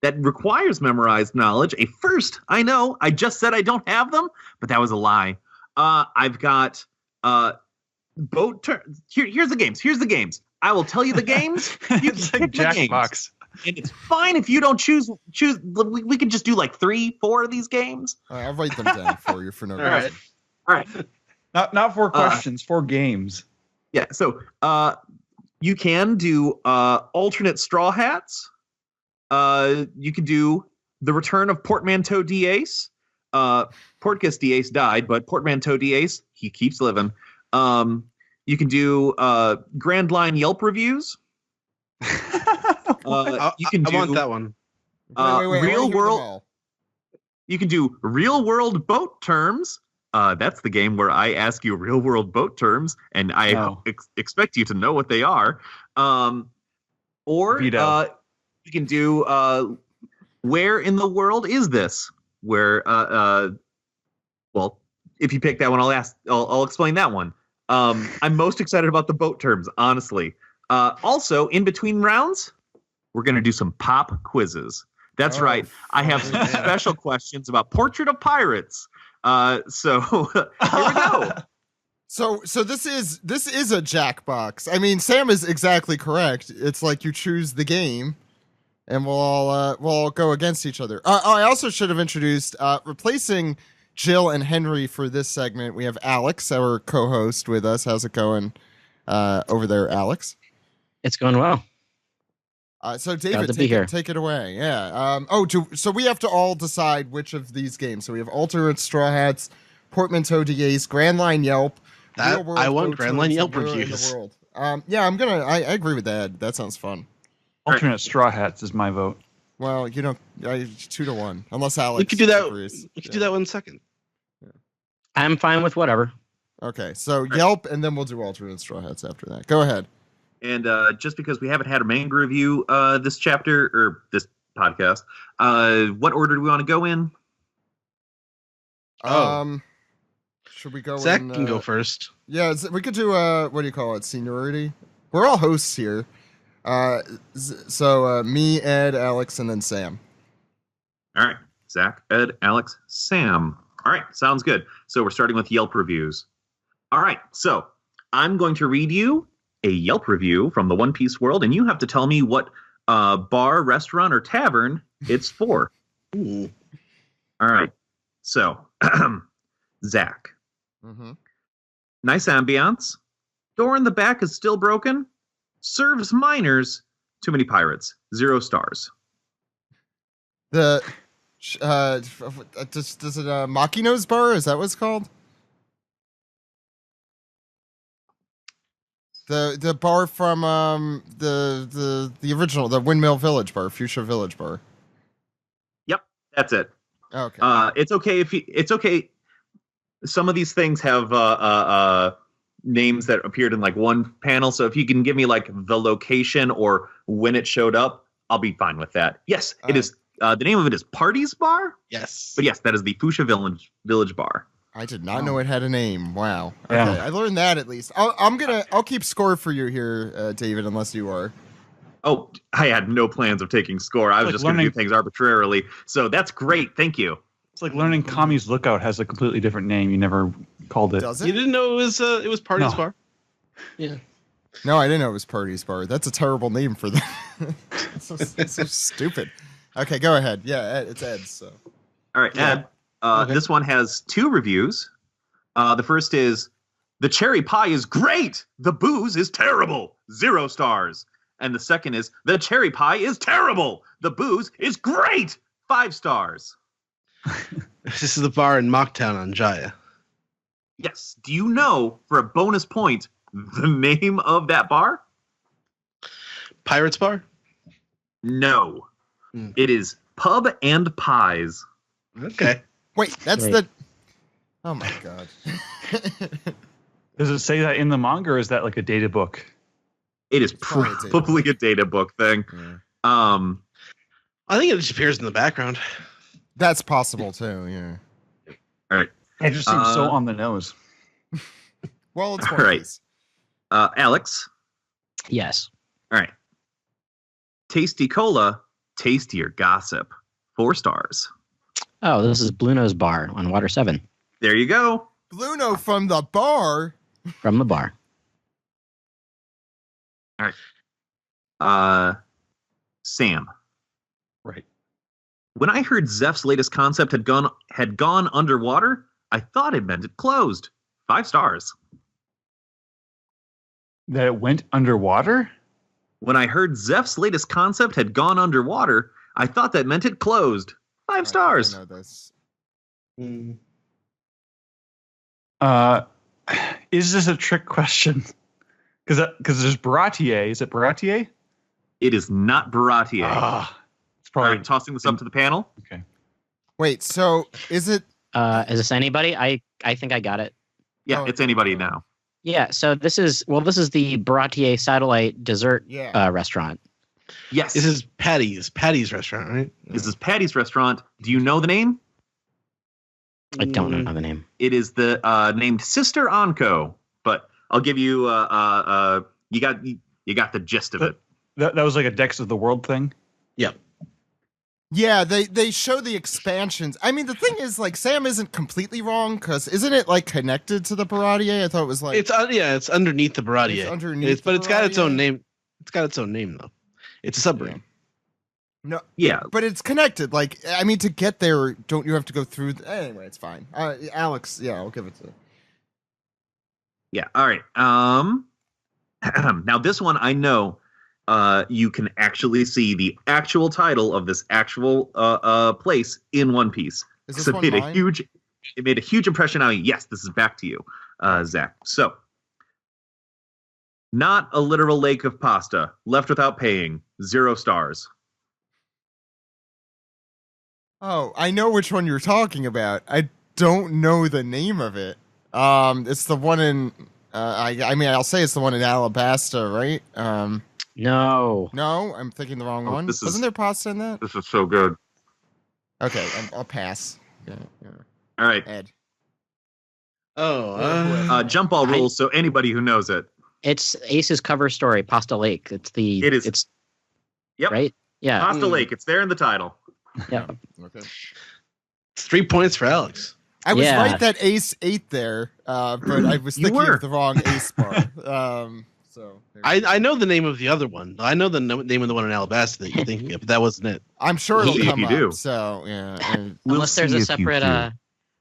that requires memorized knowledge. A first, I know. I just said I don't have them, but that was a lie. I've got boat turns. Here's the games. Here's the games. I will tell you the games. You It's can like pick the games. Jackbox. And it's fine if you don't choose. We can just do like 3-4 of these games. I'll write them down for you for no All reason. right. All right. Not 4 questions, 4 games. Yeah. So you can do alternate Straw Hats. You can do the return of Portmanteau D'Ace. Portgas D'Ace died, but Portmanteau D'Ace, he keeps living. You can do Grand Line Yelp reviews. You can I do want that one. Wait, I wanna real hear them world. all. You can do real world boat terms. That's the game where I ask you real world boat terms, and I No. expect you to know what they are. Or Veto. you can do where in the world is this? Where well, if you pick that one, I'll explain that one. I'm most excited about the boat terms, honestly. Also, in between rounds, we're going to do some pop quizzes. That's Oh, right. I have some man. special questions about Portrait of Pirates. So here we go. So this is a Jackbox. I mean, Sam is exactly correct. It's like you choose the game, and we'll all go against each other. I also should have introduced replacing Jill and Henry for this segment. We have Alex, our co-host, with us. How's it going over there, Alex? It's going well. So David, to be here. take it away. Yeah. So we have to all decide which of these games. So we have alternate Straw Hats, Portmanteau D'Ace, Grand Line Yelp. That Real World I want Boat Grand Line Terms, Yelp and Where in reviews. the World. I agree with that. That sounds fun. Alternate Straw Hats is my vote. Well, 2-1, unless Alex. We could do that. agrees. We could do that one second. I'm fine with whatever. Okay, so Yelp, and then we'll do alternate Straw Hats after that. Go ahead. And just because we haven't had a manga review this chapter or this podcast, what order do we want to go in? Oh. Should we go? Zach in, can go first. Yeah, we could do what do you call it? Seniority. We're all hosts here. So me, Ed, Alex, and then Sam. All right. Zach, Ed, Alex, Sam. All right. Sounds good. So we're starting with Yelp reviews. All right. So I'm going to read you a Yelp review from the One Piece world, and you have to tell me what bar, restaurant, or tavern it's for. Ooh. All right. So, Zach. Mm-hmm. Nice ambiance. Door in the back is still broken. Serves minors. Too many pirates. 0 stars. Does it Makino's bar? Is that what it's called? The bar from the original, the Windmill Village bar, Fuchsia Village bar. Yep, that's it. Okay. It's okay if it's okay. Some of these things have names that appeared in like one panel. So if you can give me like the location or when it showed up, I'll be fine with that. Yes, it is. The name of it is Party's Bar. Yes. But yes, that is the Fuchsia Village Bar. I did not know it had a name. Wow. Okay, Yeah. I learned that at least. I'll keep score for you here, David, unless you are. Oh, I had no plans of taking score. I was Like just going to do learning- things arbitrarily. So that's great. Thank you. It's like learning Kami's Lookout has a completely different name. You never called it. Does You it? didn't know it was Party's No. Bar? Yeah. No, I didn't know it was Party's Bar. That's a terrible name for them. It's so stupid. Okay, go ahead. Yeah, it's Ed's. So. All right, Ed. Okay. This one has 2 reviews. The first is, the cherry pie is great. The booze is terrible. 0 stars. And the second is, the cherry pie is terrible. The booze is great. 5 stars. This is the bar in Mocktown on Jaya. Yes. Do you know, for a bonus point, the name of that bar? Pirates Bar? No. Hmm. It is Pub and Pies. Okay. Wait, that's Wait. the. Oh my god. Does it say that in the manga, or is that like a data book? It is Probably a data probably book. a data book thing. Yeah. I think it just appears in the background. That's possible too. Yeah. All right. It just seems so on the nose. Well, it's All One right. Piece. Alex. Yes. All right. Tasty Cola, tastier gossip. 4 stars. Oh, this is Blue Nose Bar on Water 7 There you go. Bluno from the bar. from the bar. Sam. Right. When I heard Zeph's latest concept had gone underwater, I thought it meant it closed. 5 stars. That it went underwater? When I heard Zeph's latest concept had gone underwater, I thought that meant it closed. 5 stars. I know this. Is this a trick question? Because there's Baratier. Is it Baratier? It is not Baratier. It's All probably right, tossing this up to the panel. okay. Wait, so is it? Is this anybody? I think I got it. Yeah, Oh, it's anybody now. Yeah. So this is the Baratier Satellite Dessert Yeah. restaurant. Yes. This is Patty's restaurant, right? This is Patty's restaurant. Do you know the name? I don't know the name. It is the named Sister Anko, but I'll give you you got the gist of it. That was like a Dex of the World thing. Yep. Yeah, they show the expansions. I mean, the thing is, like, Sam isn't completely wrong because isn't it like connected to the Baratier? I thought it was like It's it's underneath the Baratier. It's underneath but the it's got its own Baratier? name. It's got its own name though. It's a submarine. no, Yeah. but it's connected. Like, I mean, to get there, don't you have to go through? Anyway, it's fine. Alex, yeah, I'll give it to. Yeah. All right. Now this one I know you can actually see the actual title of this actual place in One Piece. Is this So one mine? it made a huge impression on me. Yes, this is back to you, Zach. So, not a literal lake of pasta, left without paying, 0 stars. Oh, I know which one you're talking about. I don't know the name of it. It's the one in. I mean, I'll say it's the one in Alabasta, right? No. No, I'm thinking the wrong Oh, one. this is- Wasn't there pasta in that? This is so good. Okay, I'll pass. Yeah. All right, Ed. Oh, jump all rules. So anybody who knows it, It's Ace's cover story, Pasta Lake. It is. It's Yep. right. Yeah. Pasta Lake. It's there in the title. Yeah. Okay. it's 3 points for Alex. I was Yeah. right that Ace ate there, but I was You thinking were. of the wrong Ace bar. So there you go. I know the name of the other one. I know the name of the one in Alabasta that you're thinking of, but that wasn't it. I'm sure it'll We'll see if come you up. do. So yeah. and- Unless there's a separate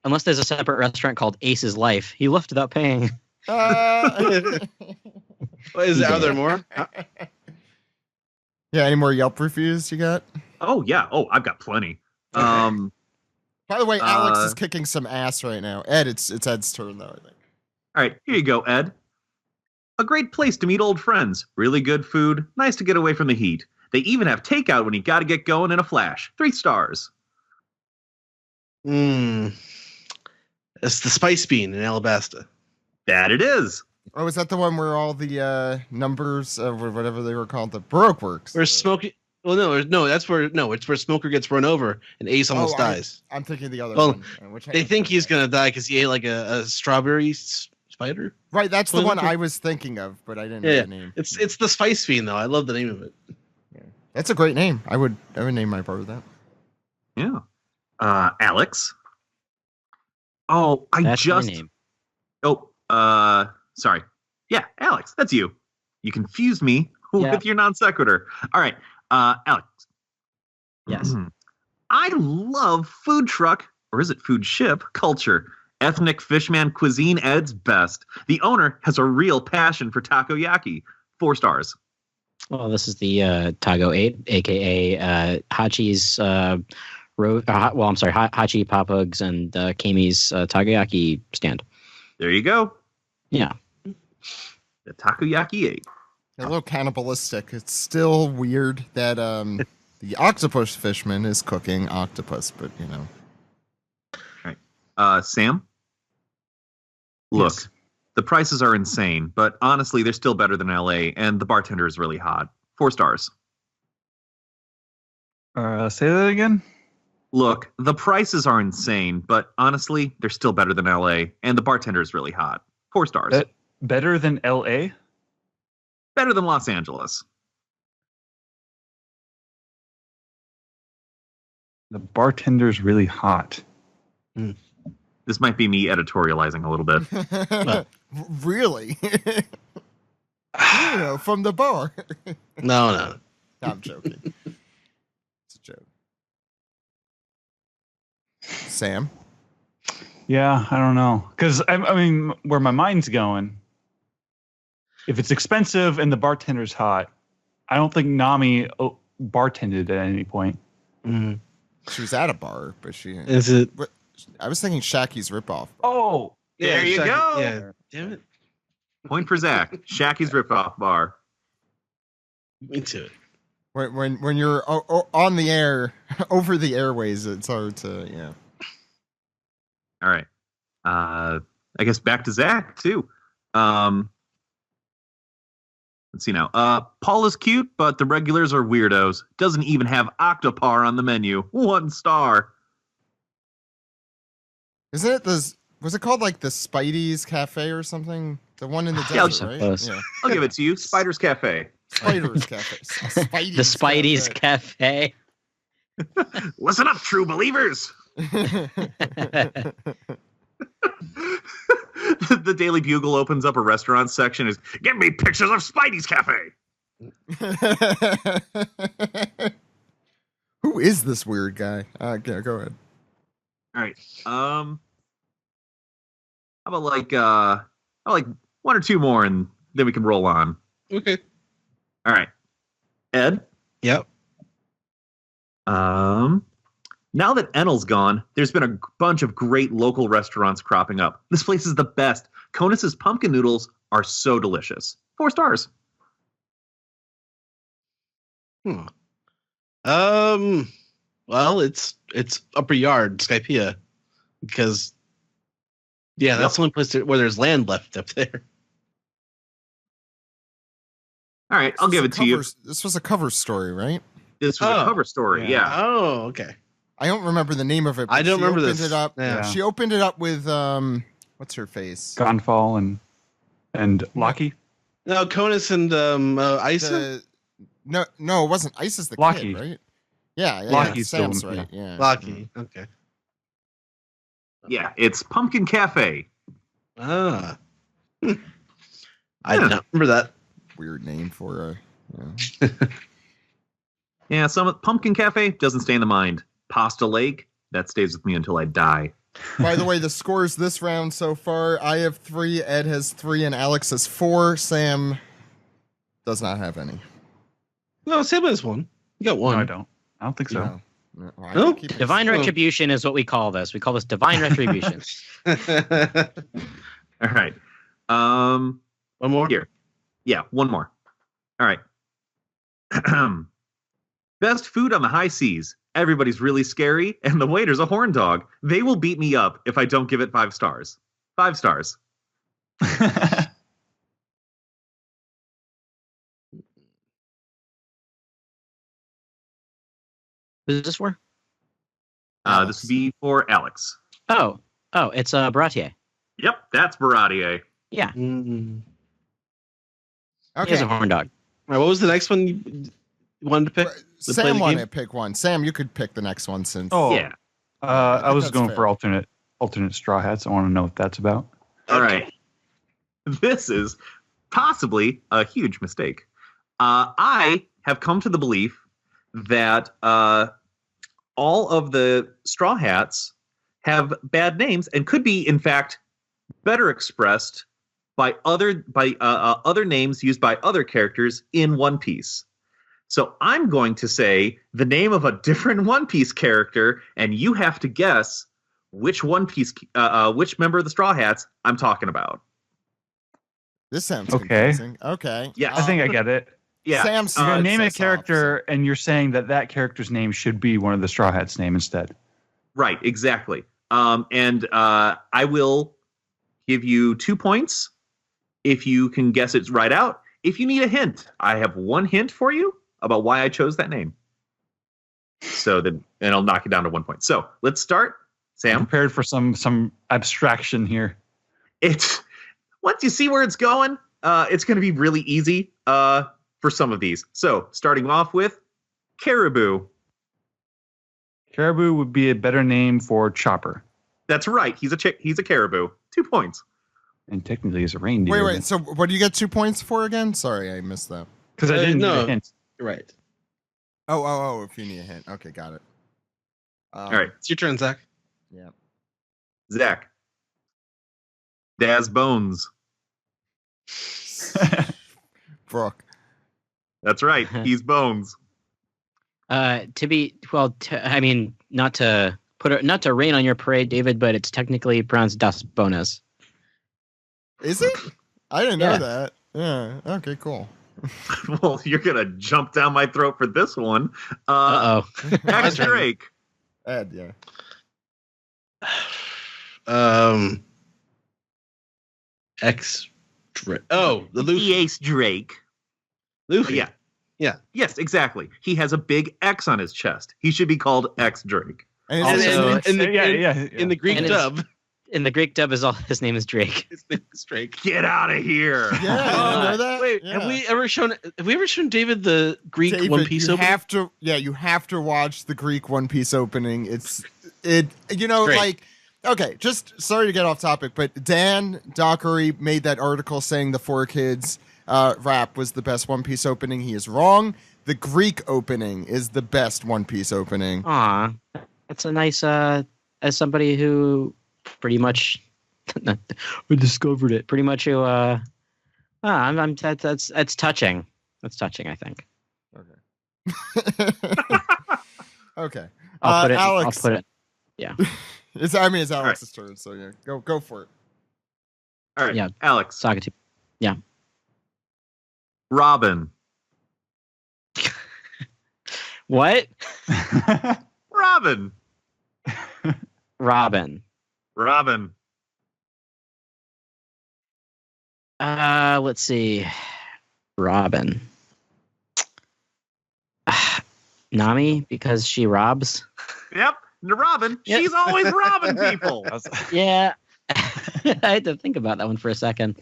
unless there's a separate restaurant called Ace's Life. He left without paying. Uh, Are there more? yeah. Any more Yelp reviews you got? Oh yeah. Oh, I've got plenty. Okay. By the way, Alex Uh, is kicking some ass right now. Ed, it's Ed's turn though. I think. All right, here you go, Ed. A great place to meet old friends. Really good food. Nice to get away from the heat. They even have takeout when you got to get going in a flash. 3 stars. It's the Spice Bean in Alabasta. That it is. Oh, is that the one where all the numbers or whatever they were called, the Baroque works? Where Smokey? Well, it's where Smoker gets run over and Ace almost dies. I'm thinking the other Well, one. Which I They can't think he's remember. gonna die because he ate like a strawberry spider. Right, that's the Well, one look at- I was thinking of, but I didn't know Yeah, the name. it's the Spice Bean though. I love the name of it. That's a great name. I would name my part with that. Yeah. Alex. Oh, That's my name. Oh, sorry. Yeah, Alex, that's you. You confused me Yeah. with your non sequitur. All right, Alex. Yes. I love food truck, or is it food ship, culture. Ethnic fishman cuisine Ed's best. The owner has a real passion for takoyaki. 4 stars. Well, this is the Tago 8, aka Hachi's Hachi Papugs and Kami's Takoyaki stand. There you go. Yeah. The takoyaki 8. A little cannibalistic. It's still weird that the octopus fishman is cooking octopus, but you know. Sam? Look, Yes. the prices are insane, but honestly, they're still better than LA, and the bartender is really hot. 4 stars. Say that again. Look, the prices are insane, but honestly, they're still better than LA, and the bartender is really hot. 4 stars. Better than L.A.? Better than Los Angeles. The bartender's really hot. This might be me editorializing a little bit. Really? From the bar. No. I'm joking. It's a joke. Sam? Yeah, I don't know. Because, I mean, where my mind's going, if it's expensive and the bartender's hot, I don't think Nami bartended at any point. Mm. She was at a bar, but she... Is it? I was thinking Shaki's ripoff. Oh! There you go. Yeah. Damn it. Point for Zach. Shacky's ripoff bar. Me too. When you're on the air, over the airways, it's hard to, yeah. All right. I guess back to Zach, too. Let's see now. Paul is cute, but the regulars are weirdos. Doesn't even have Octopar on the menu. 1 star. Isn't it was it called like the Spidey's Cafe or something? The one in the Yeah, desert, right? close. Yeah. I'll give it to you. Spider's Cafe. Spider's Cafe. Spidey's The Spidey's Cafe. Listen up, true believers. The Daily Bugle opens up a restaurant section. Is give me pictures of Spidey's Cafe. Who is this weird guy? Yeah, go ahead. All right. How about like 1 or 2 more, and then we can roll on. Okay. All right. Ed. Yep. Now that Enel's gone, there's been a bunch of great local restaurants cropping up. This place is the best. Conus's pumpkin noodles are so delicious. 4 stars. Well, it's Upper Yard, Skypea, because that's the only place where there's land left up there. All right, I'll give it to you. This was a cover story, right? This was a cover story, yeah. Oh, okay. I don't remember the name of it. I don't remember opened this. It up. Yeah. She opened it up with what's her face? Gonfall and Loki. No, Conus and Isa. No, it wasn't. Isa's the Loki. kid, right? Yeah. Loki's the Sam's one, right. Yeah. Loki. Okay. Yeah, it's Pumpkin Cafe. Ah. I did not remember that. Weird name for Yeah, some Pumpkin Cafe doesn't stay in the mind. Pasta Lake, that stays with me until I die. By the way, the scores this round so far, I have 3, Ed has 3, and Alex has 4. Sam does not have any. No, Sam has 1. You got 1. No, I don't. I don't think so. No, I No? keep it- Divine retribution is what we call this. We call this divine retribution. All right. One more? Here. Yeah, 1 more. All right. Best food on the high seas. Everybody's really scary, and the waiter's a horn dog. They will beat me up if I don't give it 5 stars. 5 stars. Who's this for? This would be for Alex. Oh, it's Baratier. Yep, that's Baratier. Yeah, Mm. he is Okay. a horn dog. All right, what was the next one you wanted to pick? To play Sam the wanted game? to pick one. Sam, you could pick the next one since. Oh, Yeah. I was that's going fair. for alternate straw hats. I want to know what that's about. All right. This is possibly a huge mistake. I have come to the belief that all of the Straw Hats have bad names and could be, in fact, better expressed by other names used by other characters in One Piece. So I'm going to say the name of a different One Piece character, and you have to guess which One Piece, which member of the Straw Hats I'm talking about. This sounds Okay. confusing. Okay. Yeah, I think I get it. Yeah, Sam's You're gonna name a says character, and you're saying that character's name should be one of the Straw Hats' name instead. right, exactly. And I will. give you 2 points if you can guess it right out. If you need a hint, I have 1 hint for you about why I chose that name. So then, and I'll knock it down to 1 point. So let's start. I'm Sam, prepared for some abstraction here. it's once you see where it's going, it's going to be really easy for some of these. So starting off with caribou. Caribou would be a better name for Chopper. That's right. He's a caribou. 2 points. And technically he's a reindeer. Wait. So what do you get 2 points for again? Sorry, I missed that. Because I didn't no. give a hint. Right. Oh, if you need a hint. Okay, got it. All right, It's your turn, Zach. Yeah. Zach. Daz Bones. Brooke. That's right. He's Bones. I mean, not to rain on your parade, David, but it's technically pronounced Das Bonas. Is it? I didn't know Yeah. that. Yeah. Okay, cool. Well, you're gonna jump down my throat for this one. Uh oh. Max Drake. Ed, yeah. X. Oh, the Luffy. The Ace Drake. Luffy. Yeah. Yeah. Yes, exactly. He has a big X on his chest. He should be called X Drake. And And his Also- name- in the Greek And dub, In the Greek dub, his name is Drake. his name is Drake. Get out of here. yeah, you know that? Wait, Yeah. have we ever shown David the Greek David, One Piece you opening? you have to watch the Greek One Piece opening. Great. Like, okay, just sorry to get off topic, but Dan Dockery made that article saying the Four Kids rap was the best One Piece opening. He is wrong. The Greek opening is the best One Piece opening. Aw, that's a nice. As somebody who pretty much we discovered it. Pretty much who. That's touching. That's touching. I think. Okay. I'll put it. Alex. I'll put it. Yeah. It's Alex's turn, so yeah, go for it. All right. Yeah. Alex. Sagatu. Robin. What? Robin. Robin. Robin. Let's see. Robin. Nami, because she robs. Yep. Robin. Yep. She's always robbing people. Yeah. I had to think about that one for a second.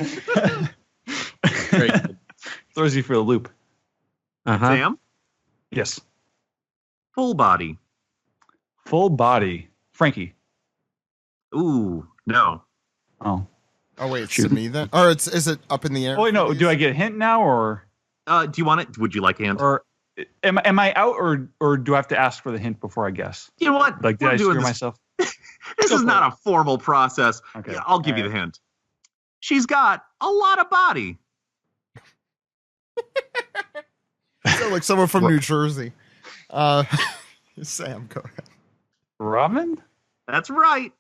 Very good. Throws you for a loop. Uh-huh. Sam. Yes. Full body. Full body. Frankie. Ooh, no. Oh. Oh wait, it's Shoot. to me then, or is it up in the air? Oh wait, no. please? Do I get a hint now, or Do you want it? Would you like a hint? am I out, or do I have to ask for the hint before I guess? You know what? Like, did We're I doing screw this. myself? This Go is for not a formal process. Okay. Yeah, I'll give All you right. the hint. She's got a lot of body. So, like someone from New Jersey. Sam, go ahead. Robin? That's right.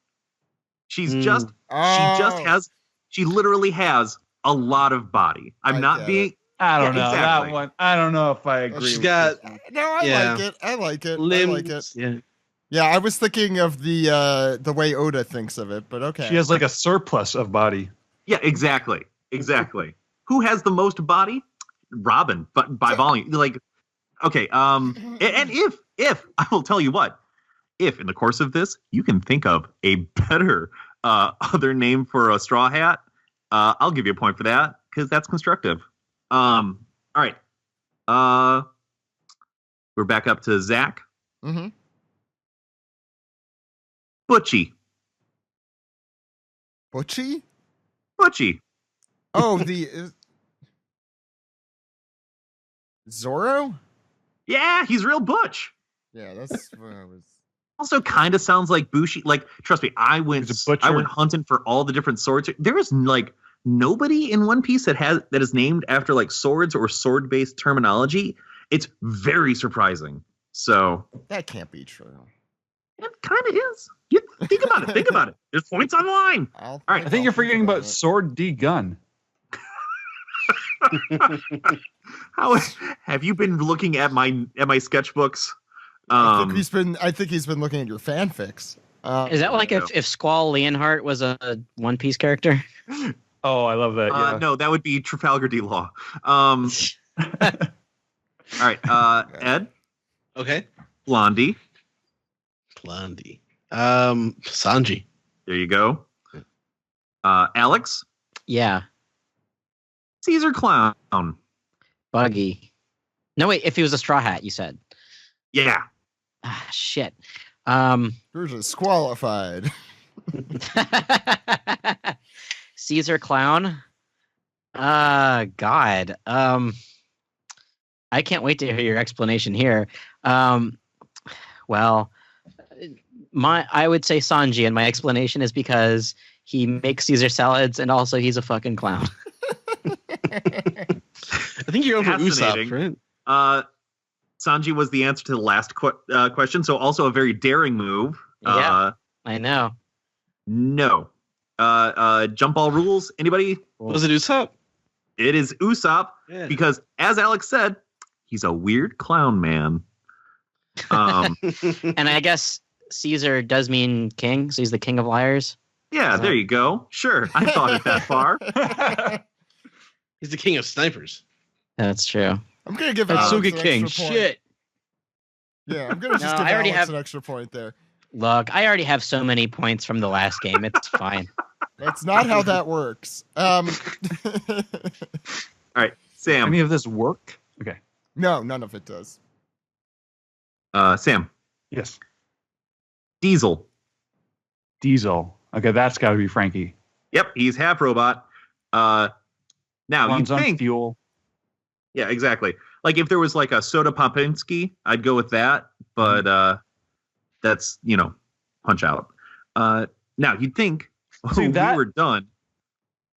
She's just Oh. she literally has a lot of body. I'm I not get being I don't Yeah, know exactly. that one. I don't know if I agree. She's with got this one. No, I Yeah. like it. I like it. limbs. I like it. Yeah. Yeah, I was thinking of the way Oda thinks of it, but okay. She has like a surplus of body. Yeah, exactly. Who has the most body? Robin, but by volume. Like, okay, and if I will tell you what, if in the course of this you can think of a better other name for a straw hat, I'll give you a point for that because that's constructive. All right, we're back up to Zach. Mm-hmm. Butchie. Butchie? Oh, the Zorro? Yeah, he's real butch. Yeah, that's what I was. Also kind of sounds like Bushi. Like, trust me, I went He's a butcher. hunting for all the different swords. There is like nobody in One Piece that is named after like swords or sword based terminology. It's very surprising. So That can't be true. it kind of is. You think about it. Think about it. There's points on the line. All right, I think you're forgetting about Sword D Gun. How have you been looking at my sketchbooks? I think he's been looking at your fanfics. Is that like if Squall Leonhardt was a One Piece character? Oh, I love that. Yeah. No, that would be Trafalgar D. Law. All right, Ed, Okay. Blondie. Blondie. Sanji. There you go. Alex, Yeah. Caesar Clown. Buggy. No, wait. If he was a straw hat, you said. Yeah. Ah, shit. You're disqualified. Caesar Clown. God. I can't wait to hear your explanation here. Well, I would say Sanji, and my explanation is because he makes Caesar salads, and also he's a fucking clown. I think you're over Fascinating. Usopp, right? Sanji was the answer to the last question, so also a very daring move. Yeah. I know. No. Jump ball rules. Anybody? Was it Usopp? It is Usopp Yeah. because, as Alex said, he's a weird clown man. And I guess Caesar does mean king, so he's the king of liars. Yeah, there you go. Sure, I thought it that far. He's the king of snipers. That's true. I'm gonna give That's Alex Suga an King. extra point. Shit. Yeah, I'm gonna just No, give I already Alex have- an extra point there. Look, I already have so many points from the last game. It's fine. That's not how that works. All right, Sam. Any of this work? Okay. No, none of it does. Sam. Yes. Diesel. Diesel. Okay, that's got to be Frankie. Yep, he's half robot. Now you Runs on think? fuel. Yeah, exactly. Like if there was like a Soda Popinski, I'd go with that. But that's punch out. Now you'd think See, we were done.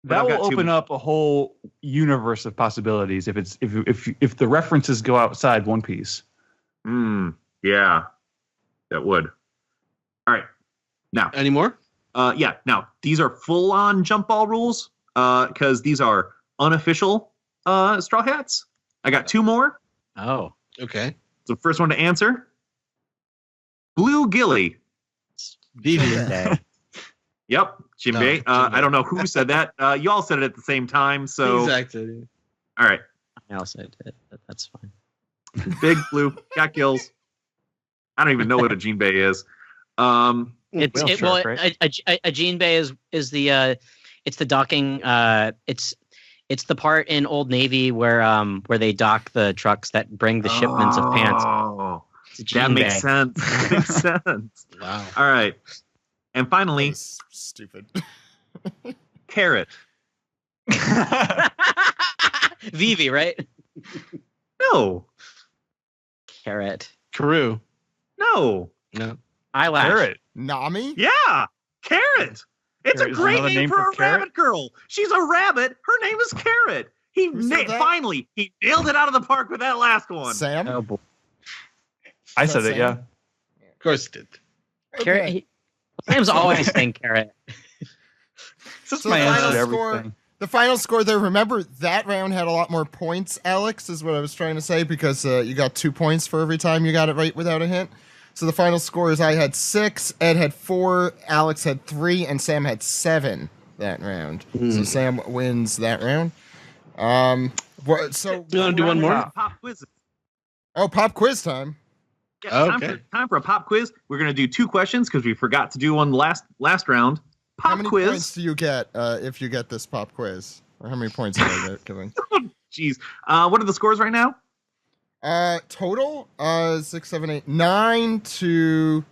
but That I've got will two open more. up a whole universe of possibilities if the references go outside One Piece. Yeah, that would. All right. Now, Any more? yeah. Now these are full-on jump ball rules because these are unofficial straw hats. I got two more. Oh. Okay. The first one to answer. Blue Gilly. Vivi. Okay. Yep, Jinbei. No, Jinbei. I don't know who said that. You all said it at the same time. So, Exactly. all right. I also did, but that's fine. Big blue, got gills. I don't even know what a Jinbei is. It's Whale shark, right? a Gene Bay is the it's the docking it's the part in Old Navy where they dock the trucks that bring the shipments of pants. Oh, It's a that Gene makes Bay. sense. That makes sense. Wow. All right. And That finally, was stupid. carrot. Vivi, right? No, Carrot. Carew. no. No. Eyelash. Carrot. Nami? Yeah, carrot. It's Carrot a is great another name name for for a carrot? rabbit girl. She's a rabbit. Her name is Carrot. Who said that? Finally, he nailed it out of the park with that last one. Sam? Oh boy. I Is said that it, yeah. Sam? Of course it did. Carrot. Okay. Sam's always saying carrot. It's just So my the answer final to score- everything. The final score there, remember that round had a lot more points, Alex, is what I was trying to say, because you got 2 points for every time you got it right without a hint. So the final score is I had 6, Ed had 4, Alex had 3, and Sam had 7 that round. So Sam wins that round. So You want to do one more? Pop quiz. pop quiz time. Yeah, Okay. time for a pop quiz. We're gonna do 2 questions because we forgot to do one last round. How Pop many quiz. points do you get if you get this pop quiz? Or how many points am I giving? Jeez. What are the scores right now? Total 6, 7, 8, 9 to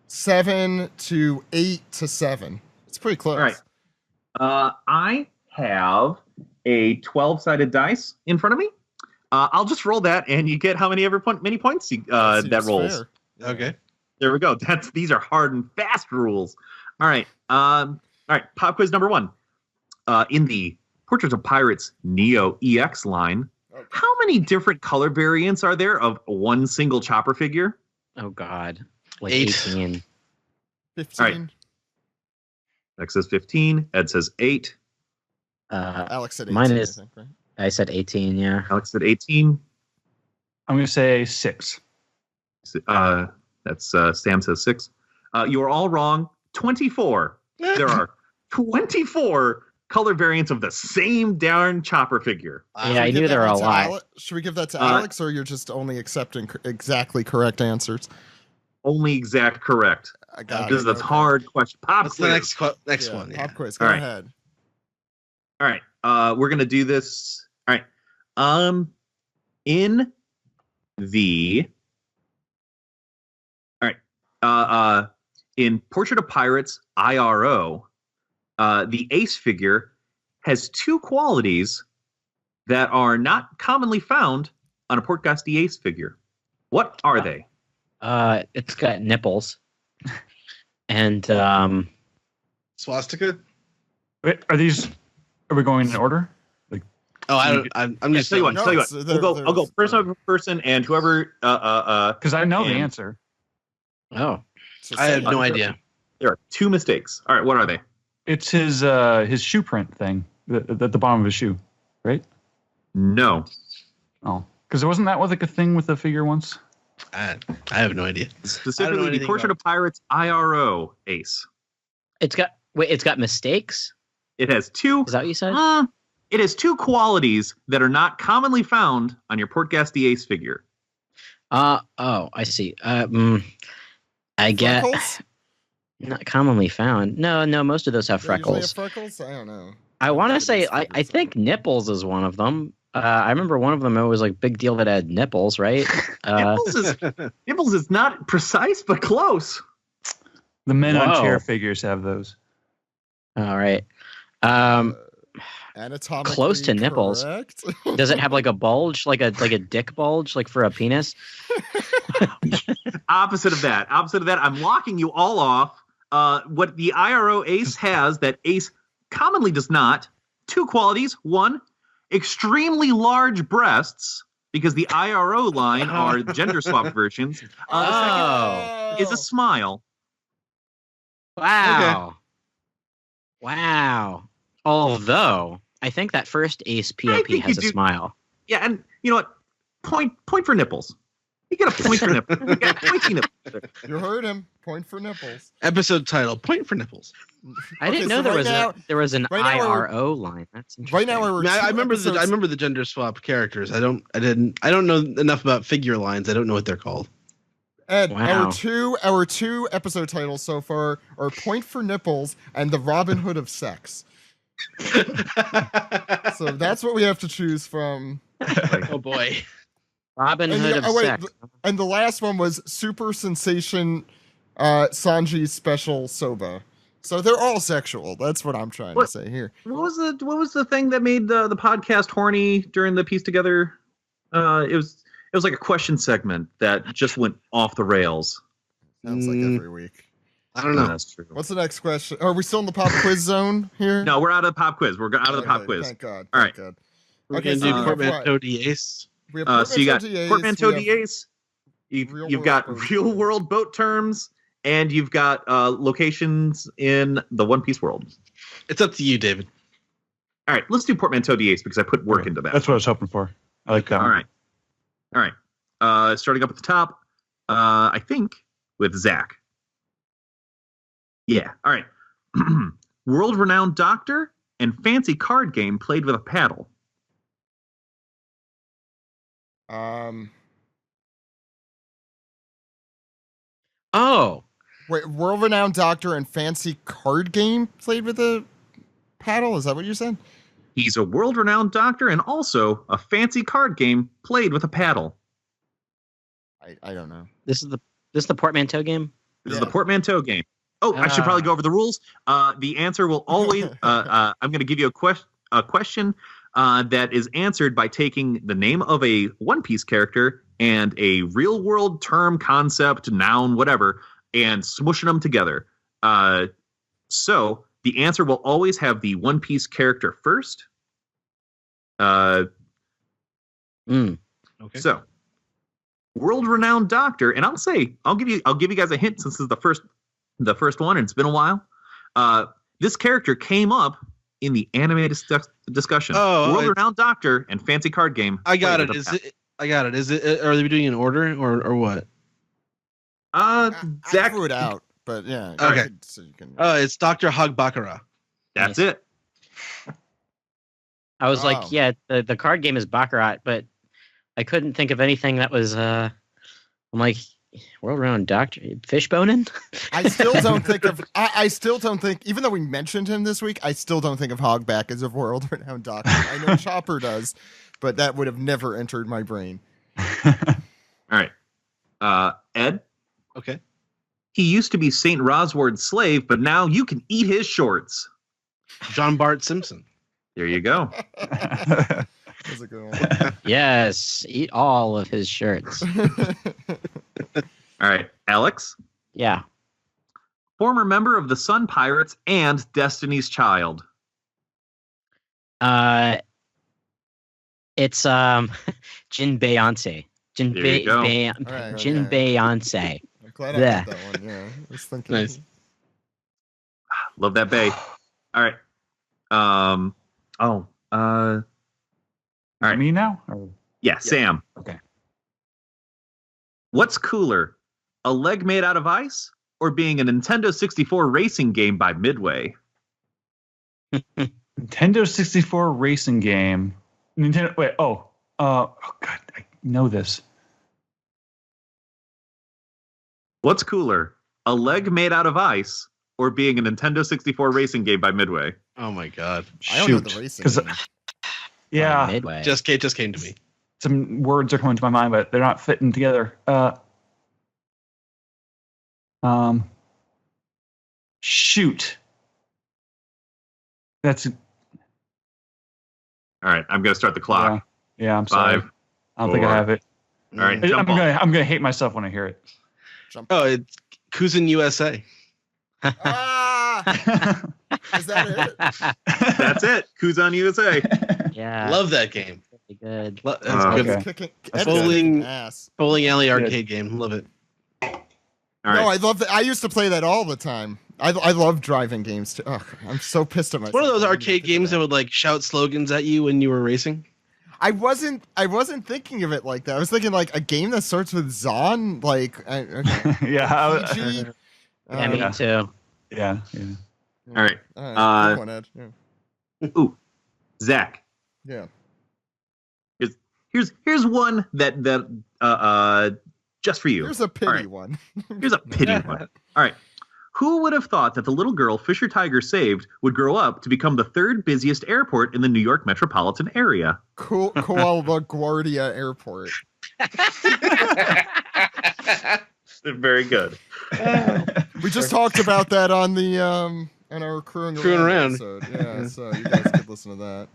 7 to 8 to 7. It's pretty close. All right. I have a 12-sided dice in front of me. I'll just roll that, and you get how many many points that Seems rolls. fair. Okay. There we go. These are hard and fast rules. All right. All right. Pop quiz number 1. In the Portraits of Pirates Neo EX line, Okay. how many different color variants are there of one single chopper figure? Oh God. Like 8. 18. 15. All right. X says 15. Ed says 8. Alex said 18, Mine is- I think, right? I said 18, yeah. Alex said 18. I'm going to say 6. That's Sam says 6. You are all wrong. 24. There are 24 color variants of the same darn Chopper figure. Yeah, I knew there were a lot. Should we give that to Alex, or you're just only accepting exactly correct answers? Only exact correct. I got This is a okay. hard question. Pop That's quiz. the next one. Yeah. Pop quiz. Go All right. ahead. All right. We're gonna do this. All right. In the. All right. In Portrait of Pirates IRO, the Ace figure has two qualities that are not commonly found on a Portgasti Ace figure. What are they? It's got nipples, and Swastika. Wait, are we going in order? Oh, I'm just Tell you what. No, Tell you what. it's- I'll go person by person, and whoever. Because I know the And- answer. oh, So I have say- no idea. There are two mistakes. All right. What are they? It's his shoe print thing at the bottom of his shoe, right? No. Oh, because wasn't that like a thing with the figure once? I have no idea. Specifically, the anything Portrait of Pirates IRO Ace. it's got mistakes. It has two. Is that what you said? It has two qualities that are not commonly found on your Portgasti Ace figure. Oh, I see. I get Freckles? not commonly found. No, most of those have They usually have freckles. freckles? I don't know. I want to Maybe say it's I figures, think nipples is one of them. I remember one of them. It was like big deal that had nipples, right? Nipples is not precise, but close. The men on Whoa. chair figures have those. All right. Anatomically Close to nipples. correct? Does it have like a bulge, like a dick bulge, like for a penis? Opposite of that. I'm locking you all off. What the IRO Ace has that Ace commonly does not. Two qualities. One, extremely large breasts, because the IRO line are gender swapped versions. The second is a smile. Wow. Wow. Although I think that first Ace POP think has you a do- smile. Yeah, and you know what? Point for nipples. You get a point for nipples. You got pointy nipples. You heard him. Point for nipples. Episode title: Point for nipples. I didn't know so there right was now- there was an right now we're- IRO line. That's interesting. Right now we're I two remember episodes- I remember the gender swapped characters. I don't know enough about figure lines. I don't know what they're called. Ed, Wow. our two episode titles so far are Point for Nipples and The Robin Hood of Sex. So that's what we have to choose from. Oh boy. Robin And Hood the- of oh, wait, Sex. And the last one was Super Sensation Sanji's Special Soba. So they're all sexual. That's what I'm trying to say here. What was the thing that made the podcast horny during the piece together? It was like a question segment that just went off the rails. Sounds like every week. I don't know. That's true. What's the next question? Are we still in the pop quiz zone here? No, we're out of the pop quiz. We're out of the pop Okay, quiz. Thank God. All Thank right. God. We're Okay, gonna so do we have portmanteau what? Ace. We have So you got DAs, portmanteau we have- DAs. You've Real got world boat real world boat terms, and you've got locations in the One Piece world. It's up to you, David. All right, let's do portmanteau DAs because I put work into that. That's what I was hoping for. I like that All one. right. Starting up at the top, I think with Zach. Yeah. All right. World-renowned doctor and fancy card game played with a paddle. Oh, Wait, world-renowned doctor and fancy card game played with a paddle? Is that what you said? He's a world-renowned doctor and also a fancy card game played with a paddle. I don't know. this is the portmanteau game. This is Yeah. the portmanteau game. Oh, I should probably go over the rules. The answer will always. I'm going to give you a question that is answered by taking the name of a One Piece character and a real-world term, concept, noun, whatever, and smushing them together. So the answer will always have the One Piece character first. Okay. So, world-renowned doctor, and I'll give you guys a hint since this is the first one, and it's been a while. This character came up in the anime discussion. Oh, world-renowned doctor and fancy card game. I got played it. with a paddle. I got it. Is it? Are they doing it in order or what? I Zach, threw it out, but yeah. Okay. So you can. It's Dr. Hogbakara. that's it. I was Wow. like, yeah, the card game is Baccarat, but I couldn't think of anything that was. I'm like, world-renowned doctor Fishbonin. I still don't think of. I still don't think, even though we mentioned him this week, I still don't think of Hogback as a world-renowned doctor. I know Chopper does, but that would have never entered my brain. All right. Ed, Okay. he used to be St. Rosward's slave, but now you can eat his shorts. John Bart Simpson. There you go. That's a good one. Yes, eat all of his shirts. All right. Alex, Yeah. former member of the Sun Pirates and Destiny's Child. It's Jin Beyonce. There you go. Alright, Jin okay. Beyonce. I'm glad I Yeah. got that one. Yeah, I was thinking. Nice. Love that bay. All right. All right. Me now? Or- Yeah, Sam. Okay. What's cooler, a leg made out of ice or being a Nintendo 64 racing game by Midway? Nintendo 64 racing game. Nintendo. Wait. Oh. Oh God. I know this. What's cooler, a leg made out of ice or being a Nintendo 64 racing game by Midway? Oh my god. I don't know Shoot. the racing. 'Cause- game. Yeah. Midway. Just came to me. Some words are coming to my mind, but they're not fitting together. Shoot. That's All right, I'm going to start the clock. yeah. I'm sorry. 5. I don't think I 4. have it. All right, Mm. jump off. I'm gonna hate myself when I hear it. Jump. Oh, it's Kuzin USA. Ah, is that it? That's it. Kuzan USA. Yeah. Love that game. Pretty good. That's Okay. good. He's kicking, That's Ed's kicking bowling. ass. Bowling alley arcade game. Love it. All No, right. I love that. I used to play that all the time. I love driving games too. Ugh, I'm so pissed at myself. One of those I didn't arcade think of games that would like shout slogans at you when you were racing. I wasn't thinking of it like that. I was thinking like a game that starts with Zon, like okay. Yeah. PG. Yeah, me Yeah. too. Yeah. All right. Good one, Ed. Yeah. Ooh, Zach. Yeah. Here's one that just for you. Here's a pity right. one. Here's a pity one. All right. Who would have thought that the little girl Fisher Tiger saved would grow up to become the third busiest airport in the New York metropolitan area? Kuala LaGuardia Airport. Very good. We just talked about that on the on our crewing around episode. Yeah, so you guys could listen to that.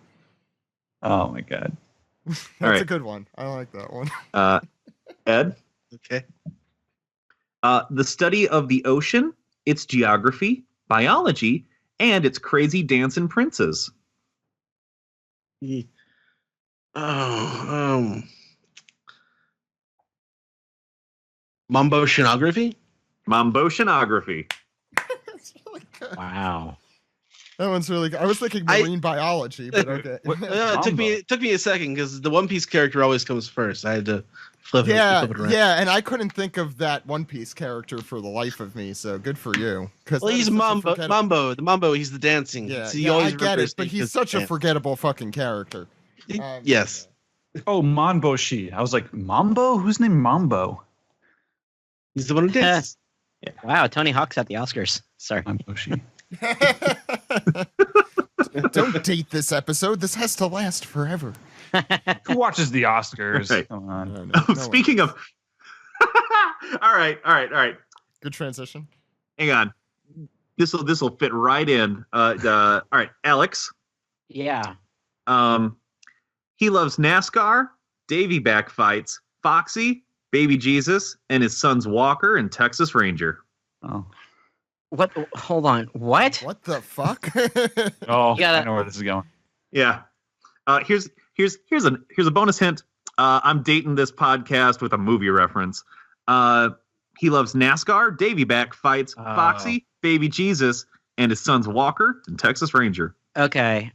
Oh my God. That's right. a good one. I like that one. Ed, Okay. the study of the ocean, its geography, biology, and its crazy dancing princes. Oh, Mambo Shinography? Mamboceanography. It's really good. Wow. That one's really good. I was thinking marine biology, but okay. It took me a second because the One Piece character always comes first. I had to flip it around. Yeah, and I couldn't think of that One Piece character for the life of me. So good for you. Well, he's Mambo. The Mambo. He's the dancing. Yeah, so you always I get remember it, but his he's such a forgettable fucking character. Yes. Oh, Monboshi. I was like, Mambo? Who's named Mambo? He's the one who dances. Wow, Tony Hawk's at the Oscars. Sorry. Monboshi. Don't date this episode. This has to last forever. Who watches the Oscars? Right. Come on. No, Oh, no speaking of. All right. Good transition. Hang on. This will fit right in. All right, Alex. Yeah. He loves NASCAR, Davy back fights, Foxy, Baby Jesus, and his sons Walker and Texas Ranger. Oh. What? Hold on. What? What the fuck? Oh, You gotta- I know where this is going. Yeah. Here's a bonus hint. I'm dating this podcast with a movie reference. He loves NASCAR, Davy back fights, Foxy, Baby Jesus, and his sons Walker and Texas Ranger. Okay.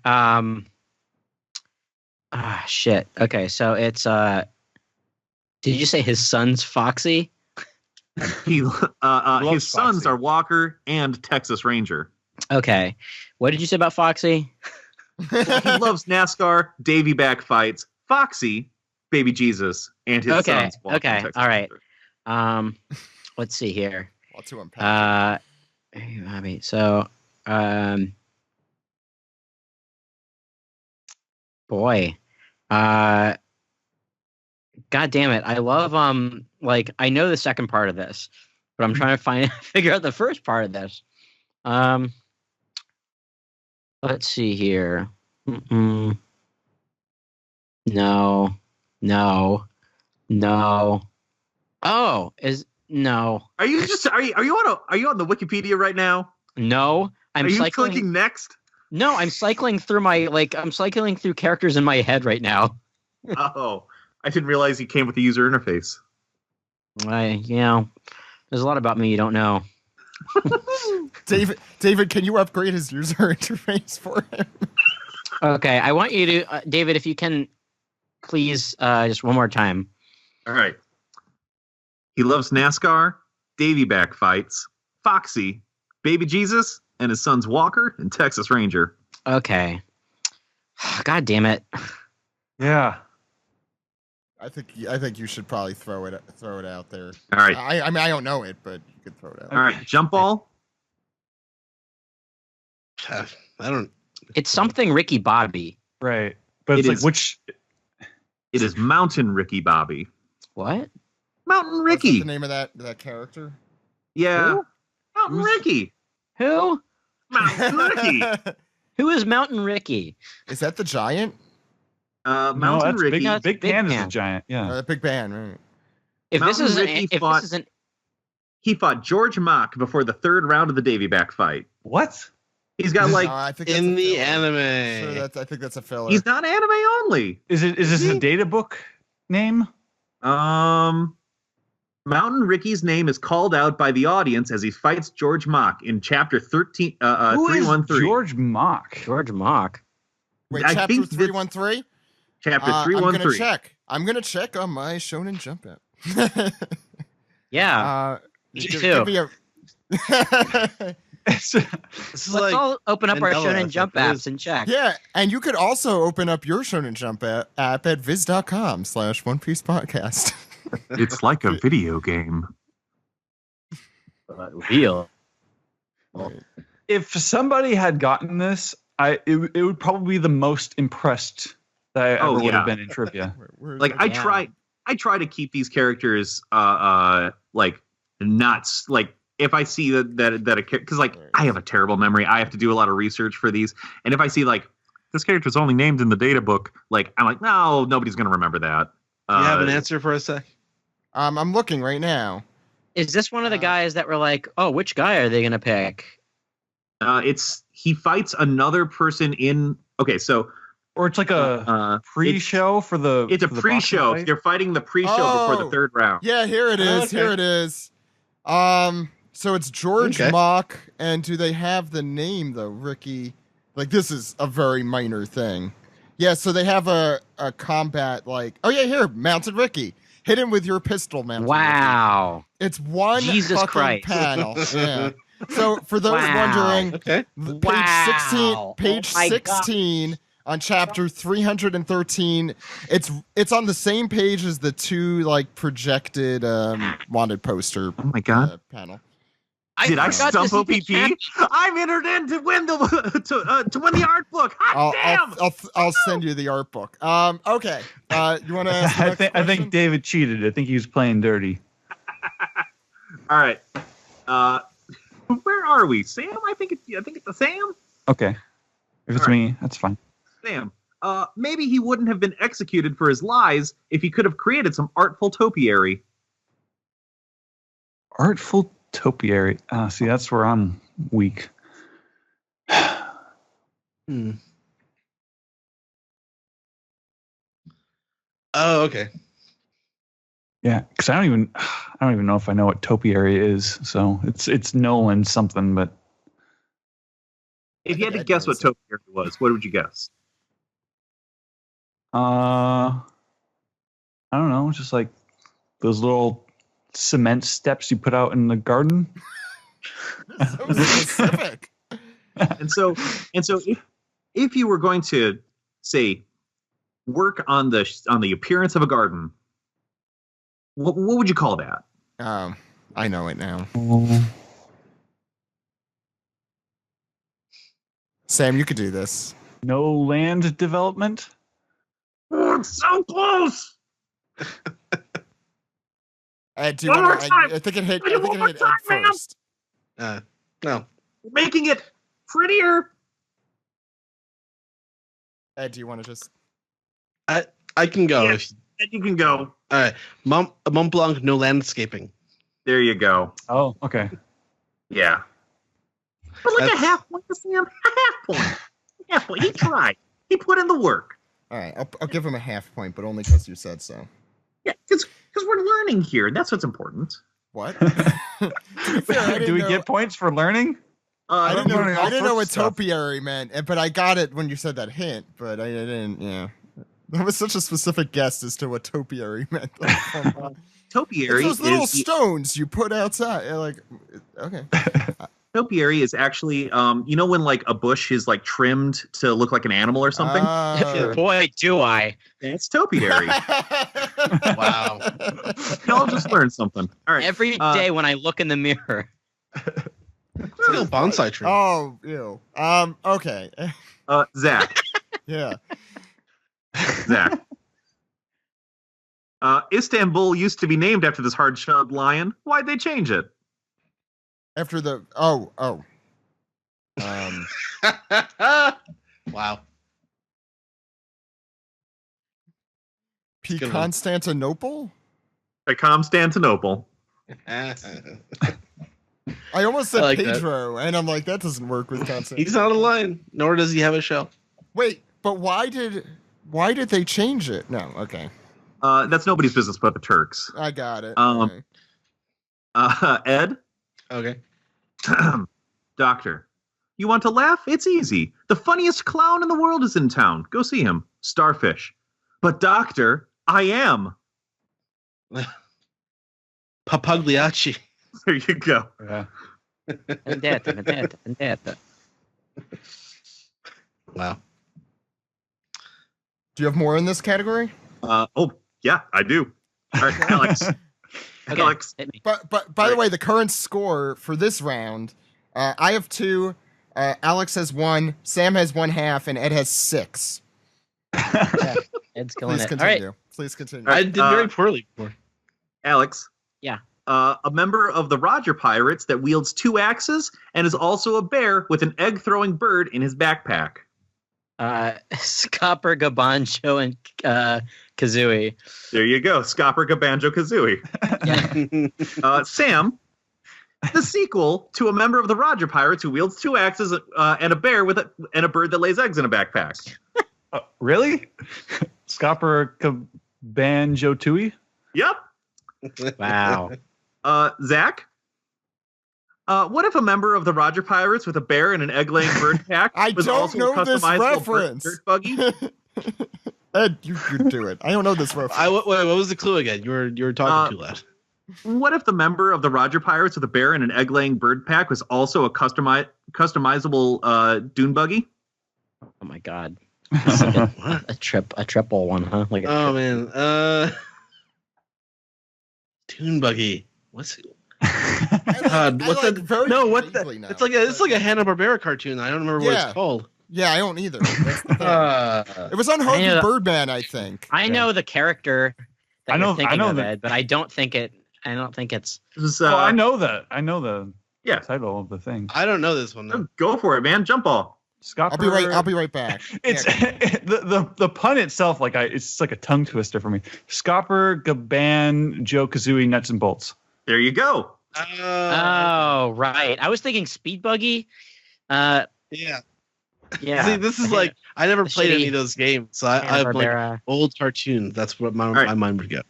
Shit. Okay, so it's did you say his son's Foxy? His Loves sons Foxy. are Walker and Texas Ranger. Okay. What did you say about Foxy? He loves NASCAR, Davy back fights, Foxy, Baby Jesus, and his sons. Okay. All right. Let's see here. Well, to unpack. So, boy, God damn it! I love like I know the second part of this, but I'm trying to figure out the first part of this. Let's see here. No. Oh, no. Are you on the Wikipedia right now? No, Are you clicking next? No, I'm cycling through I'm cycling through characters in my head right now. Oh, I didn't realize he came with the user interface. There's a lot about me you don't know. David, can you upgrade his user interface for him? Okay, I want you to, David, if you can, please, just one more time. All right. He loves NASCAR, Davy back fights, Foxy, Baby Jesus, and his sons Walker and Texas Ranger. Okay. God damn it. Yeah. I think you should probably throw it out there. All right. I mean, I don't know it, but you could throw it out. All right. Jump ball. I don't. It's something Ricky Bobby. Right. But it's like which. It is Mountain Ricky Bobby. What? Mountain What's Ricky. the name of that character? Yeah. Who? Mountain Ricky. Who? Mountain Ricky. Who is Mountain Ricky? Is that the giant? Mountain Ricky. Big Pan is a giant. Yeah. Big Pan, right? If Mountain this Ricky isn't, he fought George Mock before the third round of the Davy back fight. What? He's got like I think that's In a the filler. anime. Sure, I think that's a filler. he's not anime only. Is this a data book name? Mountain Ricky's name is called out by the audience as he fights George Mock in chapter 13 Who is 313. George Mock? George Mock. Wait, I chapter think 313? Chapter I'm 313. gonna check on my Shonen Jump app. Yeah. Me Give too. me a- This is Let's all open up our Mandela Shonen effect. Jump It is. apps and check. Yeah, and you could also open up your Shonen Jump app at viz.com/One Piece Podcast. It's like a video game. Real. If somebody had gotten this, it would probably be the most impressed that I ever would have been in trivia. Like I try to keep these characters like nuts. Like if I see that because like I have a terrible memory, I have to do a lot of research for these, and if I see like this character's only named in the data book, like I'm like, no, nobody's gonna remember that. You have an answer for a sec? I'm looking right now. Is this one of the guys that were like, oh, which guy are they going to pick? He fights another person in. Okay, so Or it's like a pre-show for the. it's a for the pre-show. boxing fight? You're fighting the pre-show before the third round. Yeah, here it is. Okay. Here it is. So it's George Okay. Mock, and do they have the name though, Ricky? Like this is a very minor thing. Yeah, so they have a combat like. Oh yeah, here, Mounted Ricky. Hit him with your pistol, Mounted Ricky. Wow. It's one Jesus fucking Christ. panel. Yeah. So for those Wow. wondering, Okay. Wow. page Oh my 16 on chapter 313, it's on the same page as the two like projected wanted poster Oh my god! panel. Did I forgot stump to see the OPP? I'm entered in to win to win the art book. Hot damn! I'll send you the art book. Okay. You want to ask the I next think question? David cheated. I think he was playing dirty. All right. Where are we, Sam? I think it's the Sam. Okay, if it's All right. me, that's fine. Sam. Maybe he wouldn't have been executed for his lies if he could have created some artful topiary. Artful topiary. See, that's where I'm weak. Hmm. Oh, okay. Yeah, because I don't even know if I know what topiary is. So it's Nolan something, but If you had to I'd guess know what topiary was, what would you guess? I don't know, just like those little cement steps you put out in the garden. So specific. And so if you were going to say work on the appearance of a garden, what would you call that? I know it now. Sam, you could do this. No land development. Oh, it's so close. Ed, do you One want more to? time. I think it hit. One I think it more hit time, Ed ma'am. first. No. Making it prettier. Ed, do you want to just? I can go. Yeah. If, And you can go. all right. Mont Blanc, no landscaping. There you go. Oh, okay. Yeah. But like a That's- half point to Sam. A half point. A half point. He tried. He put in the work. All right, I'll give him a half point, but only because you said so. Yeah, because we're learning here, and that's what's important. What? To be fair, I Do didn't we know- get points for learning? I didn't know. learning all I didn't know what sorts of stuff. topiary meant, but I got it when you said that hint. But I didn't. Yeah, that was such a specific guess as to what topiary meant. Topiary It's those little is stones you put outside. Like, okay. topiary is actually you know when like a bush is like trimmed to look like an animal or something. Oh. Boy, do I. It's topiary. Wow. Y'all just learned something. All right. Every day when I look in the mirror. It's a little bonsai tree. Oh, ew. Okay. Zach. Yeah. Zach. Istanbul used to be named after this hard-shelled lion. Why'd they change it? After the oh. Wow. P. Good one. Constantinople? By Constantinople. I almost said I like that. Pedro, and I'm like, that doesn't work with Constantinople. He's not a lion, nor does he have a shell. Wait, but why did they change it? No, okay. That's nobody's business but the Turks. I got it. Um, Okay. Ed? Okay. Doctor. You want to laugh? It's easy. The funniest clown in the world is in town. Go see him. Starfish. But doctor, I am. Papagliacci. There you go. Yeah. Vendetta. Wow. Do you have more in this category? Oh, yeah, I do. All right, Alex. Okay, Alex. hit me. But by the way, the current score for this round, I have 2, Alex has 1, Sam has 1/2, and Ed has 6. Yeah, Ed's killing Please it. All continue. right. Please continue. All right. I did very poorly before. Alex. Yeah. A member of the Roger Pirates that wields 2 axes and is also a bear with an egg-throwing bird in his backpack. Scopper, Gabancho, and Kazooie. There you go. Scopper Gabanjo Kazooie. Yeah. Sam. The sequel to a member of the Roger Pirates who wields 2 axes and a bear and a bird that lays eggs in a backpack. Really? Scopper Banjo Tui? Yep. Wow. Zach. What if a member of the Roger Pirates with a bear and an egg-laying bird pack I was don't also know a this customizable reference. dirt buggy? Ed, you do it. I don't know this reference. What was the clue again? You were talking too loud. What if the member of the Roger Pirates with a bear and an egg-laying bird pack was also a customizable dune buggy? Oh my god. It's like a triple one, huh? Like a Oh man. Toon Buggy. What's God? What's that? very No, what vaguely the? now, It's like but- a Hanna-Barbera cartoon. I don't remember what Yeah. it's called. Yeah, I don't either. That's the thing. It was on Harvey know that- Birdman, I think. I know the character that I know- you're thinking I know of, that- Ed, but I don't think it's It was, Oh, I know the Yeah. title of the thing. I don't know this one. No. Go for it, man. Jump ball. Scopper. I'll be right back. It's Yeah. the pun itself, it's like a tongue twister for me. Scopper, Gaban, Joe Kazooie, Nuts and Bolts. There you go. Oh, right. I was thinking Speed Buggy. Yeah. Yeah. See, this is like I never The played any shitty of those games, so I have like Hanna-Barbera. old cartoons. That's what my right. my mind would go.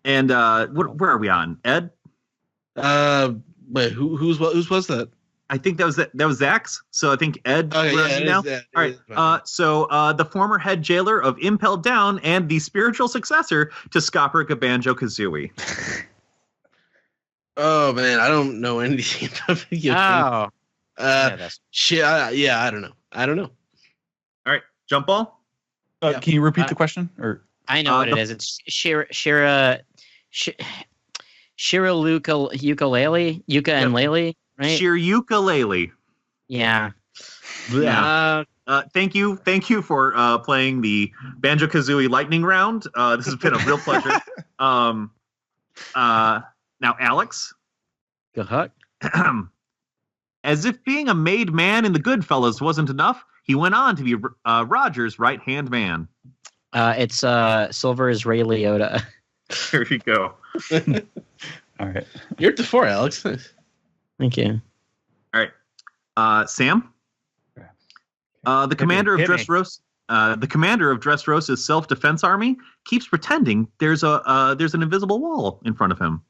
And where are we on? Ed? Wait, whose was that? I think that was Zach's. So I think Ed. Okay, we're yeah, on it now. is that. All right. So the former head jailer of Impelled Down and the spiritual successor to Scopper Gabanjo Kazooie. Oh man, I don't know anything about video games. Oh. Yeah, that's Shit. I don't know. All Jump ball. Yep. Can you repeat the question? Or I know what it is. It's Shira ukulele, Yuka and Lele, right? Sheer ukulele. Yeah. Yeah. Thank you for playing the Banjo Kazooie lightning round. This has been a real pleasure. Now, Alex. Good huck. As if being a made man in the Goodfellas wasn't enough, he went on to be Roger's right-hand man. It's Silver is Ray Liotta. There you go. all right. You're at the 4, Alex. Thank you. All right. Sam? The commander of Dressrosa's self-defense army keeps pretending there's an invisible wall in front of him.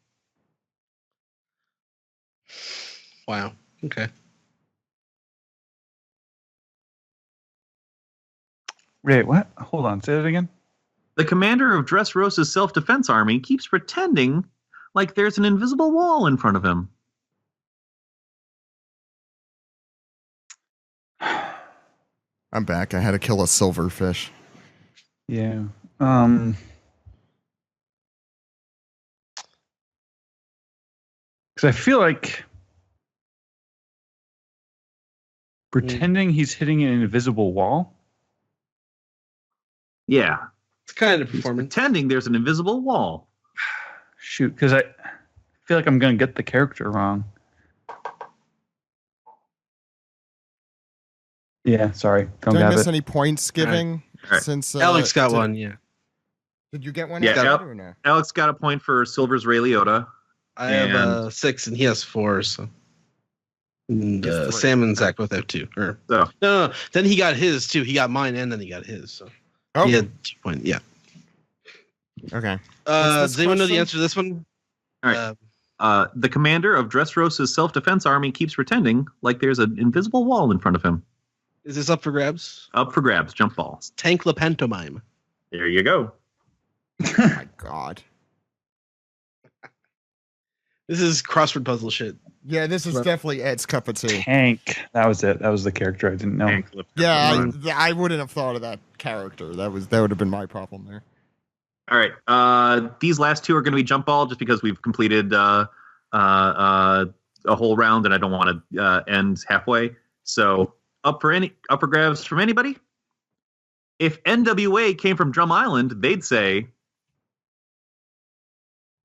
Wow. Okay. Wait, what? Hold on. Say that again. The commander of Dressrosa's self-defense army keeps pretending like there's an invisible wall in front of him. I'm back. I had to kill a silverfish. Yeah. Because I feel like pretending he's hitting an invisible wall. Yeah. It's kind of He's performance. pretending there's an invisible wall. Shoot, because I feel like I'm going to get the character wrong. Yeah, sorry. Don't Did I have miss it. any points giving? All right. Since Alex got one, yeah. Did you get one? Yeah, Alex, Al- or no? Alex got a point for Silver's Ray Liotta. I have 6 and he has 4, so. And He has 3. Sam and Zach both have 2. Or, So, no. Then he got his too. He got mine and then he got his. So Oh, he had 2 points. Yeah. okay. Does anyone know the question? answer to this one? All right. The commander of Dressrosa's self-defense army keeps pretending like there's an invisible wall in front of him. Is this up for grabs? Up for grabs. Jump ball. It's Tank La Pantomime. There you go. Oh my god. This is crossword puzzle shit. Yeah, this is definitely Ed's cup of tea. Tank. That was it. That was the character I didn't know. Yeah, I wouldn't have thought of that character. That would have been my problem there. All right. These last 2 are going to be jump ball just because we've completed a whole round and I don't want to end halfway. So up for grabs from anybody? If NWA came from Drum Island, they'd say,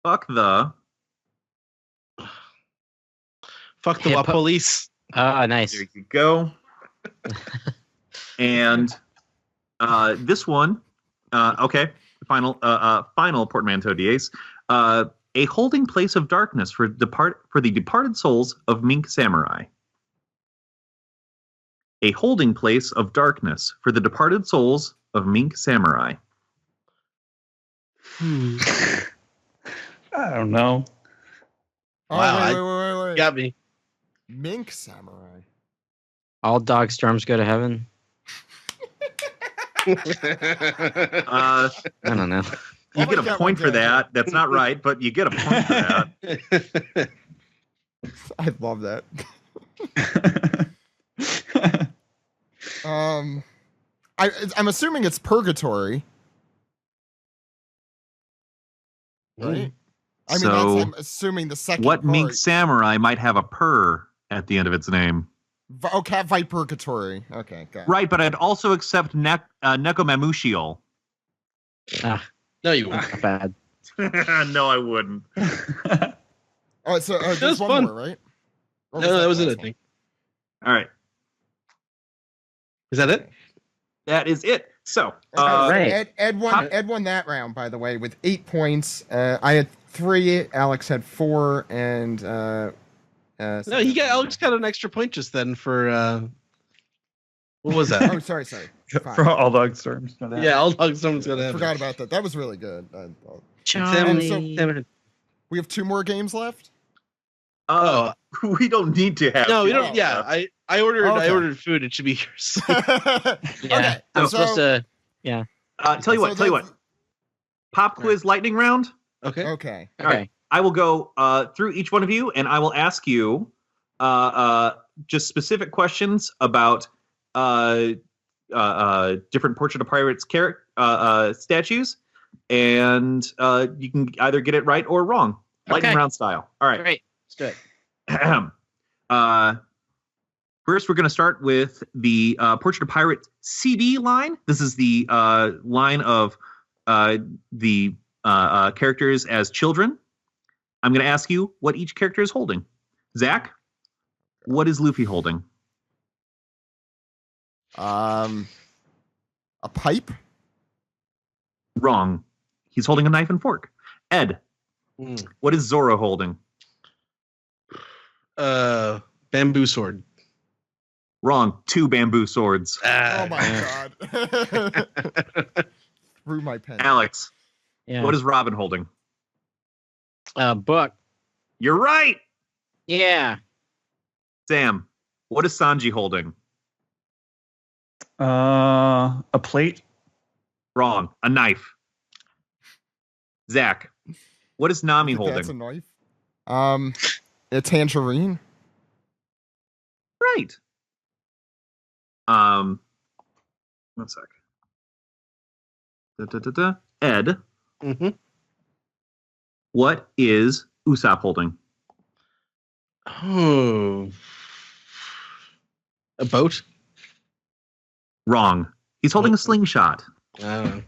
"Fuck the." Fuck the Hip- police. Ah, nice. There you go. And this one, okay, final portmanteau dies. A holding place of darkness for the departed souls of Mink Samurai. A holding place of darkness for the departed souls of Mink Samurai. I don't know. Oh, Wow, wait. Got me. Mink Samurai. All Dogstorms go to heaven. Uh, I don't know. you Oh, get I a got point one for down. that. That's not right, but you get a point for that. I love that. I'm assuming it's purgatory, right? I mean, So, I'm assuming the second What part. Mink Samurai might have a purr at the end of its name? Cat fight purgatory. Okay, got it. Right, but I'd also accept Nekomamushiel. Ah, No, you won't. not bad. No, I wouldn't. Oh, so was there's one fun. more, right? Or No, that was the it, I last think. All right, Is that it? that is it. So, one? Okay, Right. Ed won that round, by the way, with 8 points. I had 3. Alex had 4, and No, Alex got an extra point just then for what was that? Oh, sorry. Fine. For all Dogstorms. No, that- Yeah, all Dogstorms gonna have Forgot about that. That was really good. Charlie. We have 2 more games left. we don't need to have. No, we two. don't. Yeah, I ordered. Okay. I ordered food. It should be yours. Yeah, Okay, I'm so- supposed to. Tell you So what. Pop quiz lightning round. Okay. Okay. All right. I will go through each one of you, and I will ask you just specific questions about different Portrait of Pirates statues, and you can either get it right or wrong, lightning Okay. round style. All right. Great. Let's do it. First, we're going to start with the Portrait of Pirates CD line. This is the line of the characters as children. I'm going to ask you what each character is holding. Zach, what is Luffy holding? A pipe? Wrong. He's holding a knife and fork. Ed, what is Zoro holding? Bamboo sword. Wrong. 2 bamboo swords. Oh my god. Through my pen. Alex, Yeah. what is Robin holding? Book. You're right. Yeah. Sam, what is Sanji holding? A plate. Wrong. A knife. Zach, what is Nami You think that's a holding? knife? A tangerine? Right. One sec. Ed, Mm-hmm. what is Usopp holding? Oh. A boat? Wrong. He's holding a slingshot. Oh,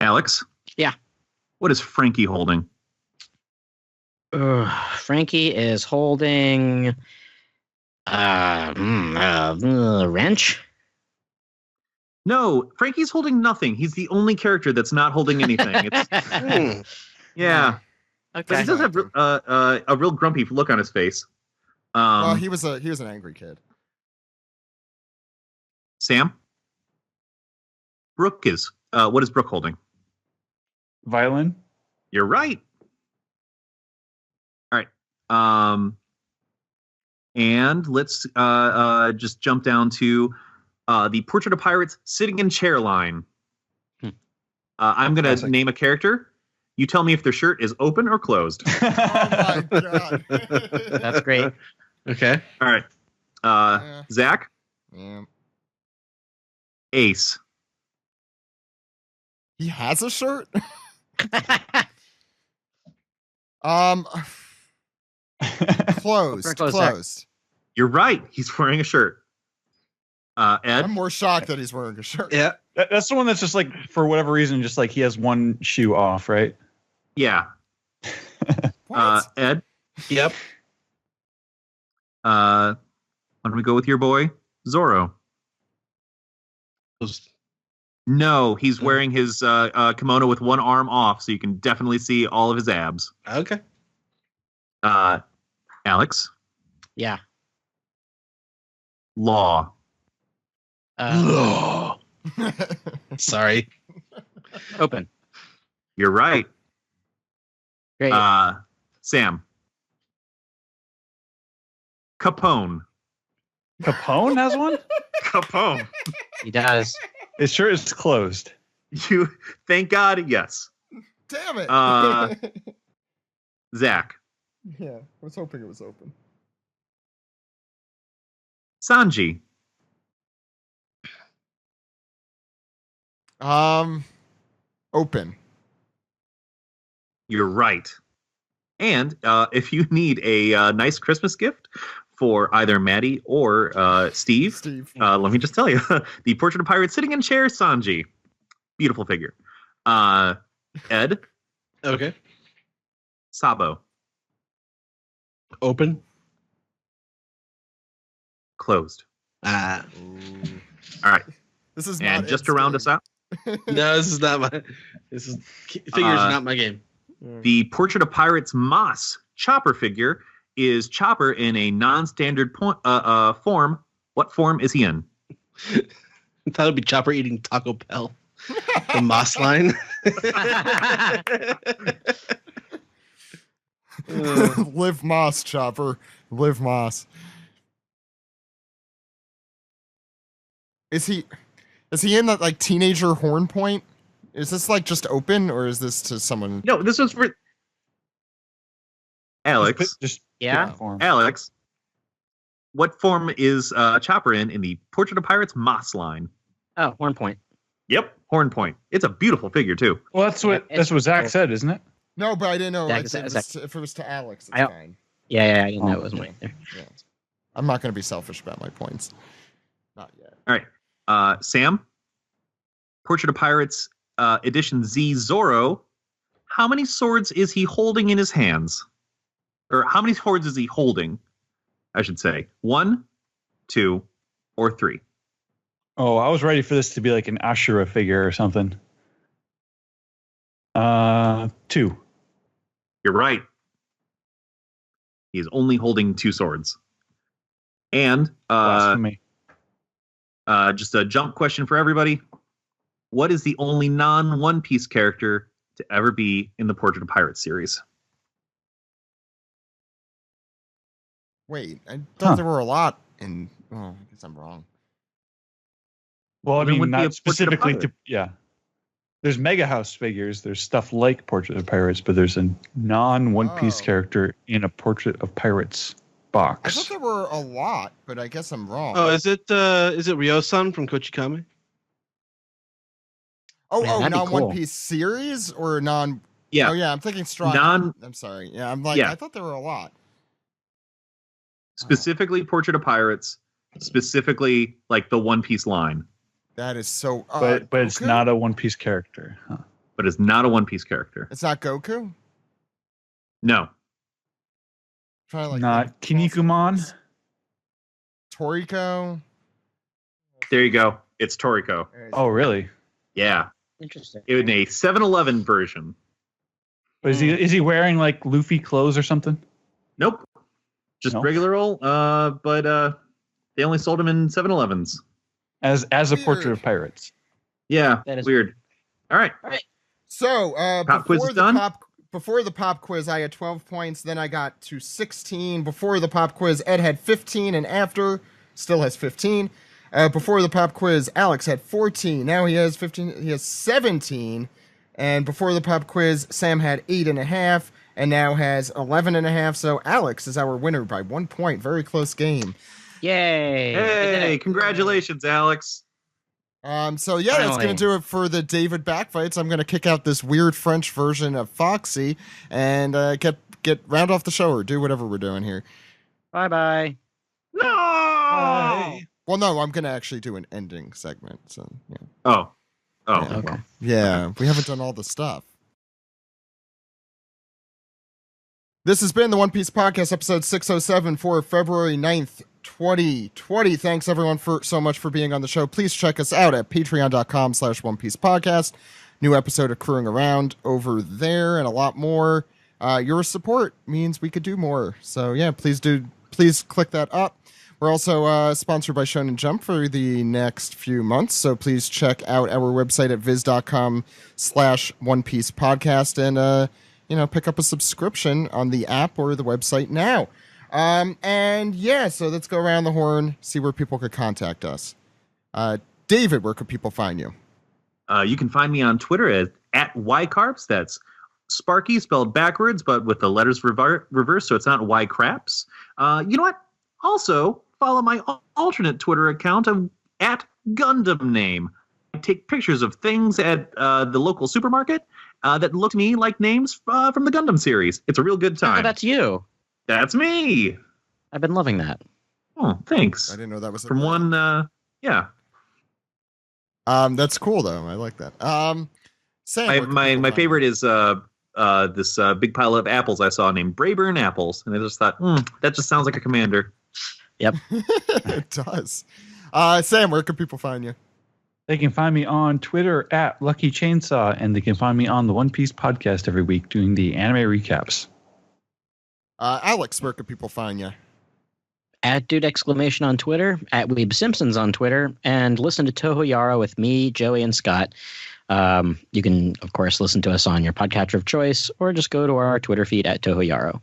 Alex? Yeah. What is Frankie holding? Frankie is holding a wrench. No, Frankie's holding nothing. He's the only character that's not holding anything. Yeah. But Okay. he does have a real grumpy look on his face. Well, he was an angry kid. Sam? Brooke is. What is Brooke holding? Violin. You're right. All right. And let's just jump down to the Portrait of Pirates sitting in chair line. I'm going to name a character. You tell me if their shirt is open or closed. Oh my god. That's great. okay. All right. Zach? Yeah. Ace. He has a shirt? Closed. Close, Zach. Closed. You're right. He's wearing a shirt. Ed? I'm more shocked that he's wearing a shirt. Yeah. That's the one that's just like, for whatever reason, just like he has one shoe off, right? Yeah. What? Ed? Yep. Why don't we go with your boy, Zoro? Those- No, he's wearing his kimono with one arm off, so you can definitely see all of his abs. Okay. Alex? Yeah. Law. Sorry. Open. You're right. Great. Sam? Capone. Capone has one? Capone. He does. His shirt is closed. You, thank God, yes. Damn it. Zach? Yeah, I was hoping it was open. Sanji? Open. You're right. And if you need a nice Christmas gift for either Maddie or Steve, let me just tell you, the Portrait of Pirates sitting in chair, Sanji. Beautiful figure. Ed? Okay. Sabo? Open. Closed. Ah. All right. This is And not just Ed's to round game. us out, No, this is not my. This is figures not my game. the Portrait of Pirates Moss Chopper figure is Chopper in a non-standard form. What form is he in? I thought it'd be Chopper eating Taco Bell. The Moss line. Live Moss, Chopper. Live Moss. Is he in that like teenager horn point? Is this like just open or is this to someone? No, this was for Alex. Just Yeah. Form. Alex, what form is Chopper in the Portrait of Pirates Moss line? Oh, 1 point. Yep, Horn Point. It's a beautiful figure too. Well, that's what Zach said, isn't it? No, but I didn't know. Zach, If it was to Alex, it's I don't- fine. Yeah, I didn't know it was mine either. Yeah. I'm not going to be selfish about my points. Not yet. All right, Sam. Portrait of Pirates Edition Z Zorro. How many swords is he holding in his hands? Or how many swords is he holding? I should say 1, 2, or 3. Oh, I was ready for this to be like an Ashura figure or something. 2. You're right. He's only holding 2 swords. And Blasphemy. just a jump question for everybody. What is the only non-One Piece character to ever be in the Portrait of Pirates series? Wait, I thought there were a lot in. Oh, I guess I'm wrong. Well, I There mean, would be a not Portrait of specifically Pirate. yeah. There's Mega House figures. There's stuff like Portrait of Pirates, but there's a non-One Piece Oh. character in a Portrait of Pirates I box. thought there were a lot, but I guess I'm wrong. Oh, is it Ryo-san from Kochikame? Oh, Man, that'd be non cool. One Piece series or non? Yeah. Oh, yeah. I'm thinking strong. Non- I'm sorry. Yeah, I'm like, Yeah. I thought there were a lot. Specifically Portrait of Pirates. Specifically like the One Piece line. That is so. but it's Goku? not a One Piece character. Huh. But it's not a One Piece character. It's not Goku. No. Trying to like Not Kinnikuman. Toriko. There you go. It's Toriko. Oh, really? Yeah. Interesting. In a 7-Eleven version. But is he wearing like Luffy clothes or something? Nope. Just No? regular old. But they only sold them in 7-Elevens. As a Weird. Portrait of Pirates. Yeah. That is- weird. All right. So Pop quiz before is the done? before the pop quiz, I had 12 points. Then I got to 16. Before the pop quiz, Ed had 15, and after still has 15. Before the pop quiz, Alex had 14. Now he has 15. He has 17. And before the pop quiz, Sam had 8.5, and now has 11.5. So Alex is our winner by 1 point. Very close game. Yay! I did Hey, it. congratulations, Alex. So yeah, that's Finally. gonna do it for the David backfights. I'm gonna kick out this weird French version of Foxy and get round off the show or do whatever we're doing here. Bye-bye. No. Well, no, I'm gonna actually do an ending segment. So yeah, Oh. Yeah. Okay. yeah, we haven't done all the stuff. This has been the One Piece Podcast, episode 607 for February 9th, 2020. Thanks everyone so much for being on the show. Please check us out at patreon.com/One Piece Podcast. New episode accruing around over there and a lot more. Your support means we could do more. So yeah, please click that up. We're also sponsored by Shonen Jump for the next few months. So please check out our website at viz.com/One Piece Podcast and pick up a subscription on the app or the website now. And yeah, so let's go around the horn, see where people could contact us. David, where could people find you? You can find me on Twitter at YCarps. That's Sparky spelled backwards, but with the letters reversed, so it's not Y Craps. You know what? Also, follow my alternate Twitter account at Gundam Name. I take pictures of things at the local supermarket that look to me like names from the Gundam series. It's a real good Oh, time. that's you. That's me. I've been loving that. Oh, thanks. I didn't know that was From one, yeah. That's cool though. I like that. Sam, where can My people find favorite you? is this big pile of apples I saw named Brayburn apples, and I just thought, that just sounds like a commander. It does. Sam, where can people find you? They can find me on Twitter at Lucky Chainsaw, and they can find me on the One Piece Podcast every week doing the anime recaps. Alex, where can people find you? At Dude Exclamation on Twitter, at Weeb Simpsons on Twitter, and listen to Toho Yaro with me, Joey, and Scott. You can, of course, listen to us on your podcatcher of choice, or just go to our Twitter feed at Toho Yaro.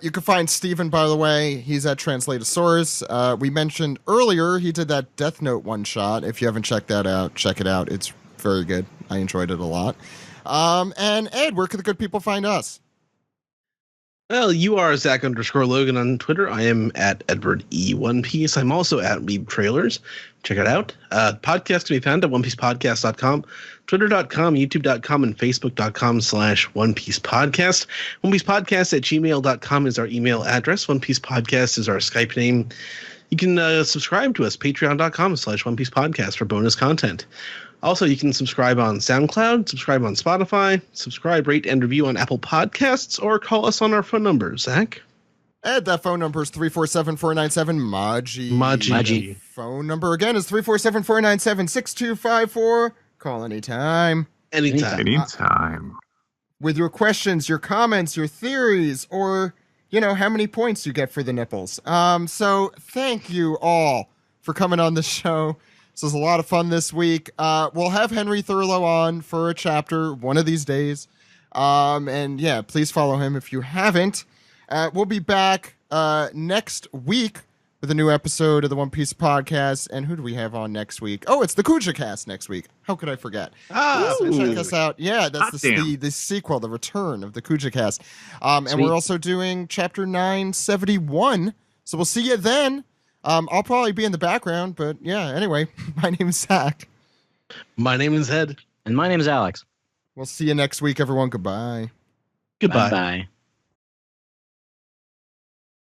You can find Steven, by the way. He's at Translatosaurus. We mentioned earlier he did that Death Note one-shot. If you haven't checked that out, check it out. It's very good. I enjoyed it a lot. And Ed, where can the good people find us? Well, you are Zach_Logan on Twitter. I am at Edward E. One Piece. I'm also at Weeb Trailers. Check it out. Podcast can be found at onepiecepodcast.com, twitter.com, youtube.com, and facebook.com/onepiecepodcast. Onepiecepodcast@gmail.com is our email address. One Piece Podcast is our Skype name. You can subscribe to us, patreon.com/onepiecepodcast for bonus content. Also, you can subscribe on SoundCloud, subscribe on Spotify, subscribe, rate, and review on Apple Podcasts, or call us on our phone number. Zach? And that phone number is 347-497-MAJI. Maji. Phone number again is 347-497-6254. Call anytime. Anytime. With your questions, your comments, your theories, or, how many points you get for the nipples. So thank you all for coming on the show. This was a lot of fun this week. We'll have Henry Thurlow on for a chapter one of these days. And yeah, please follow him if you haven't. We'll be back next week with a new episode of the One Piece Podcast. And who do we have on next week? Oh, it's the Kuja Cast next week. How could I forget? So check us out. Yeah, that's the sequel, the return of the Kuja Cast. And we're also doing chapter 971. So we'll see you then. I'll probably be in the background, but yeah, anyway, my name is Zach. My name is Ed. And my name is Alex. We'll see you next week, everyone. Goodbye. Goodbye. Bye-bye.